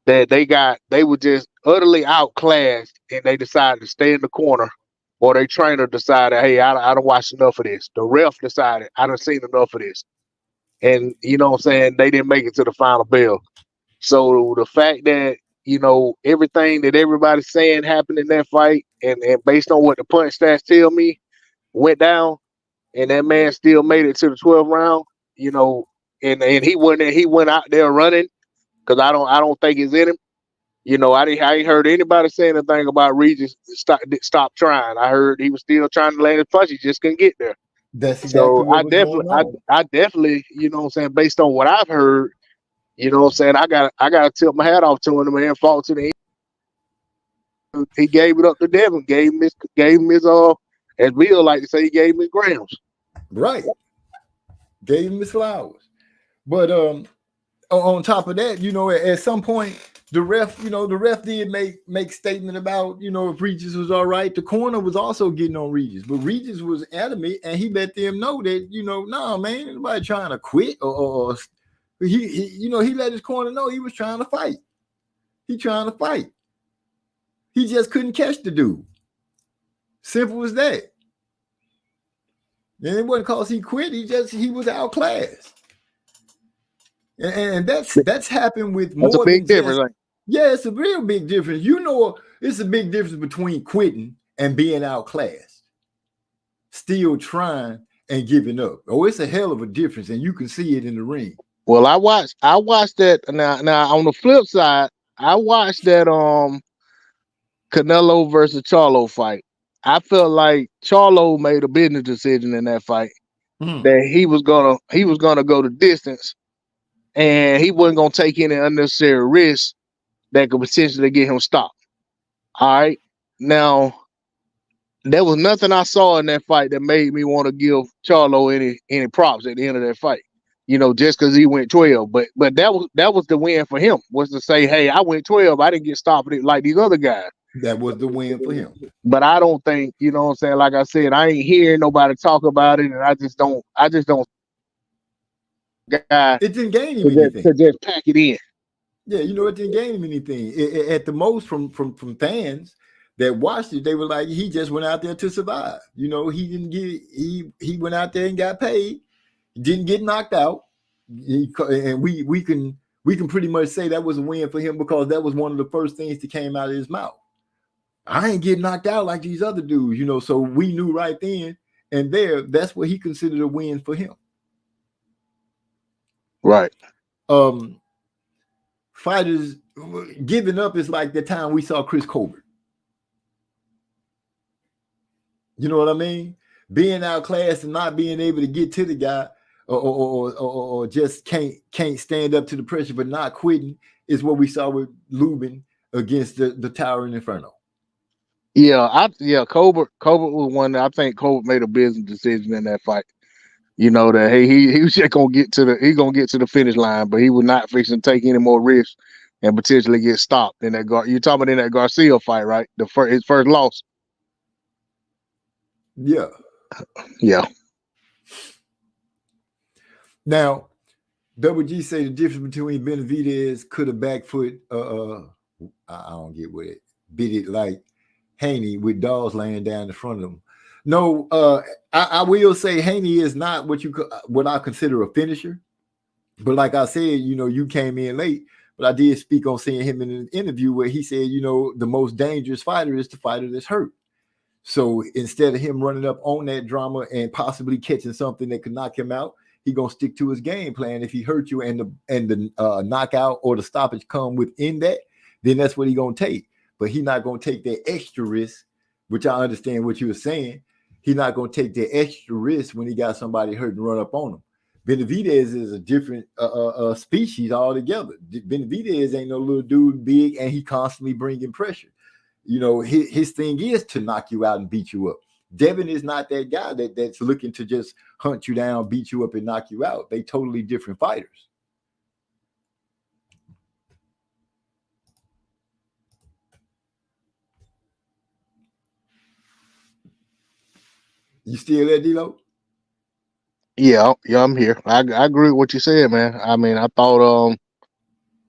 that they were just utterly outclassed and they decided to stay in the corner, or their trainer decided, hey, I done watched enough of this. The ref decided, I done seen enough of this. And you know what I'm saying, they didn't make it to the final bell. So the fact that, you know, everything that everybody's saying happened in that fight, and based on what the punch stats tell me, went down, and that man still made it to the 12th round, you know, and he went out there running, because I don't think it's in him. You know, I ain't heard anybody say anything about Regis stop trying. I heard he was still trying to land his punch, he just couldn't get there. That's exactly what I definitely, you know what I'm saying, based on what I've heard, you know what I'm saying, I gotta tip my hat off to him. The man fought to the end. He gave it up to Devin, gave him his as Bill like to say, he gave him his grams. Right. Gave him his flowers. But on top of that, you know, at some point, the ref did make statement about, you know, if Regis was all right. The corner was also getting on Regis, but Regis was adamant, and he let them know that, you know, nah, man, anybody trying to quit or he let his corner know he was trying to fight. He trying to fight. He just couldn't catch the dude. Simple as that. And it wasn't because he quit. He was outclassed. And that's happened with more. That's a big difference. Like, yeah, it's a real big difference. You know, it's a big difference between quitting and being outclassed. Still trying and giving up. Oh, it's a hell of a difference, and you can see it in the ring. Well, I watched that. Now on the flip side, I watched that Canelo versus Charlo fight. I felt like Charlo made a business decision in that fight that he was gonna go the distance, and he wasn't gonna take any unnecessary risks that could potentially get him stopped. All right. Now, there was nothing I saw in that fight that made me want to give Charlo any props at the end of that fight. You know, just because he went 12. But that was the win for him, was to say, hey, I went 12. I didn't get stopped like these other guys. That was the win for him. But I don't think, you know what I'm saying, like I said, I ain't hearing nobody talk about it, and I just don't guy it didn't gain him anything. To just pack it in. Yeah, you know, it didn't gain him anything. At the most, from fans that watched it, they were like, he just went out there to survive. You know, he went out there and got paid. Didn't get knocked out. and we can pretty much say that was a win for him because that was one of the first things that came out of his mouth. I ain't getting knocked out like these other dudes, you know. So we knew right then and there that's what he considered a win for him. Right. Fighters giving up is like the time we saw Chris Colbert. You know what I mean? Being outclassed and not being able to get to the guy, or just can't stand up to the pressure, but not quitting is what we saw with Lubin against the Towering Inferno. Yeah, Colbert was one that I think Colbert made a business decision in that fight. You know that he was just gonna get to the finish line, but he was not fixing to take any more risks and potentially get stopped in that. You're talking about in that Garcia fight, right? His first loss. Yeah. Yeah. Now, Double G say the difference between Benavidez could have back foot. I don't get what it bit it like Haney with Dawes laying down in front of him. No, I will say Haney is not what I consider a finisher. But like I said, you know, you came in late, but I did speak on seeing him in an interview where he said, you know, the most dangerous fighter is the fighter that's hurt. So instead of him running up on that drama and possibly catching something that could knock him out, he gonna stick to his game plan. If he hurt you and the knockout or the stoppage come within that, then that's what he gonna take. But he not gonna take that extra risk, which I understand what you were saying. He not gonna take that extra risk when he got somebody hurt and run up on him. Benavidez is a different species altogether. Benavidez ain't no little dude, big, and he constantly bringing pressure. You know, his thing is to knock you out and beat you up. Devin is not that guy that's looking to just hunt you down, beat you up, and knock you out. They totally different fighters. You still there, D-Lo? Yeah, I'm here. I agree with what you said, man. I mean, I thought,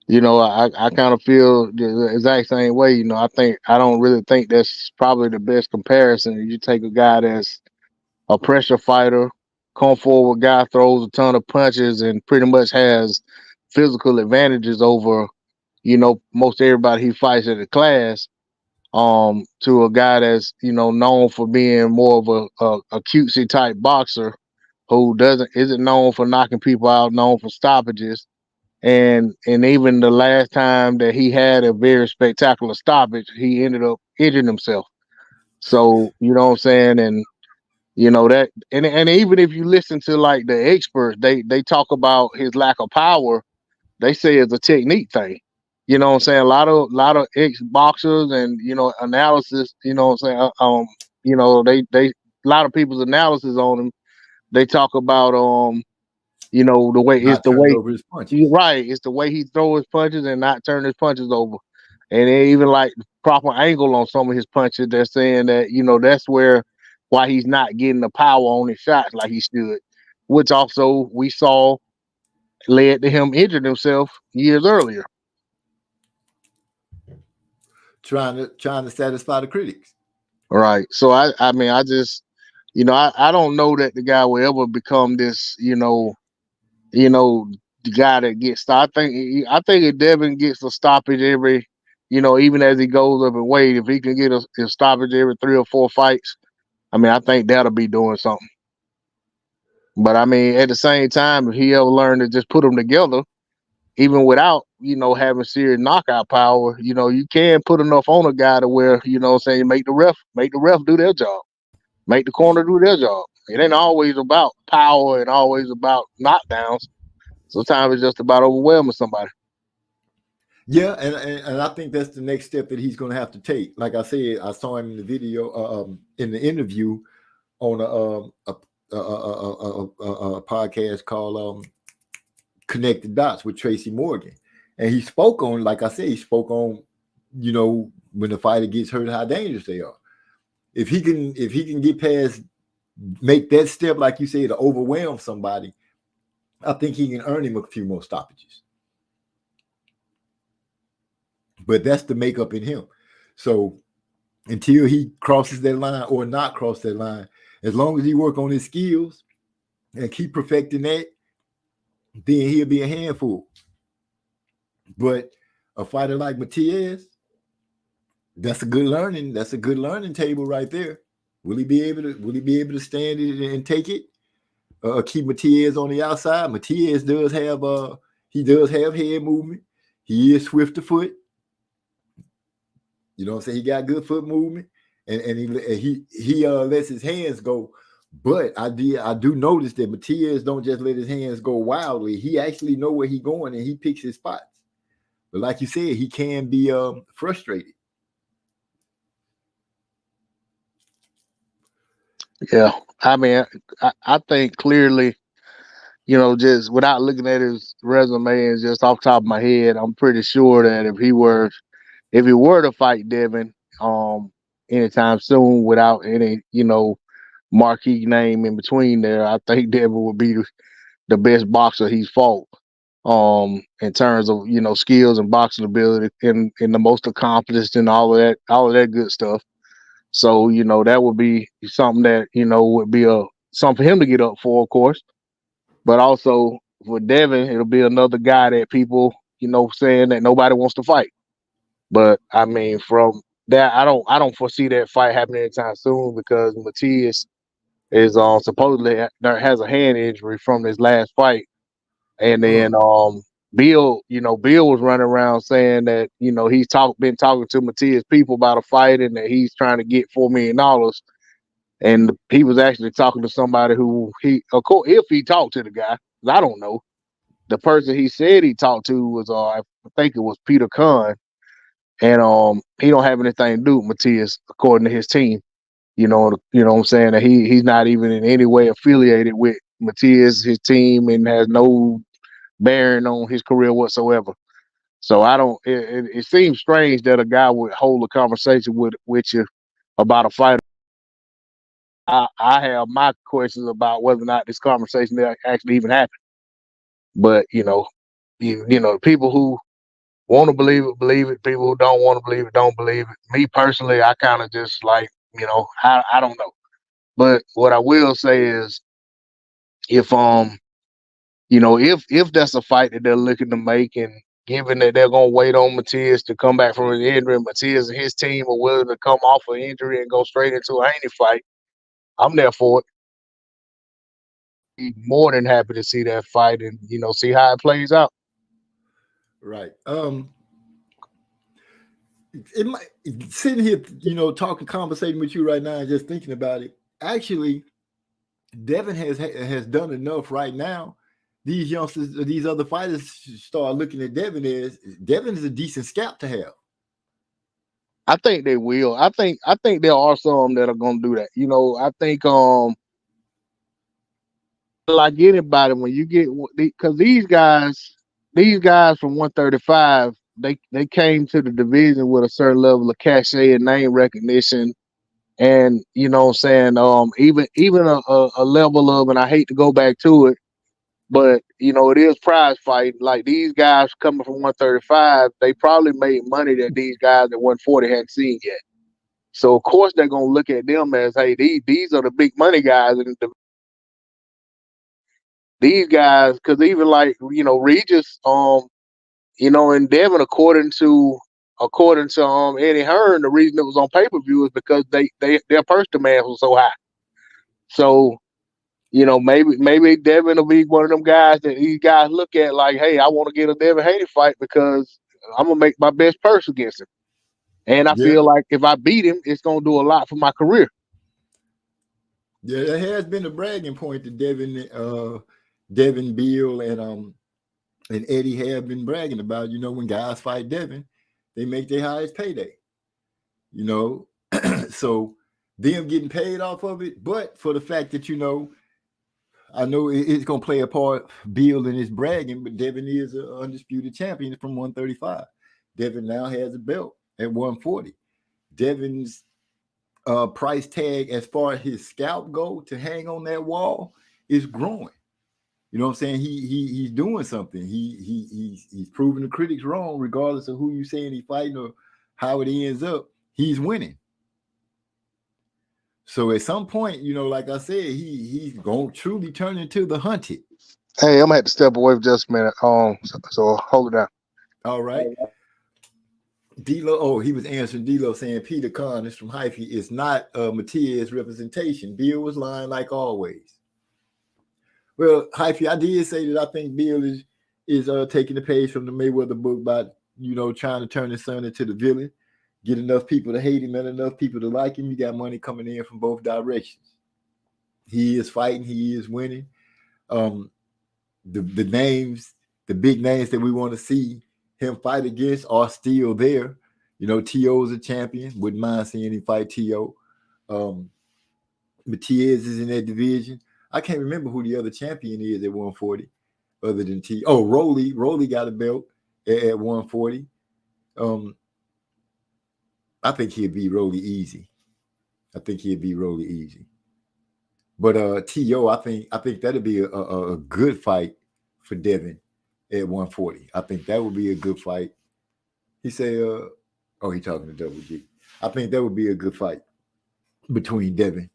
you know, I kind of feel the exact same way. You know, I don't really think that's probably the best comparison. You take a guy that's a pressure fighter, come forward guy, throws a ton of punches, and pretty much has physical advantages over, you know, most everybody he fights in the class. To a guy that's, you know, known for being more of a cutesy type boxer who isn't known for knocking people out, known for stoppages. And even the last time that he had a very spectacular stoppage, he ended up injuring himself. So, you know what I'm saying? And you know that, and even if you listen to like the experts, they talk about his lack of power. They say it's a technique thing. You know what I'm saying? A lot of ex boxers and, you know, analysis. You know what I'm saying? You know, they a lot of people's analysis on him. They talk about you know, the way Not turning over his punches. right. It's the way he throws his punches and not turn his punches over. And they even like proper angle on some of his punches. They're saying that, you know, that's why he's not getting the power on his shots like he should, which also we saw led to him injuring himself years earlier. Trying to satisfy the critics. Right. So I mean, I just, you know, I don't know that the guy will ever become this, you know, the guy that gets stopped. I think if Devin gets a stoppage every, you know, even as he goes up in weight, if he can get a stoppage every 3 or 4 fights, I mean, I think that'll be doing something. But I mean, at the same time, if he ever learned to just put them together, even without, you know, having serious knockout power, you know, you can put enough on a guy to where, you know what I'm saying, make the ref do their job. Make the corner do their job. It ain't always about power and always about knockdowns. Sometimes it's just about overwhelming somebody. Yeah, and I think that's the next step that he's going to have to take. Like I said, I saw him in the video, in the interview on a podcast called Connect the Dots with Tracy Morgan, and he spoke on, like I said, you know, when the fighter gets hurt, how dangerous they are. If he can get past, make that step, like you said, to overwhelm somebody, I think he can earn him a few more stoppages. But that's the makeup in him. So until he crosses that line or not cross that line, as long as he work on his skills and keep perfecting that, then he'll be a handful. But a fighter like Matias, that's a good learning table right there. Will he be able to stand it and take it? Keep Matias on the outside. Matias does have head movement. He is swift of foot. You know what I'm saying? He got good foot movement, and he lets his hands go. But I do notice that Matias don't just let his hands go wildly. He actually know where he's going and he picks his spots. But like you said, he can be frustrated. Yeah, I mean, I think clearly, you know, just without looking at his resume and just off the top of my head, I'm pretty sure that if he were to fight Devin anytime soon without any, you know, marquee name in between there, I think Devin would be the best boxer he's fought in terms of, you know, skills and boxing ability and the most accomplished and all of that good stuff. So, you know, that would be something that, you know, would be something for him to get up for, of course. But also for Devin, it'll be another guy that people, you know, saying that nobody wants to fight. But I mean, from that, I don't foresee that fight happening anytime soon because Matias is supposedly has a hand injury from his last fight. And then Bill was running around saying that, you know, he's been talking to Matias people about a fight and that he's trying to get $4 million. And he was actually talking to somebody who of course, if he talked to the guy, I don't know. The person he said he talked to was I think it was Peter Kahn. And he don't have anything to do with Matias, according to his team. You know what I'm saying? That he's not even in any way affiliated with Matias, his team, and has no bearing on his career whatsoever. So I don't. It seems strange that a guy would hold a conversation with you about a fight. I have my questions about whether or not this conversation actually even happened. But you know, people who want to believe it. People who don't want to believe it, don't believe it. Me personally, I kind of just like, you know, I don't know. But what I will say is, if if that's a fight that they're looking to make, and given that they're gonna wait on Matias to come back from an injury, and Matias and his team are willing to come off an injury and go straight into a Haney fight, I'm there for it. Be more than happy to see that fight and, you know, see how it plays out. Right. It might sitting here, you know, conversating with you right now and just thinking about it. Actually, Devin has done enough right now. These youngsters, these other fighters start looking at Devin as Devin is a decent scalp to have. I think they will. I think there are some that are going to do that. You know, I think like anybody, when you get, because these guys from 135, they came to the division with a certain level of cachet and name recognition, and you know what I'm saying, even a level of, and I hate to go back to it, but you know, it is prize fight. Like these guys coming from 135, they probably made money that these guys at 140 hadn't seen yet. So of course they're gonna look at them as, hey, these are the big money guys, and these guys, because even like, you know, Regis, you know, and Devin, according to Eddie Hearn, the reason it was on pay-per-view is because their purse demand was so high. So, you know, maybe Devin will be one of them guys that these guys look at like, hey, I want to get a Devin Haney fight because I'm gonna make my best purse against him. And I feel like if I beat him, it's gonna do a lot for my career. Yeah, there has been a bragging point that Devin, Bill, and Eddie have been bragging about. You know, when guys fight Devin, they make their highest payday. You know, so them getting paid off of it, but for the fact that, you know, I know it's going to play a part, Bill, in his bragging, but Devin is an undisputed champion from 135. Devin now has a belt at 140. Devin's price tag as far as his scalp go to hang on that wall is growing. You know what I'm saying? He's doing something. He's proving the critics wrong, regardless of who you saying he's fighting or how it ends up. He's winning. So at some point, you know, like I said, he's going to truly turn into the hunted. Hey, I'm gonna have to step away for just a minute. So hold it down. All right. D-Lo, oh, he was answering D-Lo saying Peter Khan is from Hyphy. It's not Matias representation. Bill was lying like always. Well, Hyphy, I did say that I think Bill is taking the page from the Mayweather book about, trying to turn his son into the villain, get enough people to hate him and enough people to like him. You got money coming in from both directions. He is fighting. He is winning. The names, the big names that we want to see him fight against are still there. T.O. is a champion. Wouldn't mind seeing him fight T.O. Matias is in that division. I can't remember who the other champion is at 140 other than T. Oh, Rolly. Rolly got a belt at 140. I think he'd beat Rolly easy. But T.O., I think that'd be a good fight for Devin at 140. I think that would be a good fight. He said, he talking to Double G. I think that would be a good fight between Devin.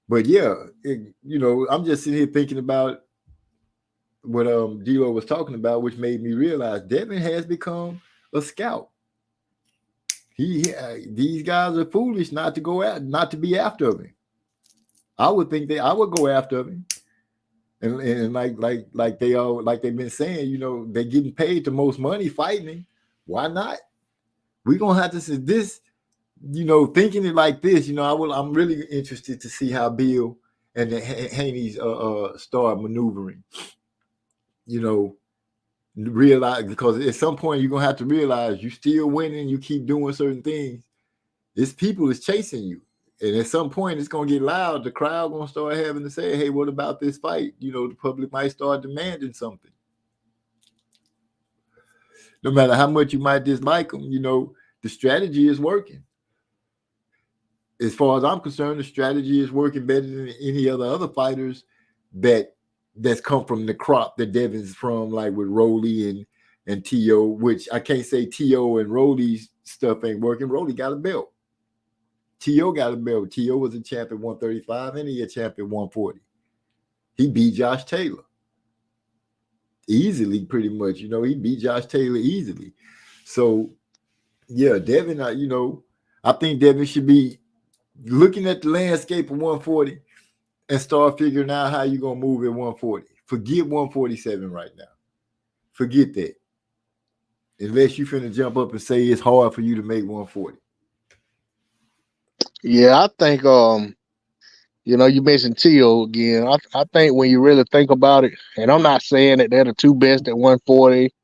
But yeah, I'm just sitting here thinking about what D-Lo was talking about, which made me realize Devin has become a scout. These guys are foolish not to be after him. I would think I would go after him. And like they've been saying, they're getting paid the most money fighting him. Why not? We're gonna have to see this, thinking it like this. I'm really interested to see how Bill and the Haney's start maneuvering. Realize, because at some point you're gonna have to realize you still winning, you keep doing certain things. This people is chasing you. And at some point, it's going to get loud. The crowd going to start having to say, hey, what about this fight? The public might start demanding something. No matter how much you might dislike them, the strategy is working. As far as I'm concerned, the strategy is working better than any other fighters that's come from the crop that Devin's from, like with Rolly and T.O., which I can't say T.O. and Rolly's stuff ain't working. Rolly got a belt. T.O. got a belt. T.O. was a champ at 135 and he a champ at 140. He beat Josh Taylor easily, pretty much. He beat Josh Taylor easily. So, yeah, Devin, I think Devin should be looking at the landscape of 140 and start figuring out how you're going to move at 140. Forget 147 right now. Forget that. Unless you're finna jump up and say it's hard for you to make 140. Yeah, I think you mentioned T.O. again. I think when you really think about it, and I'm not saying that they're the two best at 140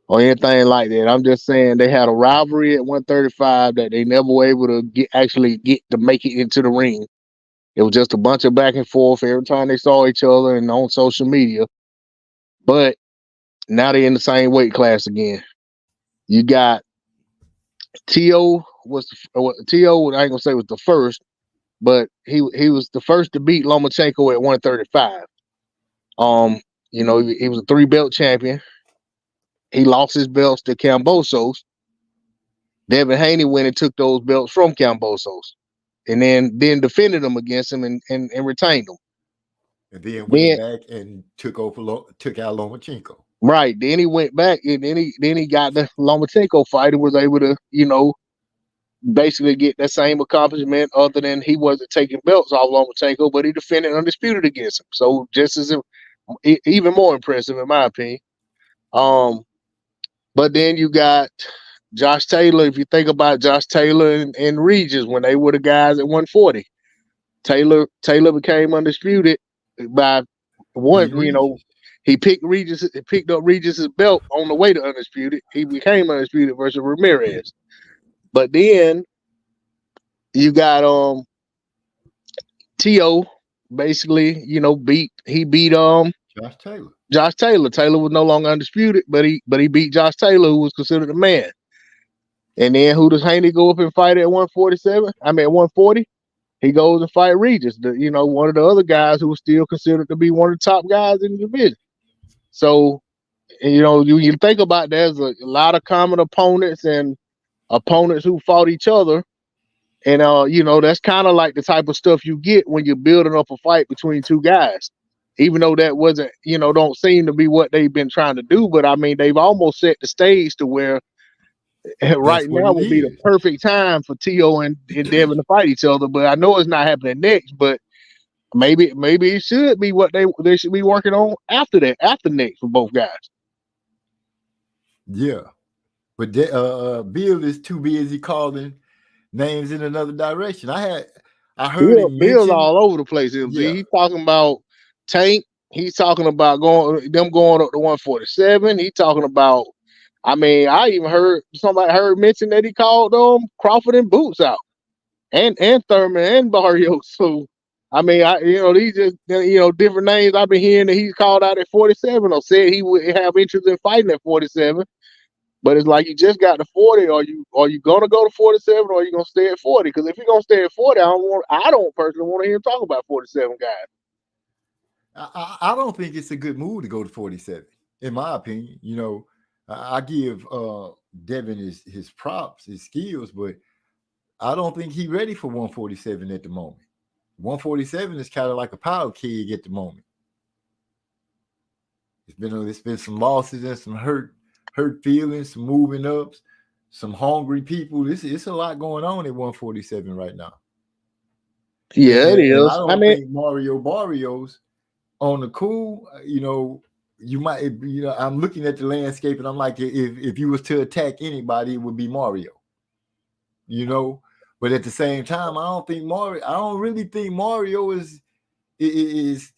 or anything like that. I'm just saying they had a rivalry at 135 that they never were able to get to make it into the ring. It was just a bunch of back and forth every time they saw each other and on social media. But now they're in the same weight class again. You got T.O. T.O. I ain't gonna say was the first, but he was the first to beat Lomachenko at 135. He was a 3-belt champion. He lost his belts to Kambosos. Devin Haney went and took those belts from Kambosos, and then defended them against him and retained them. And then went back and took out Lomachenko. Right. Then he went back and then he got the Lomachenko fight and was able to, basically get that same accomplishment, other than he wasn't taking belts off Lomachenko, but he defended undisputed against him. So just as even more impressive in my opinion. But then you got Josh Taylor. If you think about Josh Taylor and Regis when they were the guys at 140, Taylor became undisputed by one. He picked up Regis's belt on the way to undisputed. He became undisputed versus Ramirez. But then you got T.O. basically, beat Josh Taylor. Josh Taylor. Taylor was no longer undisputed, but he beat Josh Taylor, who was considered a man. And then who does Haney go up and fight at 147? I mean at 140? He goes and fight Regis, one of the other guys who was still considered to be one of the top guys in the division. So, you think about there's a lot of common opponents and opponents who fought each other. And, that's kind of like the type of stuff you get when you're building up a fight between two guys. even though that wasn't, don't seem to be what they've been trying to do. But I mean, they've almost set the stage to where right what now it would be the is. perfect time for T.O. and Devin to fight each other. But I know it's not happening next. But maybe it should be what they should be working on after next for both guys. Yeah, but Bill is too busy calling names in another direction. I heard him Bill's mention. all over the place. MZ. Yeah. He's talking about Tank. He's talking about going up to 147. He's talking about. I mean, I even heard somebody mention that he called Crawford and Boots out, and Thurman and Barrios. So, I mean, these just different names I've been hearing that he's called out at 47 or said he would have interest in fighting at 47. But it's like you just got to 40. Are you gonna go to 47 or are you gonna stay at 40? Because if you're gonna stay at 40, I don't personally want to hear him talk about 47 guys. I don't think it's a good move to go to 47, in my opinion. I give Devin his props, his skills, but I don't think he's ready for 147 at the moment. 147 is kind of like a power keg at the moment. It's been some losses and some hurt feelings, some moving ups, some hungry people. It's a lot going on at 147 right now. Yeah, it is. I don't think Mario Barrios on the cool, you might, I'm looking at the landscape and I'm like, if you was to attack anybody, it would be Mario. But at the same time, I don't really think Mario is he's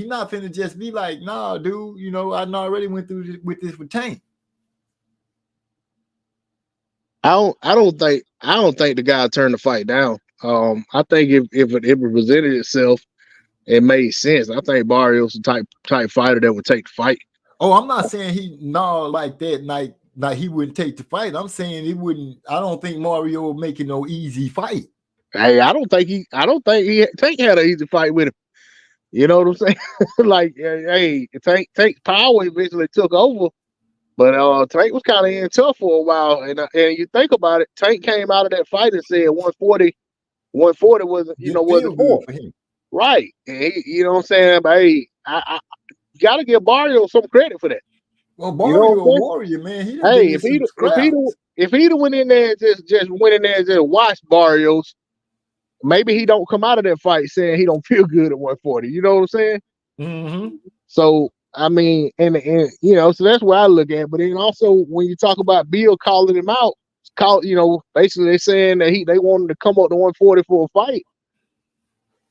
not finna just be like, nah, dude, I already went through with this with Tank. I don't think the guy turned the fight down. I think if it presented itself, it made sense. I think Barrios the type fighter that would take the fight. Oh, I'm not saying like that. Like he wouldn't take the fight. I'm saying he wouldn't. I don't think Mario making no easy fight. Hey, I don't think Tank had an easy fight with him. You know what I'm saying? Like, hey, Tank's power eventually took over, but Tank was kind of in tough for a while. And you think about it, Tank came out of that fight and said 140 wasn't wasn't for him. Right. And you know what I'm saying? But hey, I gotta give Barrio some credit for that. Well, Barrio a warrior, man. If he'd went in there and just went in there and just watched Barrios, maybe he don't come out of that fight saying he don't feel good at 140. You know what I'm saying? Mm-hmm. So I mean, and so that's what I look at. But then also when you talk about Bill calling him out, basically they're saying that they wanted to come up to 140 for a fight.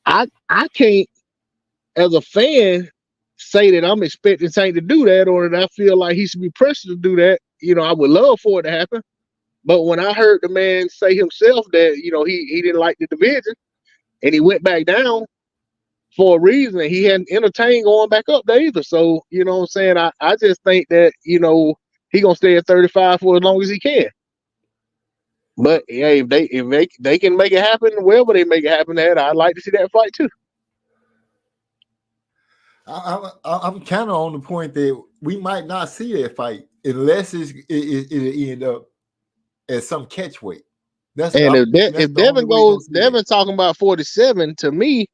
I can't, as a fan, say that I'm expecting Tank to do that or that I feel like he should be pressured to do that. I would love for it to happen. But when I heard the man say himself that, he didn't like the division and he went back down for a reason, he hadn't entertained going back up there either. So, you know what I'm saying? I just think that, he going to stay at 35 for as long as he can. But yeah, if they can make it happen, wherever they make it happen at, I'd like to see that fight too. I'm kind of on the point that we might not see that fight unless it'll end up at some catch weight. If Devin talking about 47, to me,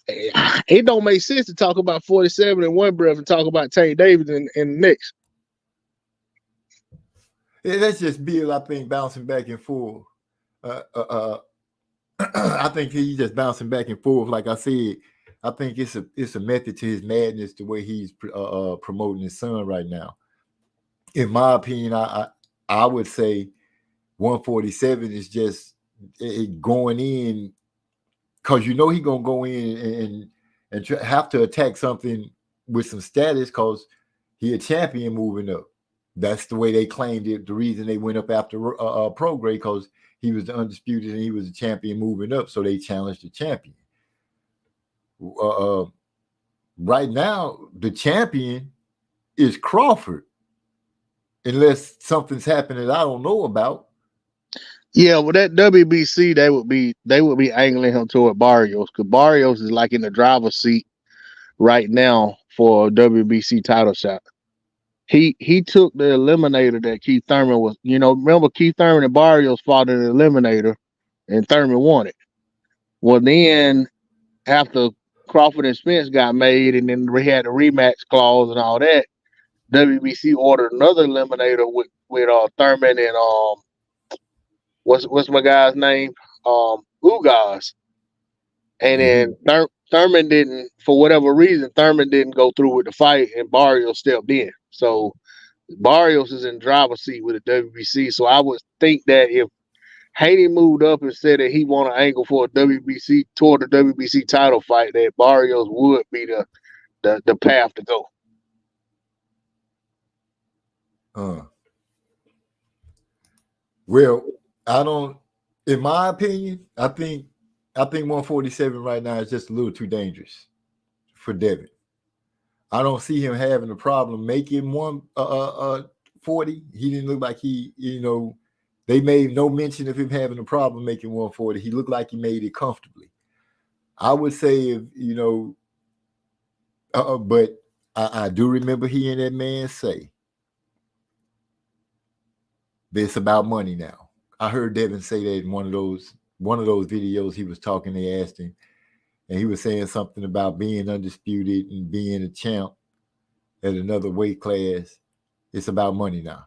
it don't make sense to talk about 47 in one breath and talk about Tank Davis in the next. Yeah, that's just Bill, I think, bouncing back and forth. I think he's just bouncing back and forth. Like I said, I think it's a method to his madness the way he's promoting his son right now. In my opinion, I would say 147 is just going in because he's gonna go in and have to attack something with some status because he a champion moving up. That's the way they claimed it. The reason they went up after Prograis because he was the undisputed and he was a champion moving up. So they challenged the champion. Right now, the champion is Crawford, unless something's happening that I don't know about. Yeah, well, that WBC they would be angling him toward Barrios because Barrios is like in the driver's seat right now for a WBC title shot. He took the eliminator that Keith Thurman was. Remember Keith Thurman and Barrios fought in the eliminator, and Thurman won it. Well, then after Crawford and Spence got made, and then we had the rematch clause and all that, WBC ordered another eliminator with Thurman and what's my guy's name? Ugas. And then Thurman didn't, for whatever reason, Thurman didn't go through with the fight, and Barrios stepped in. So Barrios is in driver's seat with the WBC. So I would think that if Haney moved up and said that he want an angle for a WBC toward the WBC title fight, that Barrios would be the path to go. Well, I don't. In my opinion, I think 147 right now is just a little too dangerous for Devin. I don't see him having a problem making 140. He didn't look like they made no mention of him having a problem making 140. He looked like he made it comfortably. I would say but I do remember hearing that man say, "It's about money now." I heard Devin say that in one of those videos he was talking. They asked him, and he was saying something about being undisputed and being a champ at another weight class. It's about money now.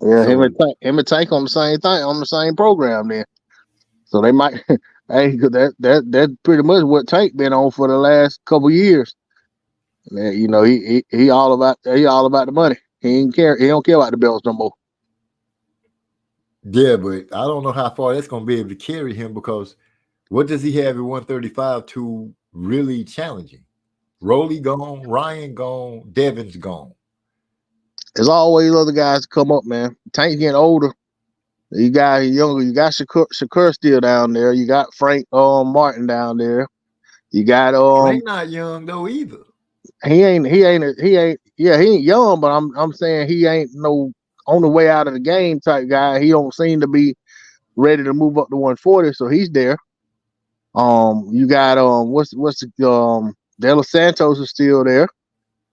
Yeah, him and Tank on the same thing, on the same program then. So they might, hey, that's pretty much what Tank been on for the last couple years. He all about the money. He don't care about the belts no more. Yeah, but I don't know how far that's going to be able to carry him, because what does he have at 135 to really challenging? Rolly gone, Ryan gone, Devin's gone. There's always other guys to come up, man. Tank's getting older. You got younger. You got Shakur still down there. You got Frank Martin down there. You got Frank not young though either. He ain't young, but I'm saying he ain't no on the way out of the game type guy. He don't seem to be ready to move up to 140, so he's there. You got De Los Santos is still there.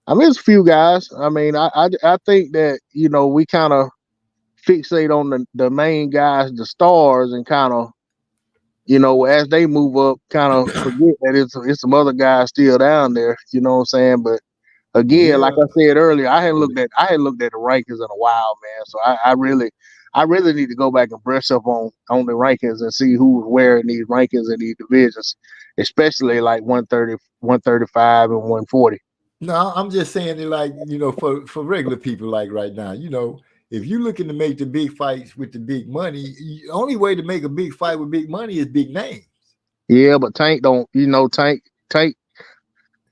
I mean, there's a few guys. I mean, I think that we kind of fixate on the main guys, the stars, and kind of as they move up, kind of forget that it's some other guys still down there. You know what I'm saying? But again, like I said earlier, I hadn't looked at the rankings in a while, man. So I really need to go back and brush up on the rankings and see who's where in these rankings in these divisions, especially like 130, 135, and 140. No, I'm just saying it for regular people like right now, if you're looking to make the big fights with the big money, the only way to make a big fight with big money is big names. Yeah, but Tank don't, Tank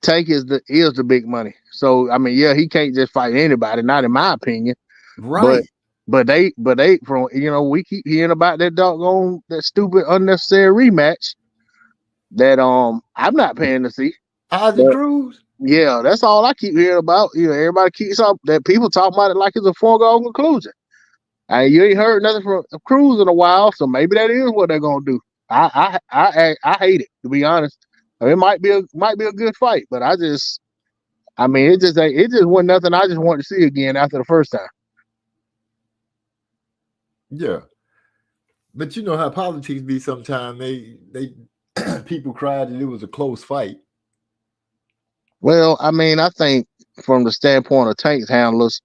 is the big money. So I mean, yeah, he can't just fight anybody, not in my opinion. Right. But they from we keep hearing about that stupid unnecessary rematch that I'm not paying to see. Isaac Cruz. Yeah, that's all I keep hearing about. Everybody keeps up that people talk about it like it's a foregone conclusion. And you ain't heard nothing from Cruz in a while, so maybe that is what they're gonna do. I hate it, to be honest. It might be a good fight, but it just wasn't nothing I just wanted to see again after the first time. Yeah, but you know how politics be sometimes. They people cried that it was a close fight. Well, I mean, I think from the standpoint of Tank's handlers,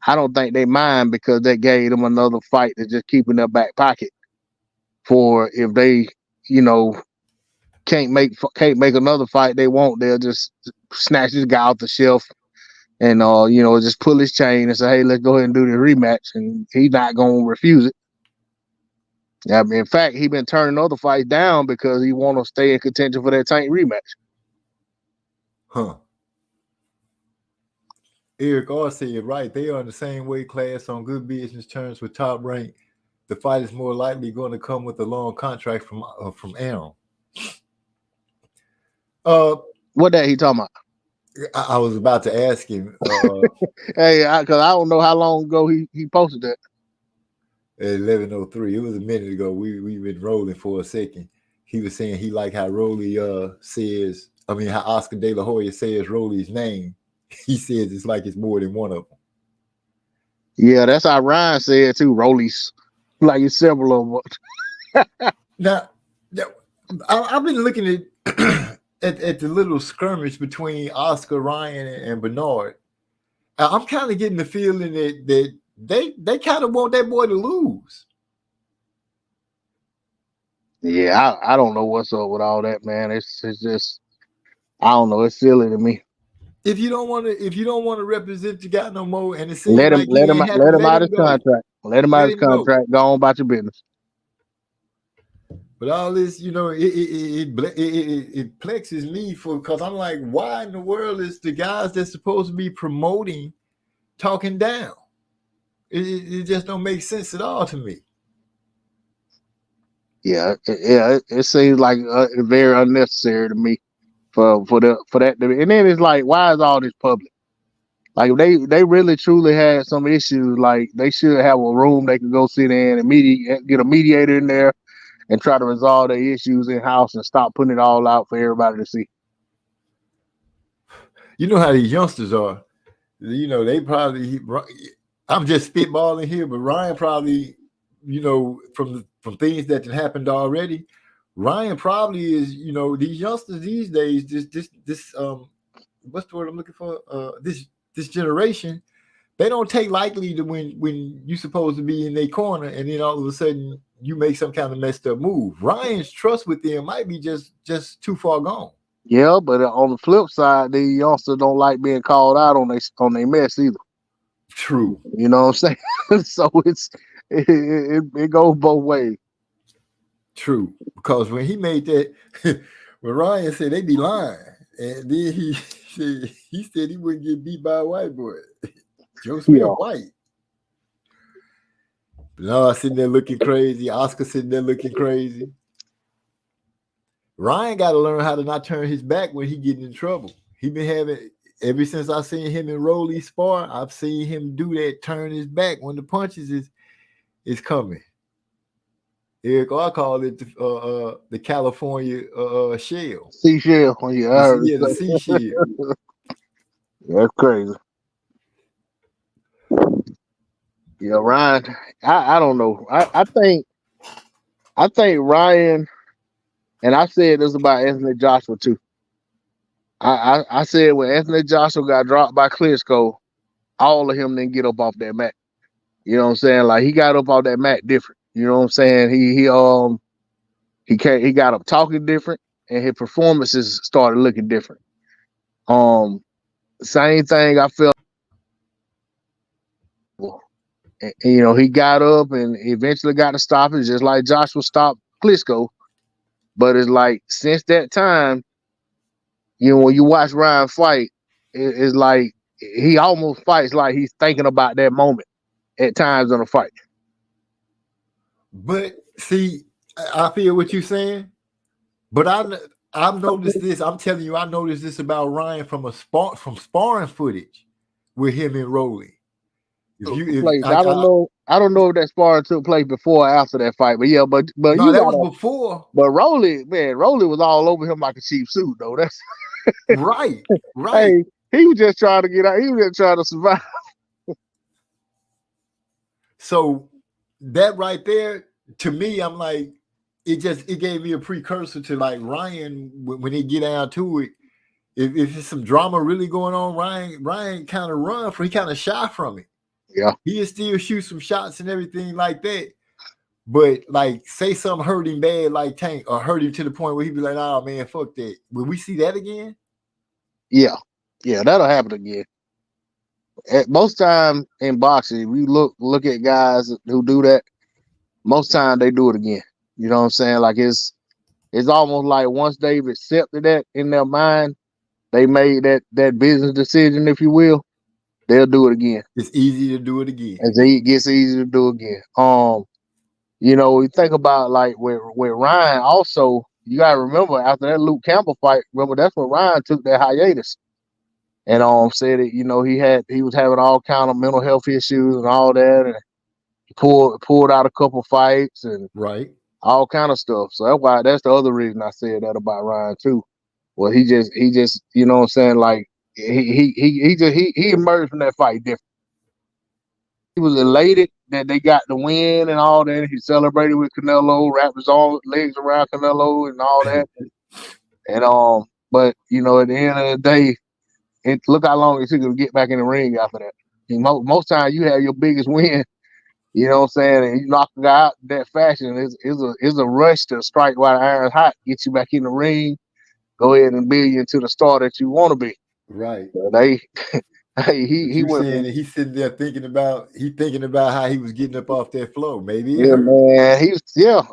I don't think they mind, because they gave them another fight to just keep in their back pocket for if they, can't make another fight they want, they'll just snatch this guy off the shelf and just pull his chain and say, hey, let's go ahead and do the rematch, and he's not gonna refuse it. I mean, in fact, he's been turning other fights down because he want to stay in contention for that Tank rematch. Huh. Eric R said, right, they are in the same weight class on good business terms with Top Rank. The fight is more likely going to come with a long contract from Aaron. What that he talking about? I was about to ask him. Hey, because I don't know how long ago he posted that. At 11:03. It was a minute ago. We've been rolling for a second. He was saying he liked how Rolly how Oscar De La Hoya says Rolly's name. He says it's like it's more than one of them. Yeah, that's how Ryan said too. Rolly's like it's several of them. Now, I've been looking at at the little skirmish between Oscar, Ryan, and Bernard, I'm kind of getting the feeling that they kind of want that boy to lose. Yeah, I don't know what's up with all that, man. It's just I don't know. It's silly to me. If you don't want to represent the guy no more, and it seems Let him like you ain't happy, let him out his go. contract. Let him out his contract. Go on about your business. But all this, you know, it plexes me because I'm like, why in the world is the guys that's supposed to be promoting talking down? It just don't make sense at all to me. Yeah, it seems like very unnecessary to me for that. And then it's like, why is all this public? Like, if they really truly had some issues, like they should have a room they could go sit in and get a mediator in there and try to resolve their issues in house and stop putting it all out for everybody to see. You know how these youngsters are. You know, they probably. I'm just spitballing here, but Ryan probably, you know, from things that have happened already, Ryan probably is, you know, these youngsters these days, this what's the word I'm looking for? This generation, they don't take lightly to when you're supposed to be in their corner, and then all of a sudden you make some kind of messed up move. Ryan's trust with them might be just too far gone. Yeah, but on the flip side, the youngsters don't like being called out on their mess either. True. You know what I'm saying? So it goes both ways. True. Because when he made that, when Ryan said they be lying, and then he said he wouldn't get beat by a white boy. Joe Smith white. Bernard sitting there looking crazy. Oscar sitting there looking crazy. Ryan got to learn how to not turn his back when he getting in trouble. He been having, ever since I seen him and Rolly spar, I've seen him do that, turn his back when the punches is coming. Eric, I call it the California shell. Seashell. Yeah, the seashell. That's crazy. Yeah, Ryan. I don't know. I think Ryan, and I said this about Anthony Joshua too. I said when Anthony Joshua got dropped by Klitschko, all of him didn't get up off that mat. You know what I'm saying? Like, he got up off that mat different. You know what I'm saying? He got up talking different, and his performances started looking different. Same thing I felt. And, you know, he got up and eventually got to stop it, just like Joshua stopped Klitschko. But it's like, since that time, you know, when you watch Ryan fight, it's like he almost fights like he's thinking about that moment at times in a fight. But see, I feel what you're saying, but I've noticed this. I'm telling you, I noticed this about Ryan from sparring footage with him and Rolly. I don't know if that sparring took place before or after that fight, but yeah, but no, that was before. But Rolly was all over him like a cheap suit, though. That's right. Hey, he was just trying to get out. He was just trying to survive. So that right there, to me, I'm like, it gave me a precursor to like Ryan when they get down to it. If there's some drama really going on, Ryan kind of he kind of shy from it. Yeah, he'll still shoot some shots and everything like that. But like, say something hurt him bad, like Tank, or hurt him to the point where he'd be like, "Oh man, fuck that." Will we see that again? Yeah, that'll happen again. At most time in boxing, we look at guys who do that. Most time they do it again. You know what I'm saying? Like, it's almost like once they've accepted that in their mind, they made that business decision, if you will, they'll do it again. It's easy to do it again. It gets easy to do again. You know, we think about like with Ryan also, you gotta remember after that Luke Campbell fight, remember that's when Ryan took that hiatus. And said that, you know, he was having all kind of mental health issues and all that, and he pulled out a couple fights and right, all kind of stuff. So that's the other reason I said that about Ryan too. Well, he just you know what I'm saying, like he emerged from that fight different. He was elated that they got the win and all that. He celebrated with Canelo, wrapped his legs around Canelo and all that. And But you know, at the end of the day, look how long it took him to get back in the ring after that. And most times you have your biggest win, you know what I'm saying, and you knock the guy out in that fashion. It's a rush to strike while the iron's hot, get you back in the ring, go ahead and build you into the star that you want to be. Right. So he You went. saying that he's sitting there thinking about how he was getting up off that floor. Maybe it Yeah, hurt. man.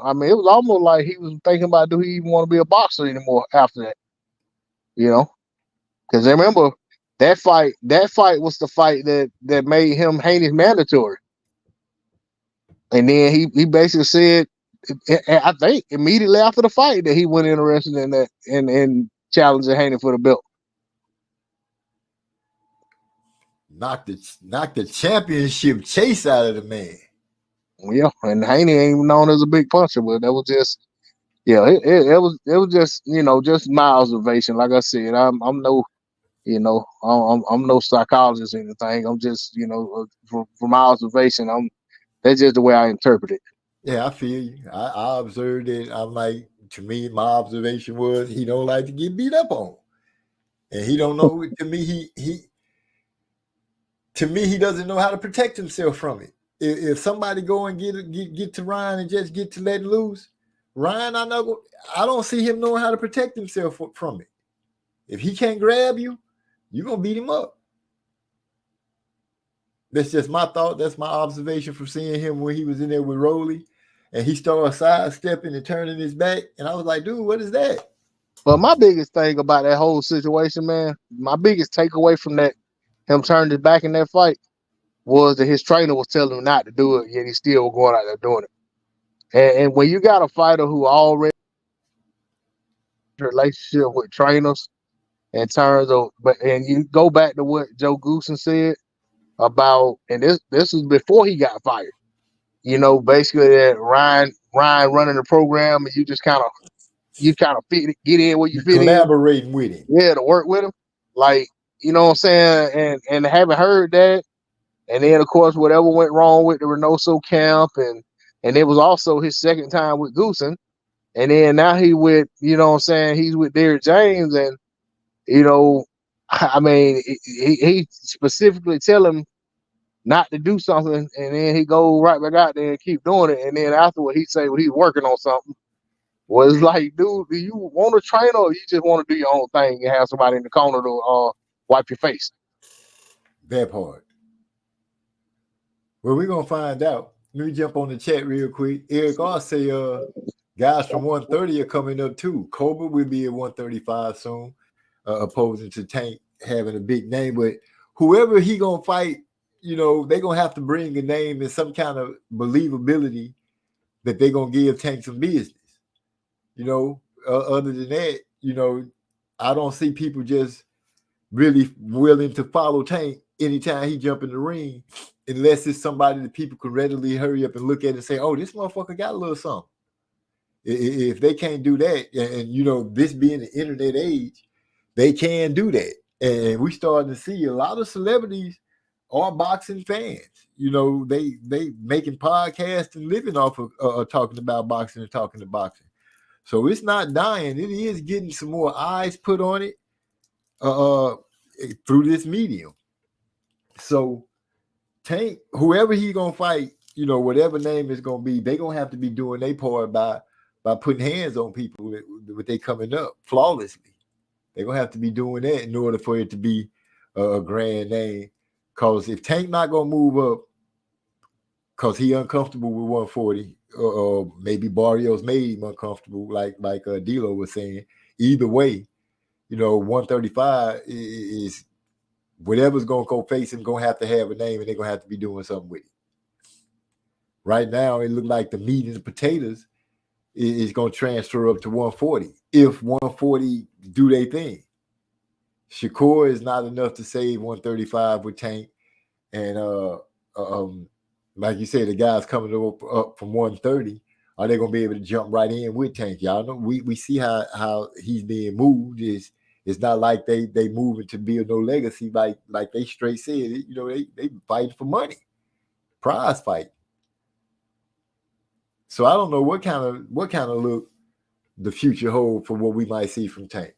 I mean, it was almost like he was thinking about, do he even want to be a boxer anymore after that? You know, because remember that fight was the fight that made him Haney's mandatory. And then he basically said, I think immediately after the fight, that he wasn't interested in that in challenging Haney for the belt. Knocked the championship chase out of the man. Yeah, and Haney ain't even known as a big puncher, but that was just, yeah, it was just, you know, just my observation. Like I said, I'm no, you know, I'm no psychologist or anything. I'm just, you know, from my observation, that's just the way I interpret it. Yeah, I feel you. I observed it. I'm like, to me, my observation was he don't like to get beat up on, and he don't know. To me, he doesn't know how to protect himself from it. If somebody go and get to Ryan and just get to let loose, Ryan, I don't see him knowing how to protect himself from it. If he can't grab you, you're gonna beat him up. That's just my thought. That's my observation from seeing him when he was in there with Roley, and he started sidestepping and turning his back, and I was like, dude, what is that? But my biggest thing about that whole situation, man, my biggest takeaway from that, him turning his back in that fight, was that his trainer was telling him not to do it, yet he still was going out there doing it. And when you got a fighter who already has a relationship with trainers in terms of, and you go back to what Joe Goosen said about, and this was before he got fired. You know, basically that Ryan running the program, and you kind of get in where you fit in. Collaborating with him. Yeah, to work with him. Like, you know what I'm saying? And having heard that, and then of course whatever went wrong with the Reynoso camp, and it was also his second time with Goosen. And then now he with, you know what I'm saying, he's with Derrick James, and you know, I mean, he specifically tell him not to do something, and then he go right back out there and keep doing it, and then afterward he say, well, he's working on something. Well, it's like, dude, do you want to train, or you just want to do your own thing and have somebody in the corner to wipe your face? That part. Well, we're gonna find out. Let me jump on the chat real quick. Eric R say, guys from 130 are coming up too. Cobra will be at 135 soon, opposing to Tank having a big name. But whoever he gonna fight, you know, they're gonna have to bring a name and some kind of believability that they're gonna give Tank some business. You know, other than that, you know, I don't see people just really willing to follow Tank anytime he jump in the ring, unless it's somebody that people could readily hurry up and look at and say, oh, this motherfucker got a little something. If they can't do that, and you know, this being the internet age, they can do that. And we starting to see a lot of celebrities are boxing fans. You know, they making podcasts and living off of talking about boxing and talking to boxing. So it's not dying. It is getting some more eyes put on it through this medium. So Tank, whoever he gonna fight, you know, whatever name it's gonna be, they gonna have to be doing their part by putting hands on people with they coming up flawlessly. They're gonna have to be doing that in order for it to be a grand name. Because if Tank not gonna move up, because he uncomfortable with 140, or maybe Barrios made him uncomfortable, like D'Lo was saying. Either way, you know, 135 is whatever's gonna go face him gonna have to have a name, and they're gonna have to be doing something with it. Right now, it looks like the meat and the potatoes is gonna transfer up to 140 if 140 do their thing. Shakur is not enough to save 135 with Tank, and like you said, the guys coming up from 130, are they gonna be able to jump right in with Tank? Y'all know we see how he's being moved. It's not like they moving to build no legacy, like they straight said. You know, they fighting for money, prize fight. So I don't know what kind of look the future hold for what we might see from Tank.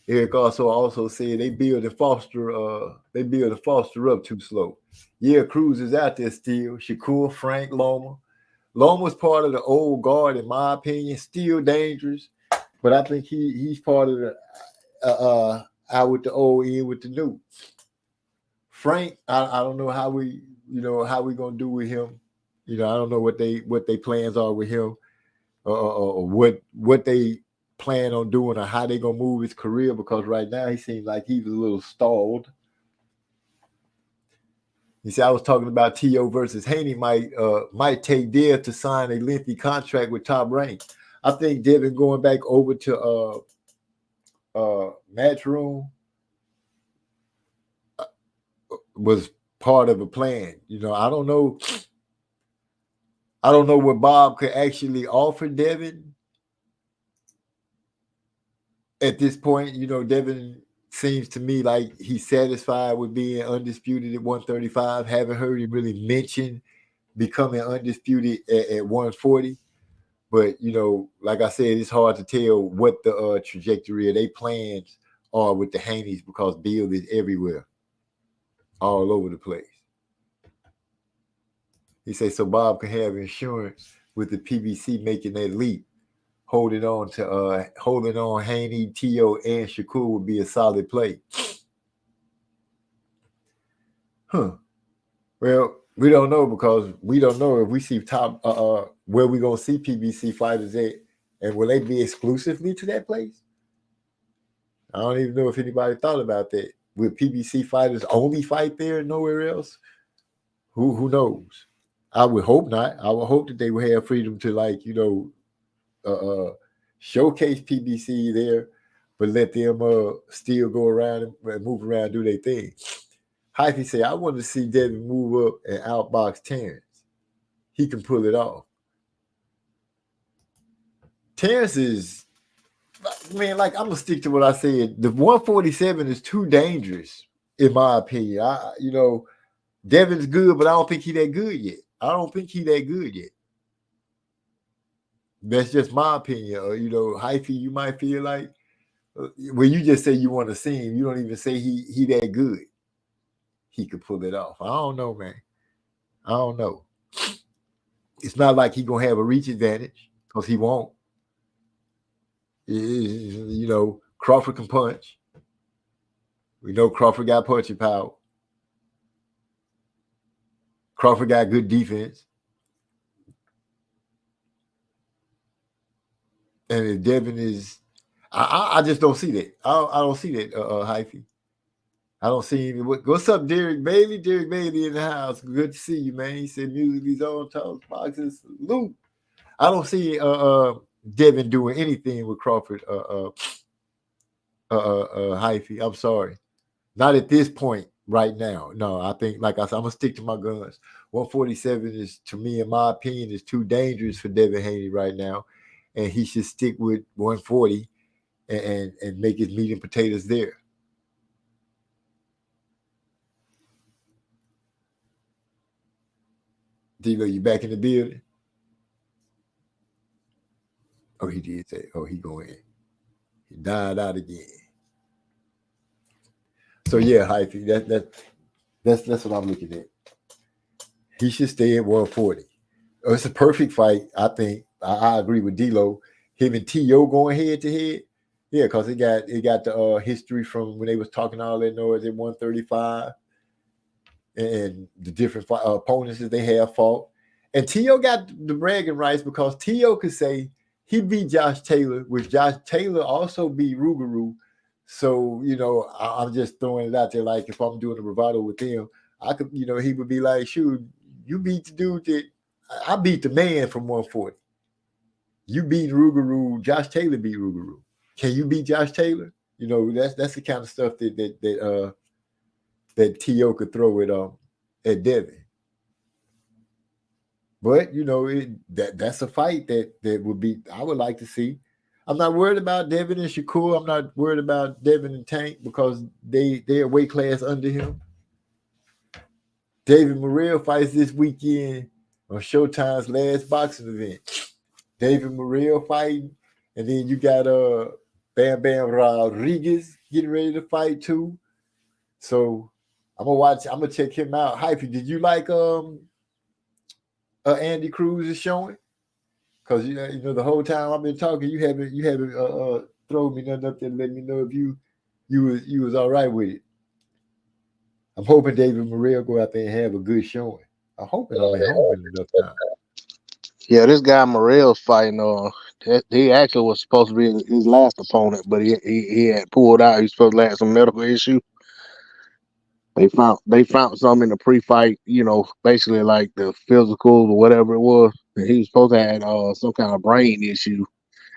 Eric also said they build and foster up too slow. Yeah, Cruz is out there still. Shakur, Frank, Loma. Loma's part of the old guard, in my opinion, still dangerous. But I think he's part of the out with the old, in with the new. Frank, I don't know how we gonna do with him. I don't know what they plans are with him, or what they plan on doing, or how they gonna move his career, because right now he seems like he's a little stalled. You see, I was talking about T.O. versus Haney might take Dev to sign a lengthy contract with Top Rank. I think Devin going back over to Matchroom was part of a plan. I don't know what Bob could actually offer Devin at this point. Devin seems to me like he's satisfied with being undisputed at 135. Haven't heard him really mention becoming undisputed at 140. But, like I said, it's hard to tell what the trajectory of their plans are with the Haneys, because Bill is everywhere, all over the place. He says, so Bob can have insurance with the PBC making that leap. Holding on Haney, T.O., and Shakur would be a solid play. Well, we don't know, because we don't know if we see where we gonna see PBC fighters at, and will they be exclusively to that place? I don't even know if anybody thought about that. Will PBC fighters only fight there and nowhere else? Who knows? I would hope not. I would hope that they would have freedom to showcase PBC there, but let them still go around and move around, do their thing. Hyphy say, I want to see Devin move up and outbox Terrence. He can pull it off. Terrence is, man, I'm going to stick to what I said. The 147 is too dangerous, in my opinion. Devin's good, but I don't think he's that good yet. That's just my opinion. Hyphy, you might feel like, when you just say you want to see him, you don't even say he that good. He could pull it off. I don't know, man. I don't know. It's not like he's going to have a reach advantage, because he won't. Crawford can punch. We know Crawford got punching power. Crawford got good defense. And if Devin is, I just don't see that. I don't see that, Hyphy. I don't see him. What's up, Derek Bailey? Derek Bailey in the house. Good to see you, man. He said music's on, talks, boxes, salute. I don't see Devin doing anything with Crawford, Hyphy. I'm sorry. Not at this point right now. No, I think, like I said, I'm going to stick to my guns. 147 is, to me, in my opinion, is too dangerous for Devin Haney right now. And he should stick with 140 and make his meat and potatoes there. Devo, you back in the building? Oh, he did say, he going in. He died out again. So yeah, Hyphy, that's what I'm looking at. He should stay at 140. It's a perfect fight, I think. I agree with D-Lo. Him and T.O. going head to head. Yeah, because it got the history from when they was talking all that noise at 135 and the different opponents that they have fought. And T.O. got the bragging rights, because T.O. could say he beat Josh Taylor, which Josh Taylor also beat Rougarou. So, I'm just throwing it out there. Like, if I'm doing a bravado with him, I could, he would be like, shoot, you beat the dude that I beat the man from 140. You beat Rougarou. Josh Taylor beat Rougarou. Can you beat Josh Taylor? That's the kind of stuff that T.O. could throw at Devin. But that's a fight that would be, I would like to see. I'm not worried about Devin and Shakur. I'm not worried about Devin and Tank, because they're weight class under him. David Morrell fights this weekend on Showtime's last boxing event. David Morrell fighting, and then you got Bam Bam Rodriguez getting ready to fight too. So I'm gonna check him out. Hyphy, did you like Andy Cruz showing? Because you know the whole time I've been talking, you haven't thrown me nothing up there to let me know if you was all right with it. I'm hoping David Morrell go out there and have a good showing. I'm hoping I'm at home in enough time. Yeah, this guy Morrell's fighting. He actually was supposed to be his last opponent, but he had pulled out. He was supposed to have some medical issue. They found something in the pre-fight, basically like the physical or whatever it was. And he was supposed to have some kind of brain issue,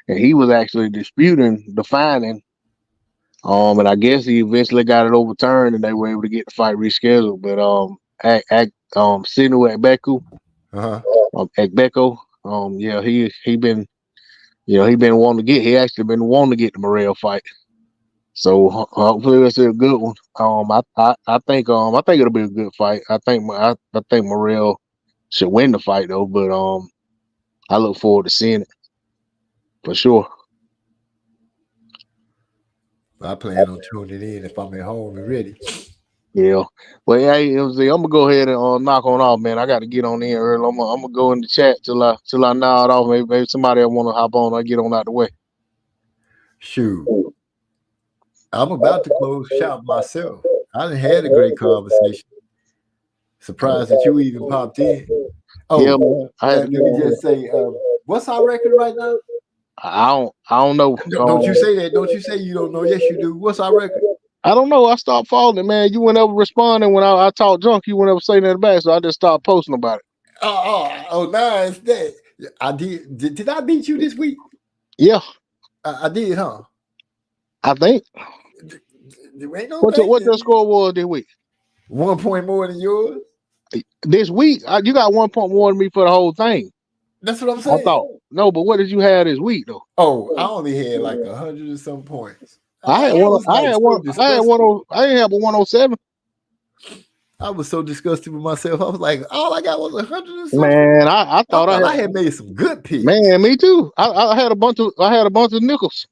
and he was actually disputing the finding. And I guess he eventually got it overturned, and they were able to get the fight rescheduled. But Sinu Akbeko, yeah, he been wanting to get. He actually been wanting to get the Morrell fight. So hopefully it's a good one. I think it'll be a good fight. I think Morrell should win the fight though, but I look forward to seeing it for sure. I plan on tuning in if I'm at home and ready. Yeah. Well, hey, I'm gonna go ahead and knock on off, man. I got to get on in early. I'm gonna go in the chat till I nod off. Maybe somebody will want to hop on. I get on out the way. Shoot. I'm about to close shop myself. I done had a great conversation. Surprised that you even popped in. Oh, yeah, man. Let me just say, what's our record right now? I don't know. Don't you say that. Don't you say you don't know. Yes, you do. What's our record? I don't know. I stopped following it, man. You wouldn't ever responding when I talk junk. You wouldn't ever say nothing back, so I just stopped posting about it. Oh, nice. That I did. Did I beat you this week? Yeah, I did, huh? I think. Ain't no What your score was this week? 1 point more than yours. This week, you got 1 point more than me for the whole thing. That's what I'm saying. I thought. No, but what did you have this week though? Oh, I only had like 100 and some points. I had one. I didn't have a 107. I was so disgusted with myself. I was like, all I got was 100 and something. Man, I thought I had made some good picks. Man, me too. I had a bunch of nickels.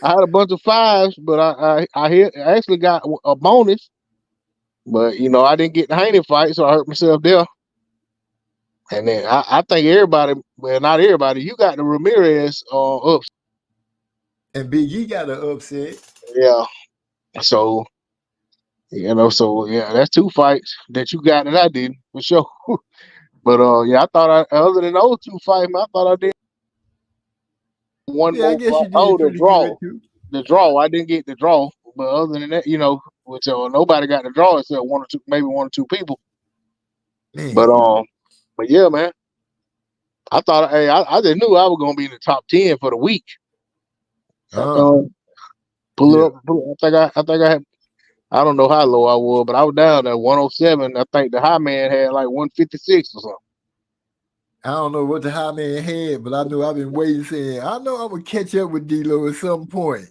I had a bunch of fives, but I actually got a bonus. But I didn't get the Haney fight, so I hurt myself there. And then I think everybody, well, not everybody, you got the Ramirez ups. And Big E got an upset. Yeah. So, that's 2 fights that you got that I didn't, for sure. But I thought other than those 2 fights, I thought I did one more. I guess you did the draw. The draw. I didn't get the draw. But other than that, which nobody got the draw except maybe one or two people. Man. But yeah, man. I thought, I just knew I was gonna be in the top 10 for the week. Pull it up. I think I had. I don't know how low I was, but I was down at 107. I think the high man had like 156 or something. I don't know what the high man had, but I know I've been waiting saying, I know I'm gonna catch up with D-Lo at some point.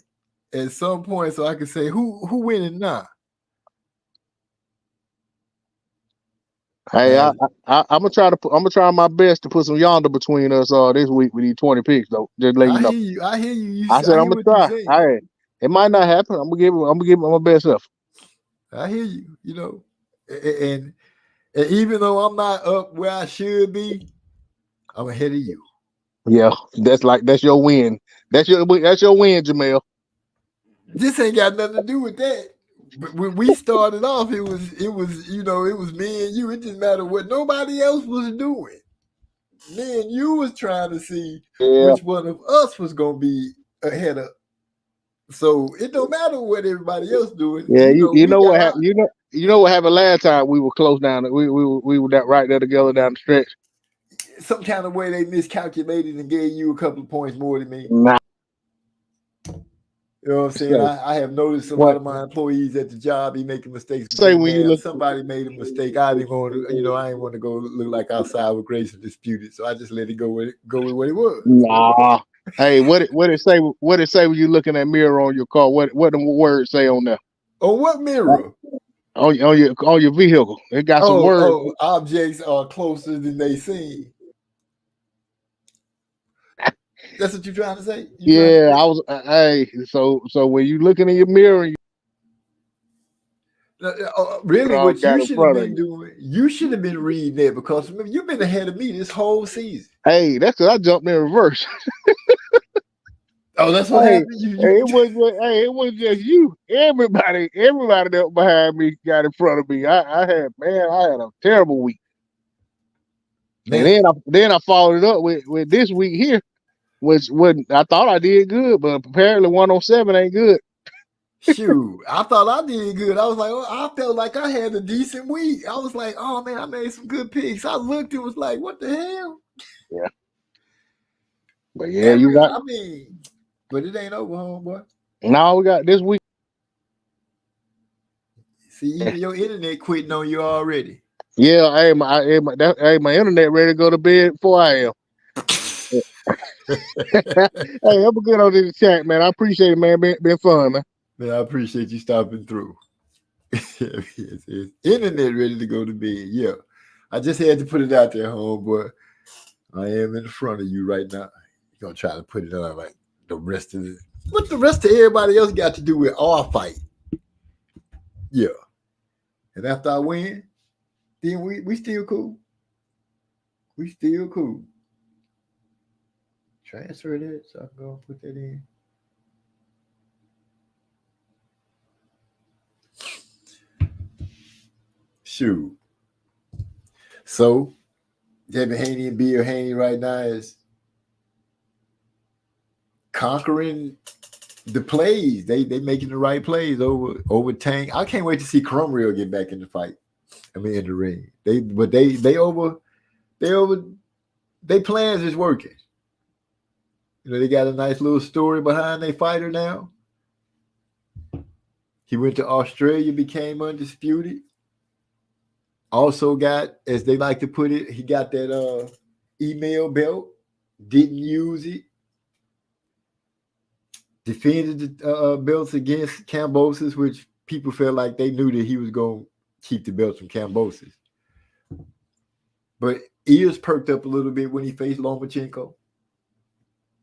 So I can say who winning now. Hey, I'm gonna try my best to put some yonder between us this week with these 20 picks though. Just let you know. I hear you. I said I'm gonna try. It might not happen. I'm gonna give it my best effort. I hear you. And even though I'm not up where I should be, I'm ahead of you. Yeah, that's your win. That's your win, Jamel. This ain't got nothing to do with that. But when we started off, it was me and you. It didn't matter what nobody else was doing. Me and you was trying to see which one of us was gonna be ahead of. So it don't matter what everybody else doing. Yeah, you know what happened. You know what happened last time we were close down. We were right there together down the stretch. Some kind of way they miscalculated and gave you a couple of points more than me. Nah. You know what I'm saying? I have noticed a lot of my employees at the job be making mistakes. Say when you look, somebody made a mistake, I didn't want to. I didn't want to go look like outside with Grace and dispute it, so I just let it go with what it was. Nah. Hey, what it say? What it say when you looking at mirror on your car? What the words say on there? On what mirror? On your vehicle. It got some words. Objects are closer than they seem. That's what you're trying to say? Yeah, I was. Hey, so when you looking in your mirror, you Really, all what got you in should have front of been you. doing, you should have been reading that because remember, you've been ahead of me this whole season. Hey, that's because I jumped in reverse. Oh, that's what Hey, happened. You hey, it wasn't just you. Everybody that behind me got in front of me. I had a terrible week. And man. then I followed it up with this week here, which wasn't I thought I did good, but apparently 107 ain't good. Shoot, I thought I did good. I was like, oh, I felt like I had a decent week. I was like, oh man, I made some good picks. I looked and was like, what the hell? Yeah. But yeah, I mean, but it ain't over, homeboy. now we got this week. See, even your internet quitting on you already. Yeah, my internet ready to go to bed before I am. Hey, I'm good on this chat, man. I appreciate it, man. Been fun, man. Man, I appreciate you stopping through. It's internet ready to go to bed. Yeah. I just had to put it out there, homeboy. I am in front of you right now. You're gonna try to put it on like the rest of it. What the rest of everybody else got to do with our fight? Yeah. And after I win, then we still cool. We still cool. Transfer that so I can go put that in. Shoot. So Devin Haney and Bill Haney right now is conquering the plays. They making the right plays over Tank. I can't wait to see Cromwell get back in the fight. I mean in the ring. They plans is working. You know, they got a nice little story behind their fighter now. He went to Australia, became undisputed. Also got, as they like to put it, he got that email belt, didn't use it. Defended the belts against Kambosos, which people felt like they knew that he was going to keep the belts from Kambosos. But ears perked up a little bit when he faced Lomachenko.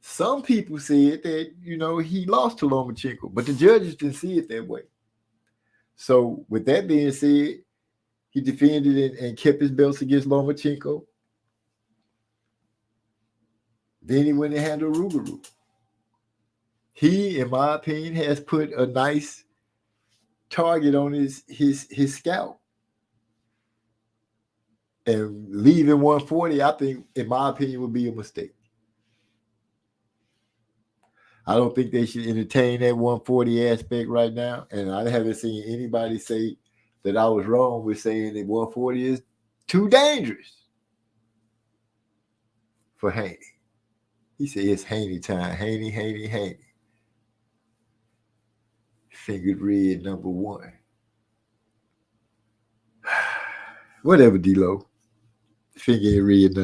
Some people said that, you know, he lost to Lomachenko, but the judges didn't see it that way. So with that being said, he defended it and kept his belts against Lomachenko. Then he went and handled Rougarou. He, in my opinion, has put a nice target on his scalp. And leaving 140, I think, in my opinion, would be a mistake. I don't think they should entertain that 140 aspect right now. And I haven't seen anybody say that I was wrong with saying that 140 is too dangerous for Haney. He said it's Haney time. Haney. Fingered red number 1. Whatever, D-Lo. Fingered red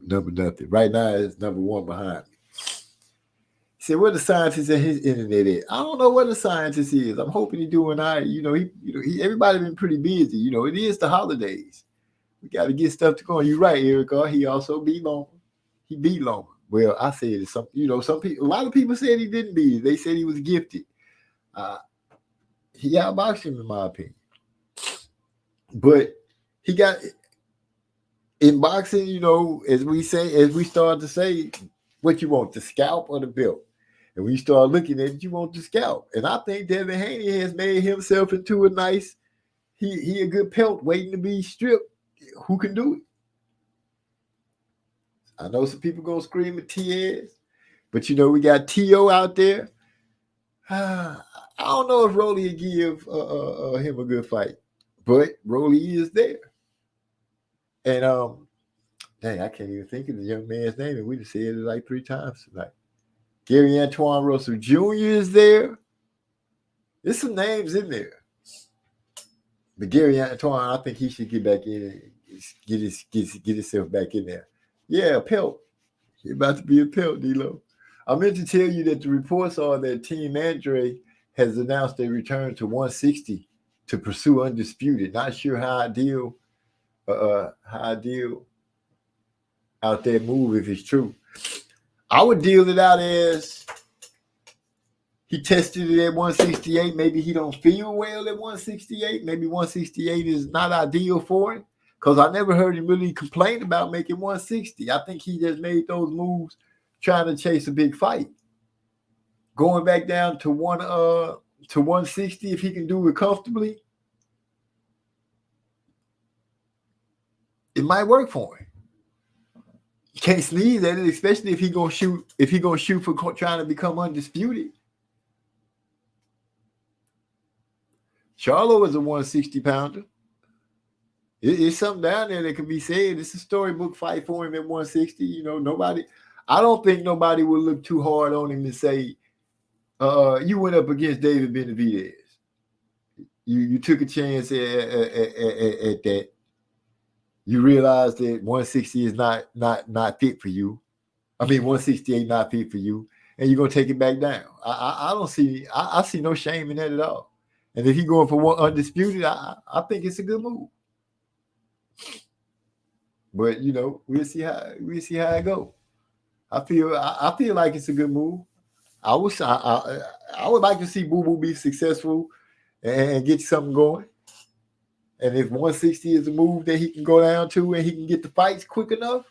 number nothing. Right now it's number 1 behind me. He said, where the scientist at his internet at? I don't know where the scientist is. I'm hoping he's doing all right. You know, everybody been pretty busy. You know, it is the holidays. We got to get stuff to go. You're right, Erica. He also beat Loma. He beat Loma. Well, I said it. Some people, a lot of people said he didn't beat it. They said he was gifted. He outboxed him, in my opinion. But he got in boxing, you know, as we start to say, what you want, the scalp or the belt? And when you start looking at it, you want the scalp. And I think Devin Haney has made himself into a nice, he a good pelt waiting to be stripped. Who can do it? I know some people gonna scream at Tiaz, but you know, we got T.O. out there. I don't know if Rolly will give him a good fight, but Rolly is there. And dang, I can't even think of the young man's name, and we just said it like 3 times tonight. Gary Antoine Russell Jr. is there. There's some names in there. But Gary Antoine, I think he should get back in and get himself back in there. Yeah, a pelt. He's about to be a pelt, D-Lo. I meant to tell you that the reports are that Team Andre has announced a return to 160 to pursue undisputed. Not sure how I deal out there move if it's true. I would deal it out as he tested it at 168. Maybe he don't feel well at 168. Maybe 168 is not ideal for him. Because I never heard him really complain about making 160. I think he just made those moves trying to chase a big fight. Going back down to 160, if he can do it comfortably, it might work for him. You can't sneeze at it, especially if he gonna shoot. If he gonna shoot for trying to become undisputed. Charlo is a 160 pounder. It's something down there that can be said. It's a storybook fight for him at 160. You know, I don't think nobody would look too hard on him and say, you went up against David Benavidez. You took a chance at that. You realize that 160 is not fit for you. I mean, 168 not fit for you, and you're gonna take it back down. I see no shame in that at all. And if he's going for one undisputed, I think it's a good move. But you know, we'll see how it goes. I feel like it's a good move. I would like to see Boo Boo be successful and get something going. And if 160 is a move that he can go down to and he can get the fights quick enough,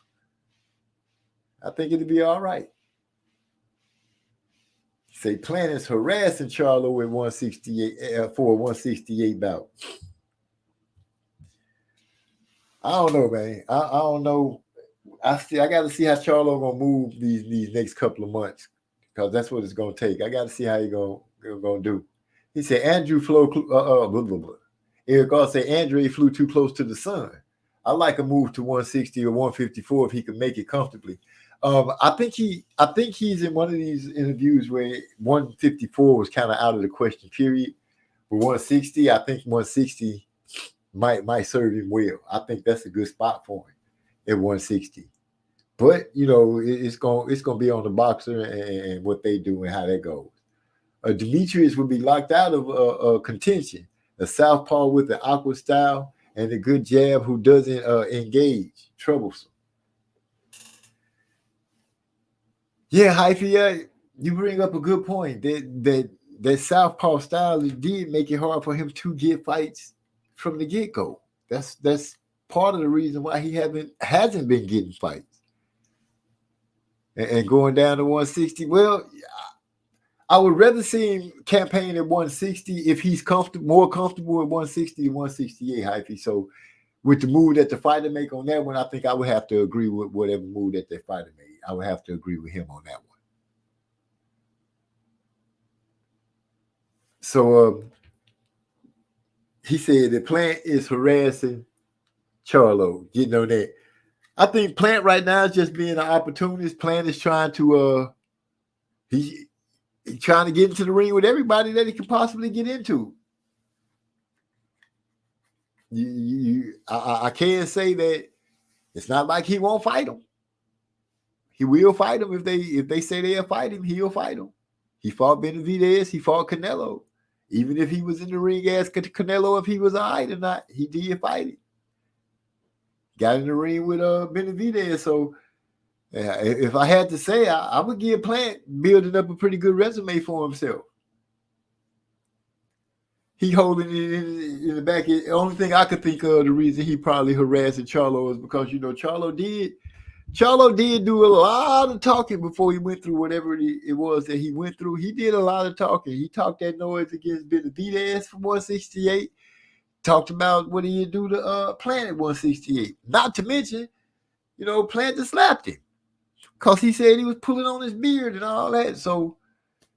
I think it'll be all right. Say Plant is harassing Charlo at 168 for a 168 bout. I don't know, man. I don't know. I got to see how Charlo gonna move these next couple of months, because that's what it's gonna take. I got to see how he gonna do. He said Andrew flew. Blah, blah, blah. Eric also said Andre flew too close to the sun. I like a move to 160 or 154 if he can make it comfortably. I think he's in one of these interviews where 154 was kind of out of the question period. But 160, I think 160 might serve him well. I think that's a good spot for him at 160. But you know, it's gonna be on the boxer and what they do and how that goes. Demetrius will be locked out of contention. A southpaw with an awkward style and a good jab who doesn't engage. Troublesome. Yeah, Hyphy, you bring up a good point. That southpaw style did make it hard for him to get fights from the get-go. That's part of the reason why he hasn't been getting fights. And going down to 160, well, I would rather see him campaign at 160 if he's more comfortable at 160 than 168, Hyphy. So with the move that the fighter make on that one, I think I would have to agree with whatever move that the fighter made. I would have to agree with him on that one. So he said that Plant is harassing Charlo, getting on that. I think Plant right now is just being an opportunist. Plant is trying to he's trying to get into the ring with everybody that he can possibly get into. I can't say that it's not like he won't fight him. He will fight him if they say they'll fight him. He'll fight him. He fought Benavidez. He fought Canelo. Even if he was in the ring as Canelo, if he was all right or not, he did fight him. Got in the ring with Benavidez. So if I had to say, I would give Plant building up a pretty good resume for himself. He holding it in the back. The only thing I could think of, the reason he probably harassing Charlo is because, you know, Charlo did do a lot of talking before he went through whatever it was that he went through. He did a lot of talking. He talked that noise against Benavidez for 168. Talked about what he do to Plant at 168. Not to mention, you know, Plant just slapped him because he said he was pulling on his beard and all that. So,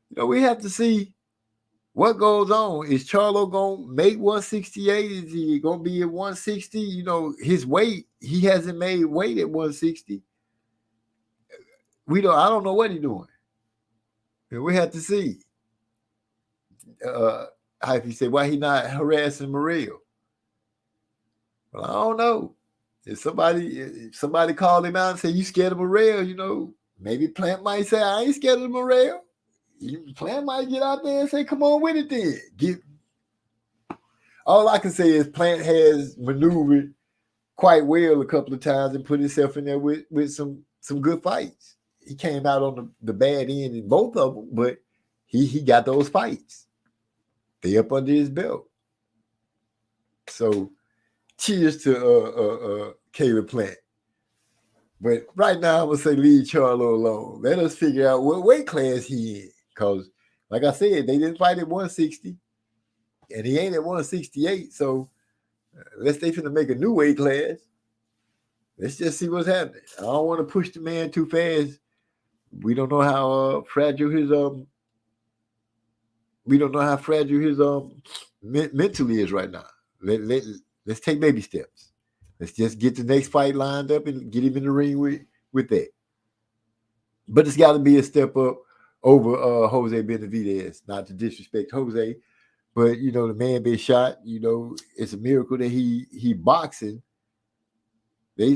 you know, we have to see what goes on. Is Charlo going to make 168? Is he going to be at 160? You know, his weight, he hasn't made weight at 160. I don't know what he's doing. And we have to see. Hyphy said, why he not harassing Morrell? Well, I don't know. If somebody called him out and said, you scared of Morrell, you know, maybe Plant might say, I ain't scared of Morrell. Plant might get out there and say, come on with it then. All I can say is Plant has maneuvered quite well a couple of times and put himself in there with some good fights. he came out on the bad end in both of them, but he got those fights. They up under his belt. So cheers to Caleb Plant. But right now I'm gonna say leave Charlo alone. Let us figure out what weight class he in. Because like I said, they didn't fight at 160, and he ain't at 168. So let's they finna make a new weight class. Let's just see what's happening. I don't want to push the man too fast. We don't know how fragile his mentally is right now. Let's take baby steps. Let's just get the next fight lined up and get him in the ring with that. But it's got to be a step up over Jose Benavidez. Not to disrespect Jose, but you know the man been shot. You know it's a miracle that he boxing. They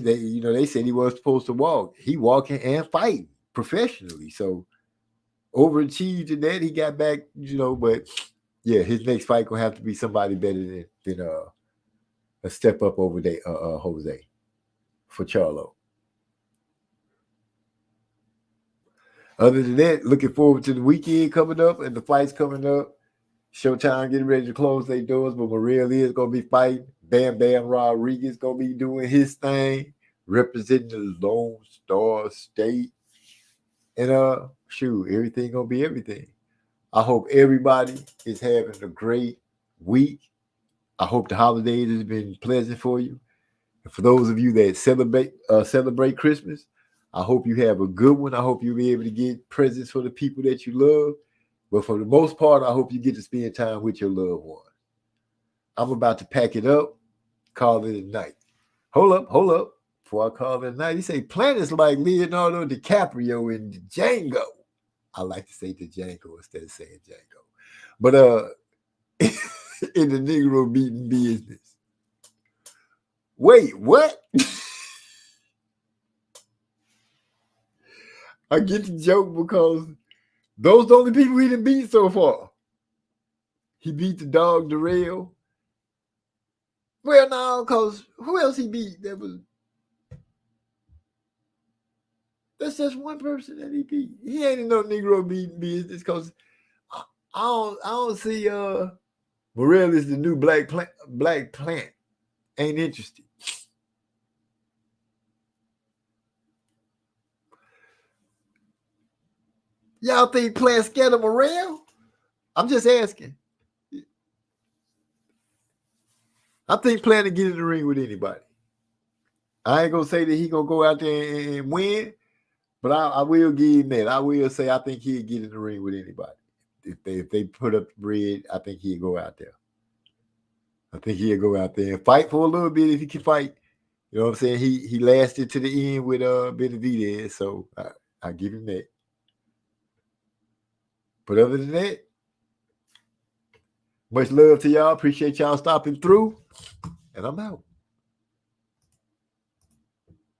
said he was supposed to walk. He walking and fighting professionally. So overachieved in that. He got back. You know, but yeah, his next fight gonna have to be somebody better than a step up over there, Jose, for Charlo. Other than that, looking forward to the weekend coming up and the fights coming up. Showtime getting ready to close their doors, but Morrell is going to be fighting. Bam Bam Rodriguez going to be doing his thing, representing the Lone Star State. And everything going to be everything. I hope everybody is having a great week. I hope the holidays has been pleasant for you. And for those of you that celebrate Christmas, I hope you have a good one. I hope you'll be able to get presents for the people that you love. But for the most part, I hope you get to spend time with your loved one. I'm about to pack it up, call it a night. Hold up. Before I call it a night, he say Plant is like Leonardo DiCaprio in Django. I like to say Django instead of saying Django. But in the Negro beating business. Wait, what? I get the joke because those are the only people he didn't beat so far. He beat the dog Darrell. Well, no, because who else he beat? That's just one person that he beat. He ain't in no Negro beating business because I don't see Morrell is the new Black Plant. Ain't interested. Y'all think Plant scared of Morrell? I'm just asking. I think Plant to get in the ring with anybody. I ain't gonna say that he gonna go out there and win, but I will give him that. I will say I think he'll get in the ring with anybody. If they put up the bread, I think he'll go out there. I think he'll go out there and fight for a little bit if he can fight. You know what I'm saying? He lasted to the end with Benavidez, so I give him that. But other than that, much love to y'all. Appreciate y'all stopping through. And I'm out.